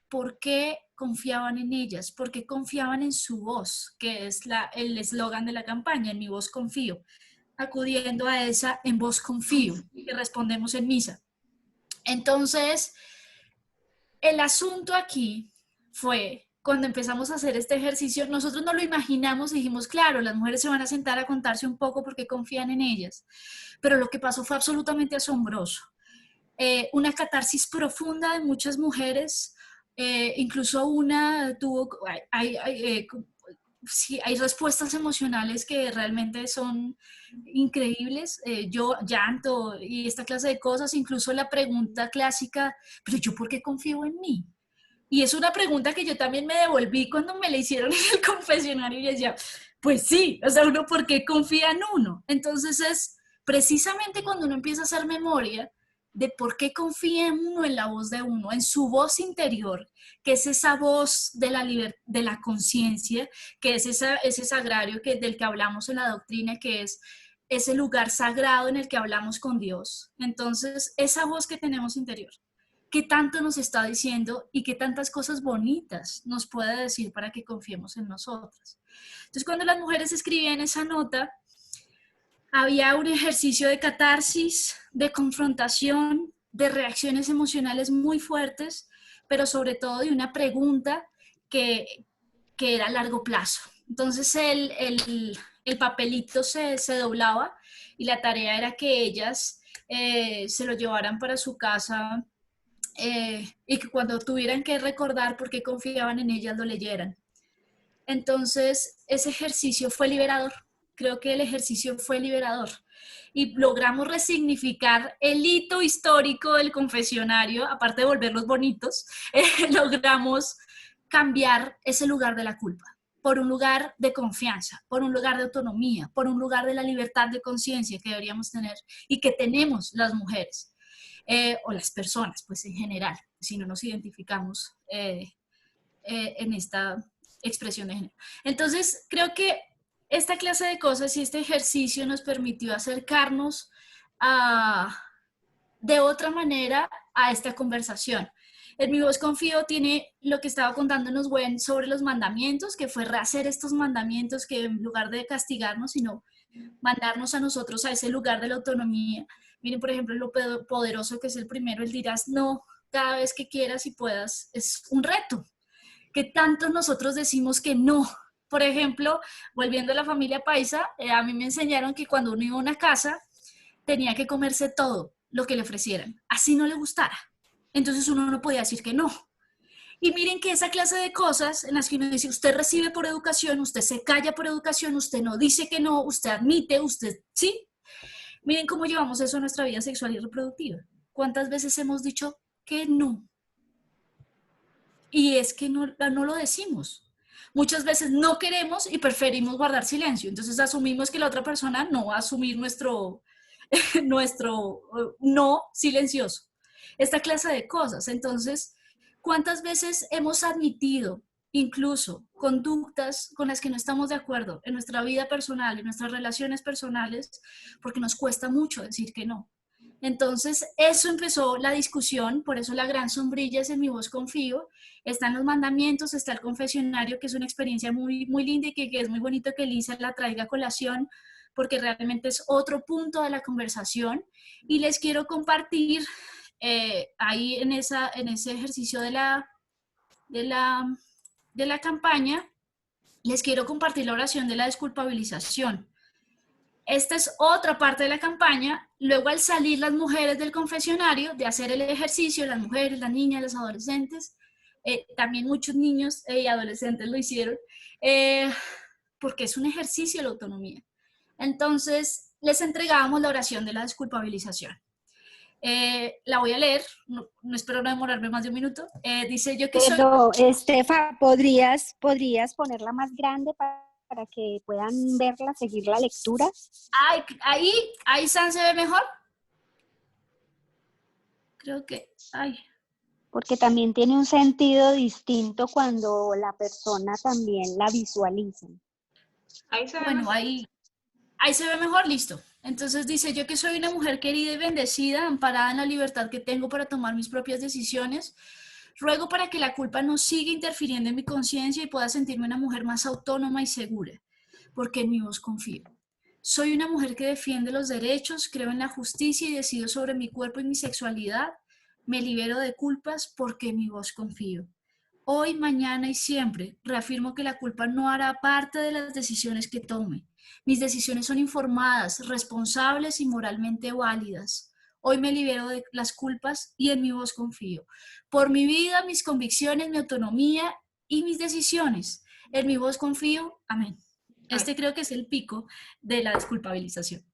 por qué confiaban en ellas, por qué confiaban en su voz, que es el eslogan de la campaña, en mi voz confío, acudiendo a esa en voz confío, que respondemos en misa. Entonces, el asunto aquí fue, cuando empezamos a hacer este ejercicio, nosotros no lo imaginamos, dijimos, claro, las mujeres se van a sentar a contarse un poco porque confían en ellas, pero lo que pasó fue absolutamente asombroso. Una catarsis profunda de muchas mujeres, incluso una tuvo, sí, hay respuestas emocionales que realmente son increíbles, yo llanto y esta clase de cosas, incluso la pregunta clásica, pero yo ¿por qué confío en mí? Y es una pregunta que yo también me devolví cuando me la hicieron en el confesionario y decía, pues sí, o sea, uno ¿por qué confía en uno? Entonces es precisamente cuando uno empieza a hacer memoria de por qué confía en uno, en la voz de uno, en su voz interior, que es esa voz de la conciencia, que es ese sagrario del que hablamos en la doctrina, que es ese lugar sagrado en el que hablamos con Dios. Entonces, esa voz que tenemos interior, qué tanto nos está diciendo y qué tantas cosas bonitas nos puede decir para que confiemos en nosotras. Entonces, cuando las mujeres escribían esa nota, había un ejercicio de catarsis, de confrontación, de reacciones emocionales muy fuertes, pero sobre todo de una pregunta que era a largo plazo. Entonces el papelito se doblaba y la tarea era que ellas se lo llevaran para su casa y que cuando tuvieran que recordar por qué confiaban en ellas lo leyeran. Entonces ese ejercicio fue liberador. Creo que el ejercicio fue liberador y logramos resignificar el hito histórico del confesionario, aparte de volverlos bonitos, logramos cambiar ese lugar de la culpa por un lugar de confianza, por un lugar de autonomía, por un lugar de la libertad de conciencia que deberíamos tener y que tenemos las mujeres o las personas, pues en general, si no nos identificamos en esta expresión de género. Entonces, creo que esta clase de cosas y este ejercicio nos permitió acercarnos de otra manera a esta conversación. En Mi Voz Confío tiene lo que estaba contándonos Gwen sobre los mandamientos, que fue rehacer estos mandamientos que en lugar de castigarnos, sino mandarnos a nosotros a ese lugar de la autonomía. Miren, por ejemplo, lo poderoso que es el primero, el dirás no cada vez que quieras y puedas, es un reto. Que tanto nosotros decimos que no. Por ejemplo, volviendo a la familia paisa, a mí me enseñaron que cuando uno iba a una casa, tenía que comerse todo lo que le ofrecieran, así no le gustara. Entonces uno no podía decir que no. Y miren que esa clase de cosas en las que uno dice, usted recibe por educación, usted se calla por educación, usted no dice que no, usted admite, usted sí. Miren cómo llevamos eso a nuestra vida sexual y reproductiva. ¿Cuántas veces hemos dicho que no? Y es que no lo decimos. Muchas veces no queremos y preferimos guardar silencio. Entonces asumimos que la otra persona no va a asumir nuestro no silencioso. Esta clase de cosas. Entonces, ¿cuántas veces hemos admitido incluso conductas con las que no estamos de acuerdo en nuestra vida personal, en nuestras relaciones personales, porque nos cuesta mucho decir que no? Entonces, eso empezó la discusión, por eso la gran sombrilla es En mi voz confío. Están los mandamientos, está el confesionario, que es una experiencia muy, muy linda y que es muy bonito que Elisa la traiga a colación, porque realmente es otro punto de la conversación. Y les quiero compartir ahí en ese ejercicio de la, de la campaña, les quiero compartir la oración de la desculpabilización. Esta es otra parte de la campaña. Luego, al salir las mujeres del confesionario, de hacer el ejercicio, las mujeres, las niñas, los adolescentes, también muchos niños y adolescentes lo hicieron, porque es un ejercicio de la autonomía. Entonces, les entregábamos la oración de la desculpabilización. La voy a leer, no espero no demorarme más de un minuto. Dice: yo que soy... Pero, Estefa, ¿podrías ponerla más grande para que puedan verla, seguir la lectura? Ahí San se ve mejor. Creo que... Porque también tiene un sentido distinto cuando la persona también la visualiza. Ahí se ve Bueno, mejor. ahí se ve mejor, listo. Entonces dice: yo que soy una mujer querida y bendecida, amparada en la libertad que tengo para tomar mis propias decisiones, ruego para que la culpa no siga interfiriendo en mi conciencia y pueda sentirme una mujer más autónoma y segura, porque en mi voz confío. Soy una mujer que defiende los derechos, creo en la justicia y decido sobre mi cuerpo y mi sexualidad. Me libero de culpas porque en mi voz confío. Hoy, mañana y siempre reafirmo que la culpa no hará parte de las decisiones que tome. Mis decisiones son informadas, responsables y moralmente válidas. Hoy me libero de las culpas y en mi voz confío. Por mi vida, mis convicciones, mi autonomía y mis decisiones. En mi voz confío. Amén. Este creo que es el pico de la desculpabilización.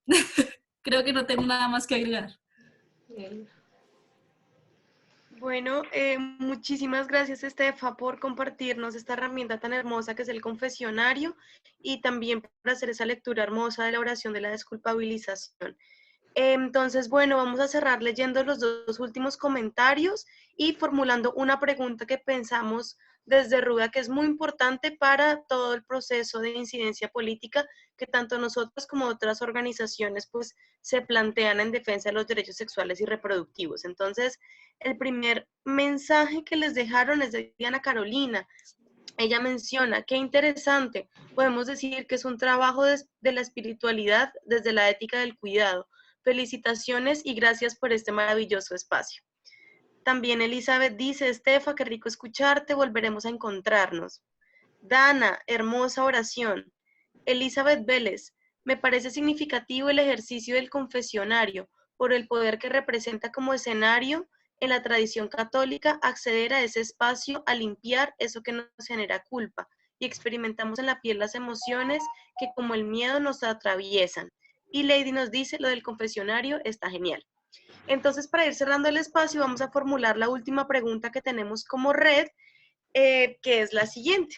Creo que no tengo nada más que agregar. Bien. Bueno, muchísimas gracias, Estefa, por compartirnos esta herramienta tan hermosa que es el confesionario y también por hacer esa lectura hermosa de la oración de la desculpabilización. Entonces, bueno, vamos a cerrar leyendo los dos últimos comentarios y formulando una pregunta que pensamos desde Ruda que es muy importante para todo el proceso de incidencia política que tanto nosotros como otras organizaciones pues se plantean en defensa de los derechos sexuales y reproductivos. Entonces, el primer mensaje que les dejaron es de Diana Carolina. Ella menciona: qué interesante, podemos decir que es un trabajo de la espiritualidad desde la ética del cuidado. Felicitaciones y gracias por este maravilloso espacio. También Elizabeth dice: Estefa, qué rico escucharte, volveremos a encontrarnos. Dana, hermosa oración. Elizabeth Vélez: me parece significativo el ejercicio del confesionario por el poder que representa como escenario en la tradición católica acceder a ese espacio a limpiar eso que nos genera culpa y experimentamos en la piel las emociones que como el miedo nos atraviesan. Y Lady nos dice: lo del confesionario está genial. Entonces, para ir cerrando el espacio, vamos a formular la última pregunta que tenemos como red, que es la siguiente.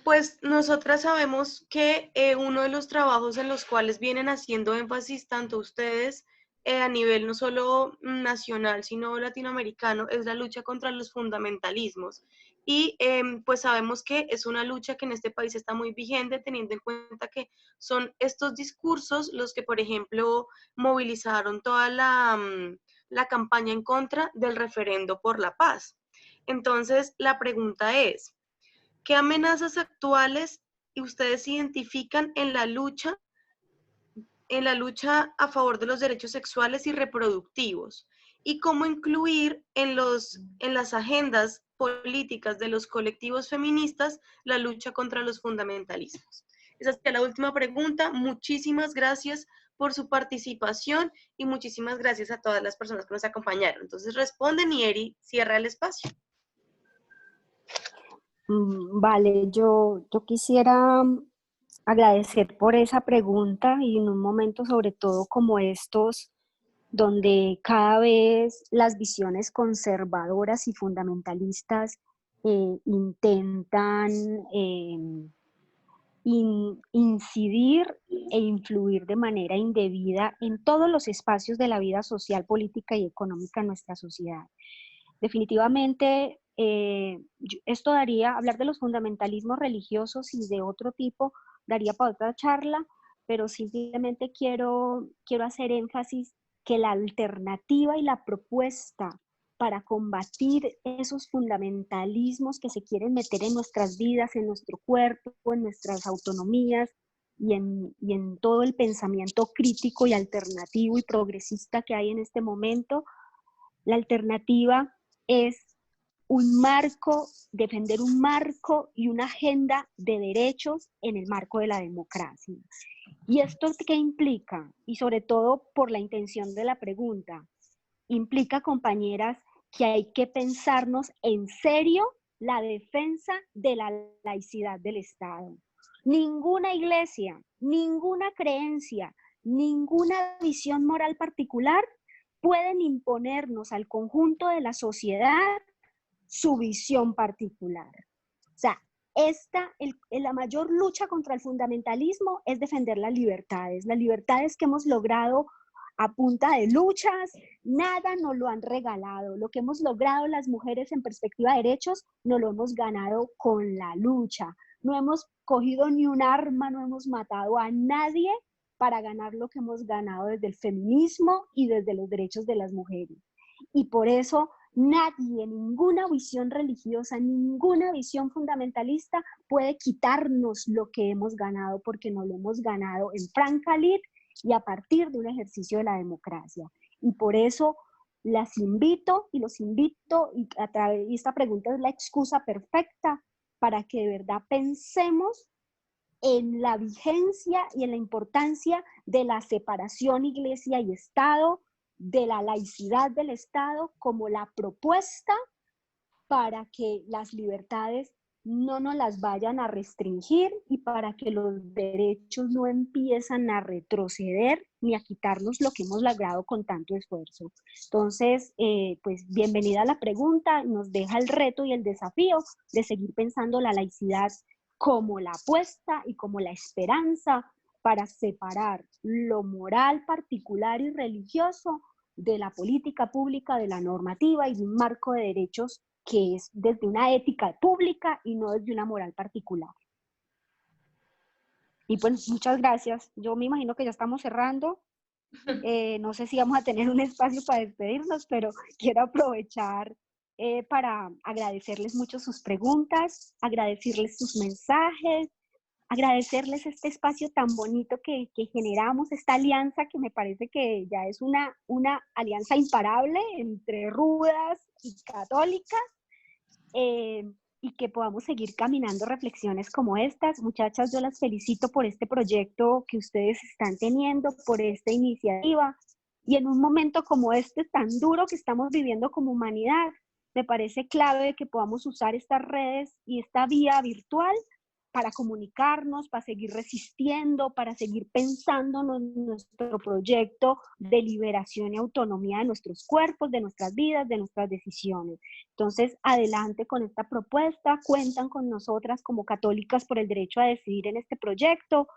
Pues nosotras sabemos que uno de los trabajos en los cuales vienen haciendo énfasis tanto ustedes a nivel no solo nacional, sino latinoamericano, es la lucha contra los fundamentalismos. Y pues sabemos que es una lucha que en este país está muy vigente, teniendo en cuenta que son estos discursos los que, por ejemplo, movilizaron toda la campaña en contra del referendo por la paz. Entonces, la pregunta es: ¿qué amenazas actuales ustedes identifican en la lucha a favor de los derechos sexuales y reproductivos? ¿Y cómo incluir en las agendas políticas de los colectivos feministas la lucha contra los fundamentalismos? Esa es la última pregunta. Muchísimas gracias por su participación y muchísimas gracias a todas las personas que nos acompañaron. Entonces responden y Eri cierra el espacio. Vale, yo quisiera agradecer por esa pregunta y en un momento sobre todo como estos, donde cada vez las visiones conservadoras y fundamentalistas intentan incidir e influir de manera indebida en todos los espacios de la vida social, política y económica en nuestra sociedad. Definitivamente, esto daría, hablar de los fundamentalismos religiosos y de otro tipo, daría para otra charla, pero simplemente quiero hacer énfasis que la alternativa y la propuesta para combatir esos fundamentalismos que se quieren meter en nuestras vidas, en nuestro cuerpo, en nuestras autonomías y en todo el pensamiento crítico y alternativo y progresista que hay en este momento, la alternativa es un marco, defender un marco y una agenda de derechos en el marco de la democracia. ¿Y esto qué implica? Y sobre todo por la intención de la pregunta, implica, compañeras, que hay que pensarnos en serio la defensa de la laicidad del Estado. Ninguna iglesia, ninguna creencia, ninguna visión moral particular pueden imponernos al conjunto de la sociedad su visión particular. O sea, la mayor lucha contra el fundamentalismo es defender las libertades que hemos logrado a punta de luchas, nada nos lo han regalado. Lo que hemos logrado las mujeres en perspectiva de derechos, nos lo hemos ganado con la lucha. No hemos cogido ni un arma, no hemos matado a nadie para ganar lo que hemos ganado desde el feminismo y desde los derechos de las mujeres. Y por eso nadie, ninguna visión religiosa, ninguna visión fundamentalista puede quitarnos lo que hemos ganado, porque nos lo hemos ganado en franca lid y a partir de un ejercicio de la democracia. Y por eso las invito y los invito, y esta pregunta es la excusa perfecta para que de verdad pensemos en la vigencia y en la importancia de la separación iglesia y Estado, de la laicidad del Estado como la propuesta para que las libertades no nos las vayan a restringir y para que los derechos no empiezan a retroceder ni a quitarnos lo que hemos logrado con tanto esfuerzo. Entonces, pues bienvenida a la pregunta, nos deja el reto y el desafío de seguir pensando la laicidad como la apuesta y como la esperanza para separar lo moral particular y religioso de la política pública, de la normativa y de un marco de derechos que es desde una ética pública y no desde una moral particular. Y pues muchas gracias. Yo me imagino que ya estamos cerrando. No sé si vamos a tener un espacio para despedirnos, pero quiero aprovechar para agradecerles mucho sus preguntas, agradecerles sus mensajes, agradecerles este espacio tan bonito que generamos, esta alianza que me parece que ya es una alianza imparable entre rudas y católicas, y que podamos seguir caminando reflexiones como estas. Muchachas, yo las felicito por este proyecto que ustedes están teniendo, por esta iniciativa, y en un momento como este tan duro que estamos viviendo como humanidad, me parece clave que podamos usar estas redes y esta vía virtual para comunicarnos, para seguir resistiendo, para seguir pensando en nuestro proyecto de liberación y autonomía de nuestros cuerpos, de nuestras vidas, de nuestras decisiones. Entonces, adelante con esta propuesta, cuentan con nosotras como católicas por el derecho a decidir en este proyecto,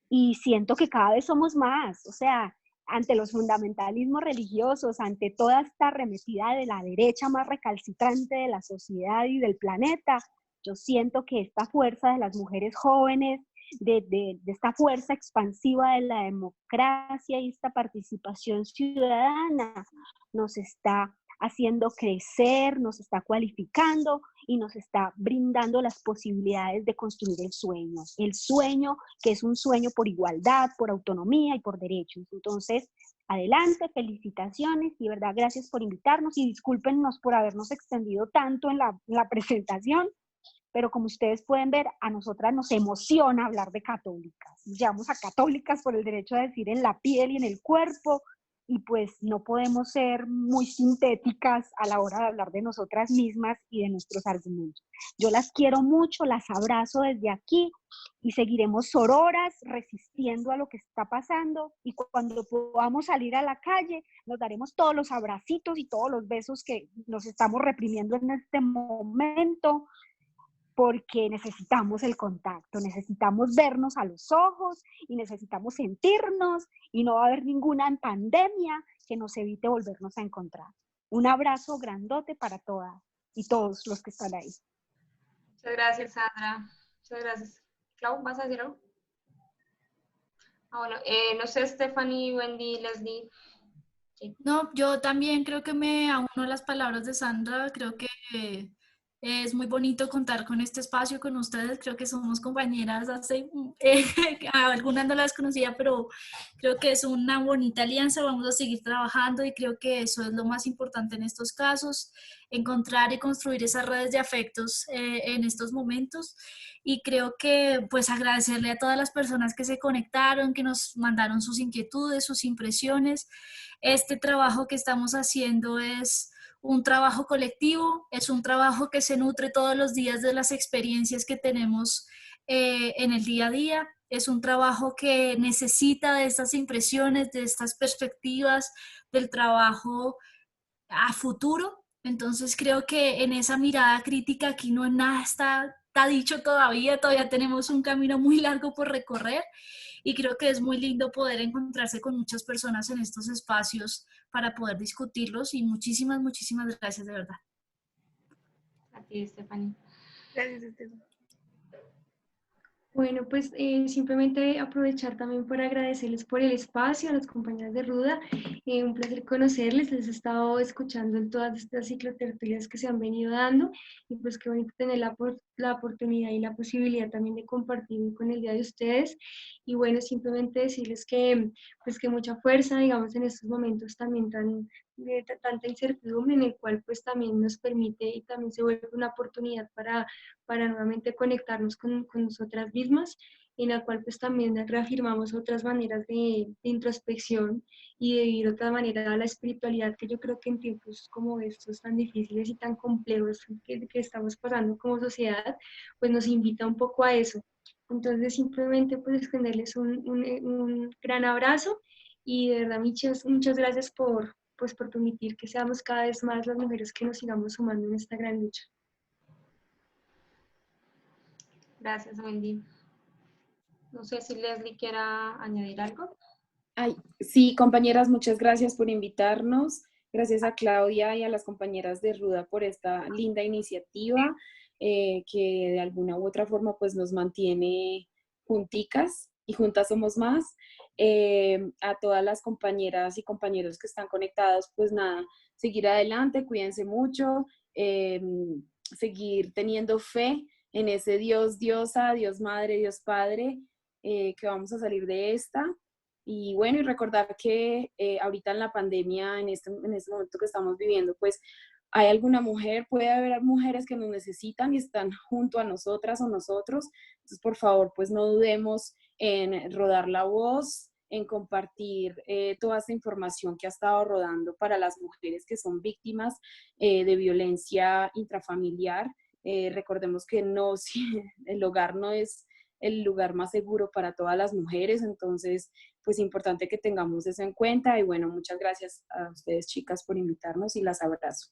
y siento que cada vez somos más, o sea, ante los fundamentalismos religiosos, ante toda esta arremetida de la derecha más recalcitrante de la sociedad y del planeta, yo siento que esta fuerza de las mujeres jóvenes, de esta fuerza expansiva de la democracia y esta participación ciudadana nos está haciendo crecer, nos está cualificando y nos está brindando las posibilidades de construir el sueño que es un sueño por igualdad, por autonomía y por derechos. Entonces, adelante, felicitaciones y verdad, gracias por invitarnos y discúlpenos por habernos extendido tanto en la presentación, pero como ustedes pueden ver, a nosotras nos emociona hablar de católicas. Llamamos a católicas por el derecho a decir en la piel y en el cuerpo, y pues no podemos ser muy sintéticas a la hora de hablar de nosotras mismas y de nuestros argumentos. Yo las quiero mucho, las abrazo desde aquí y seguiremos sororas resistiendo a lo que está pasando, y cuando podamos salir a la calle nos daremos todos los abracitos y todos los besos que nos estamos reprimiendo en este momento, porque necesitamos el contacto, necesitamos vernos a los ojos y necesitamos sentirnos, y no va a haber ninguna pandemia que nos evite volvernos a encontrar. Un abrazo grandote para todas y todos los que están ahí. Muchas gracias, Sandra. Muchas gracias. Clau, ¿vas a decir algo? Bueno, no sé, Stephanie, Wendy, Leslie. Sí. No, yo también creo que me auno a las palabras de Sandra, creo que es muy bonito contar con este espacio con ustedes, creo que somos compañeras hace, a algunas no las conocía, pero creo que es una bonita alianza, vamos a seguir trabajando y creo que eso es lo más importante en estos casos, encontrar y construir esas redes de afectos en estos momentos y creo que pues agradecerle a todas las personas que se conectaron, que nos mandaron sus inquietudes, sus impresiones. Este trabajo que estamos haciendo es un trabajo colectivo, es un trabajo que se nutre todos los días de las experiencias que tenemos en el día a día. Es un trabajo que necesita de estas impresiones, de estas perspectivas, del trabajo a futuro. Entonces creo que en esa mirada crítica aquí no nada está dicho todavía, todavía tenemos un camino muy largo por recorrer y creo que es muy lindo poder encontrarse con muchas personas en estos espacios para poder discutirlos y muchísimas, muchísimas gracias de verdad. A ti, Stephanie. Gracias, Esteban. Bueno, pues simplemente aprovechar también por agradecerles por el espacio a las compañeras de Ruda. Un placer conocerles, les he estado escuchando en todas estas ciclotertulias que se han venido dando y pues qué bonito tener la oportunidad y la posibilidad también de compartir con el día de ustedes. Y bueno, simplemente decirles que pues que mucha fuerza, digamos, en estos momentos también de tanta incertidumbre en el cual pues también nos permite y también se vuelve una oportunidad para nuevamente conectarnos con nosotras mismas, en la cual pues también reafirmamos otras maneras de introspección y de vivir otra manera la espiritualidad, que yo creo que en tiempos como estos tan difíciles y tan complejos que estamos pasando como sociedad, pues nos invita un poco a eso. Entonces simplemente pues extenderles un gran abrazo y de verdad muchas gracias pues, por permitir que seamos cada vez más las mujeres que nos sigamos sumando en esta gran lucha. Gracias, Wendy. No sé si Leslie quiera añadir algo. Ay, sí, compañeras, muchas gracias por invitarnos. Gracias a Claudia y a las compañeras de Ruda por esta linda iniciativa que de alguna u otra forma pues nos mantiene junticas y juntas somos más. A todas las compañeras y compañeros que están conectados, pues nada, seguir adelante, cuídense mucho, seguir teniendo fe en ese Dios, Diosa, Dios Madre, Dios Padre, que vamos a salir de esta. Y bueno, y recordar que ahorita en la pandemia, en este momento que estamos viviendo, pues hay alguna mujer, puede haber mujeres que nos necesitan y están junto a nosotras o nosotros. Entonces, por favor, pues no dudemos en rodar la voz, en compartir toda esta información que ha estado rodando para las mujeres que son víctimas de violencia intrafamiliar. Recordemos que no, si el hogar no es el lugar más seguro para todas las mujeres, entonces pues importante que tengamos eso en cuenta y bueno, muchas gracias a ustedes chicas por invitarnos y las abrazo.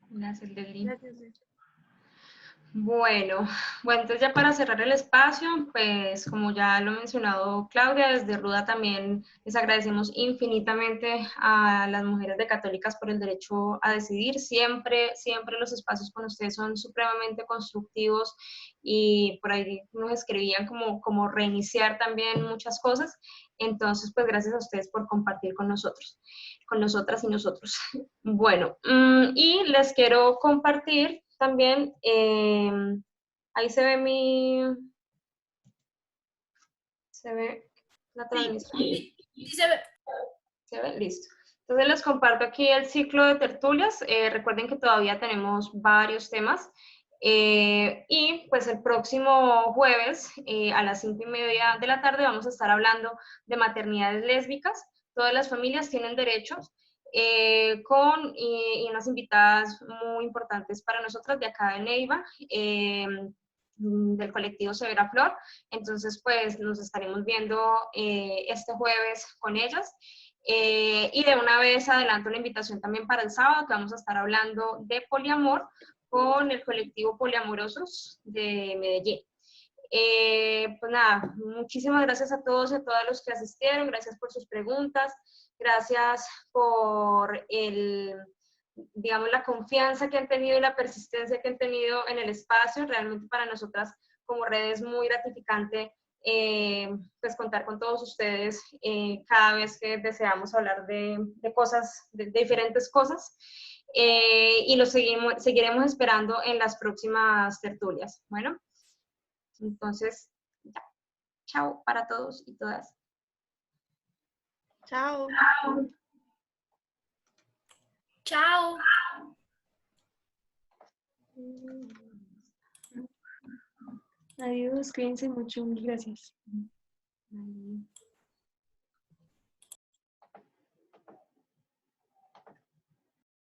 Gracias, Leslie. Gracias. Bueno, entonces ya para cerrar el espacio, pues como ya lo ha mencionado Claudia, desde Ruda también les agradecemos infinitamente a las mujeres de Católicas por el derecho a decidir. Siempre los espacios con ustedes son supremamente constructivos y por ahí nos escribían como reiniciar también muchas cosas. Entonces, pues gracias a ustedes por compartir con nosotros, con nosotras y nosotros. Bueno, y les quiero compartir también, ahí se ve la transmisión. Sí, se ve. ¿Se ve? Listo. Entonces les comparto aquí el ciclo de tertulias. Recuerden que todavía tenemos varios temas. Y pues el próximo jueves a las 5:30 de la tarde vamos a estar hablando de maternidades lésbicas. Todas las familias tienen derechos. Con unas invitadas muy importantes para nosotras de acá de Neiva, del colectivo Severa Flor. Entonces, pues nos estaremos viendo este jueves con ellas. Y de una vez adelanto la invitación también para el sábado, que vamos a estar hablando de poliamor con el colectivo Poliamorosos de Medellín. Pues nada, muchísimas gracias a todos y a todas los que asistieron, gracias por sus preguntas, gracias por digamos, la confianza que han tenido y la persistencia que han tenido en el espacio. Realmente para nosotras como red es muy gratificante pues contar con todos ustedes cada vez que deseamos hablar de cosas, de diferentes cosas. Y los seguiremos esperando en las próximas tertulias. Bueno, entonces, ya. Chao para todos y todas. Chao. Chao. Adiós, cuídense mucho, mil gracias.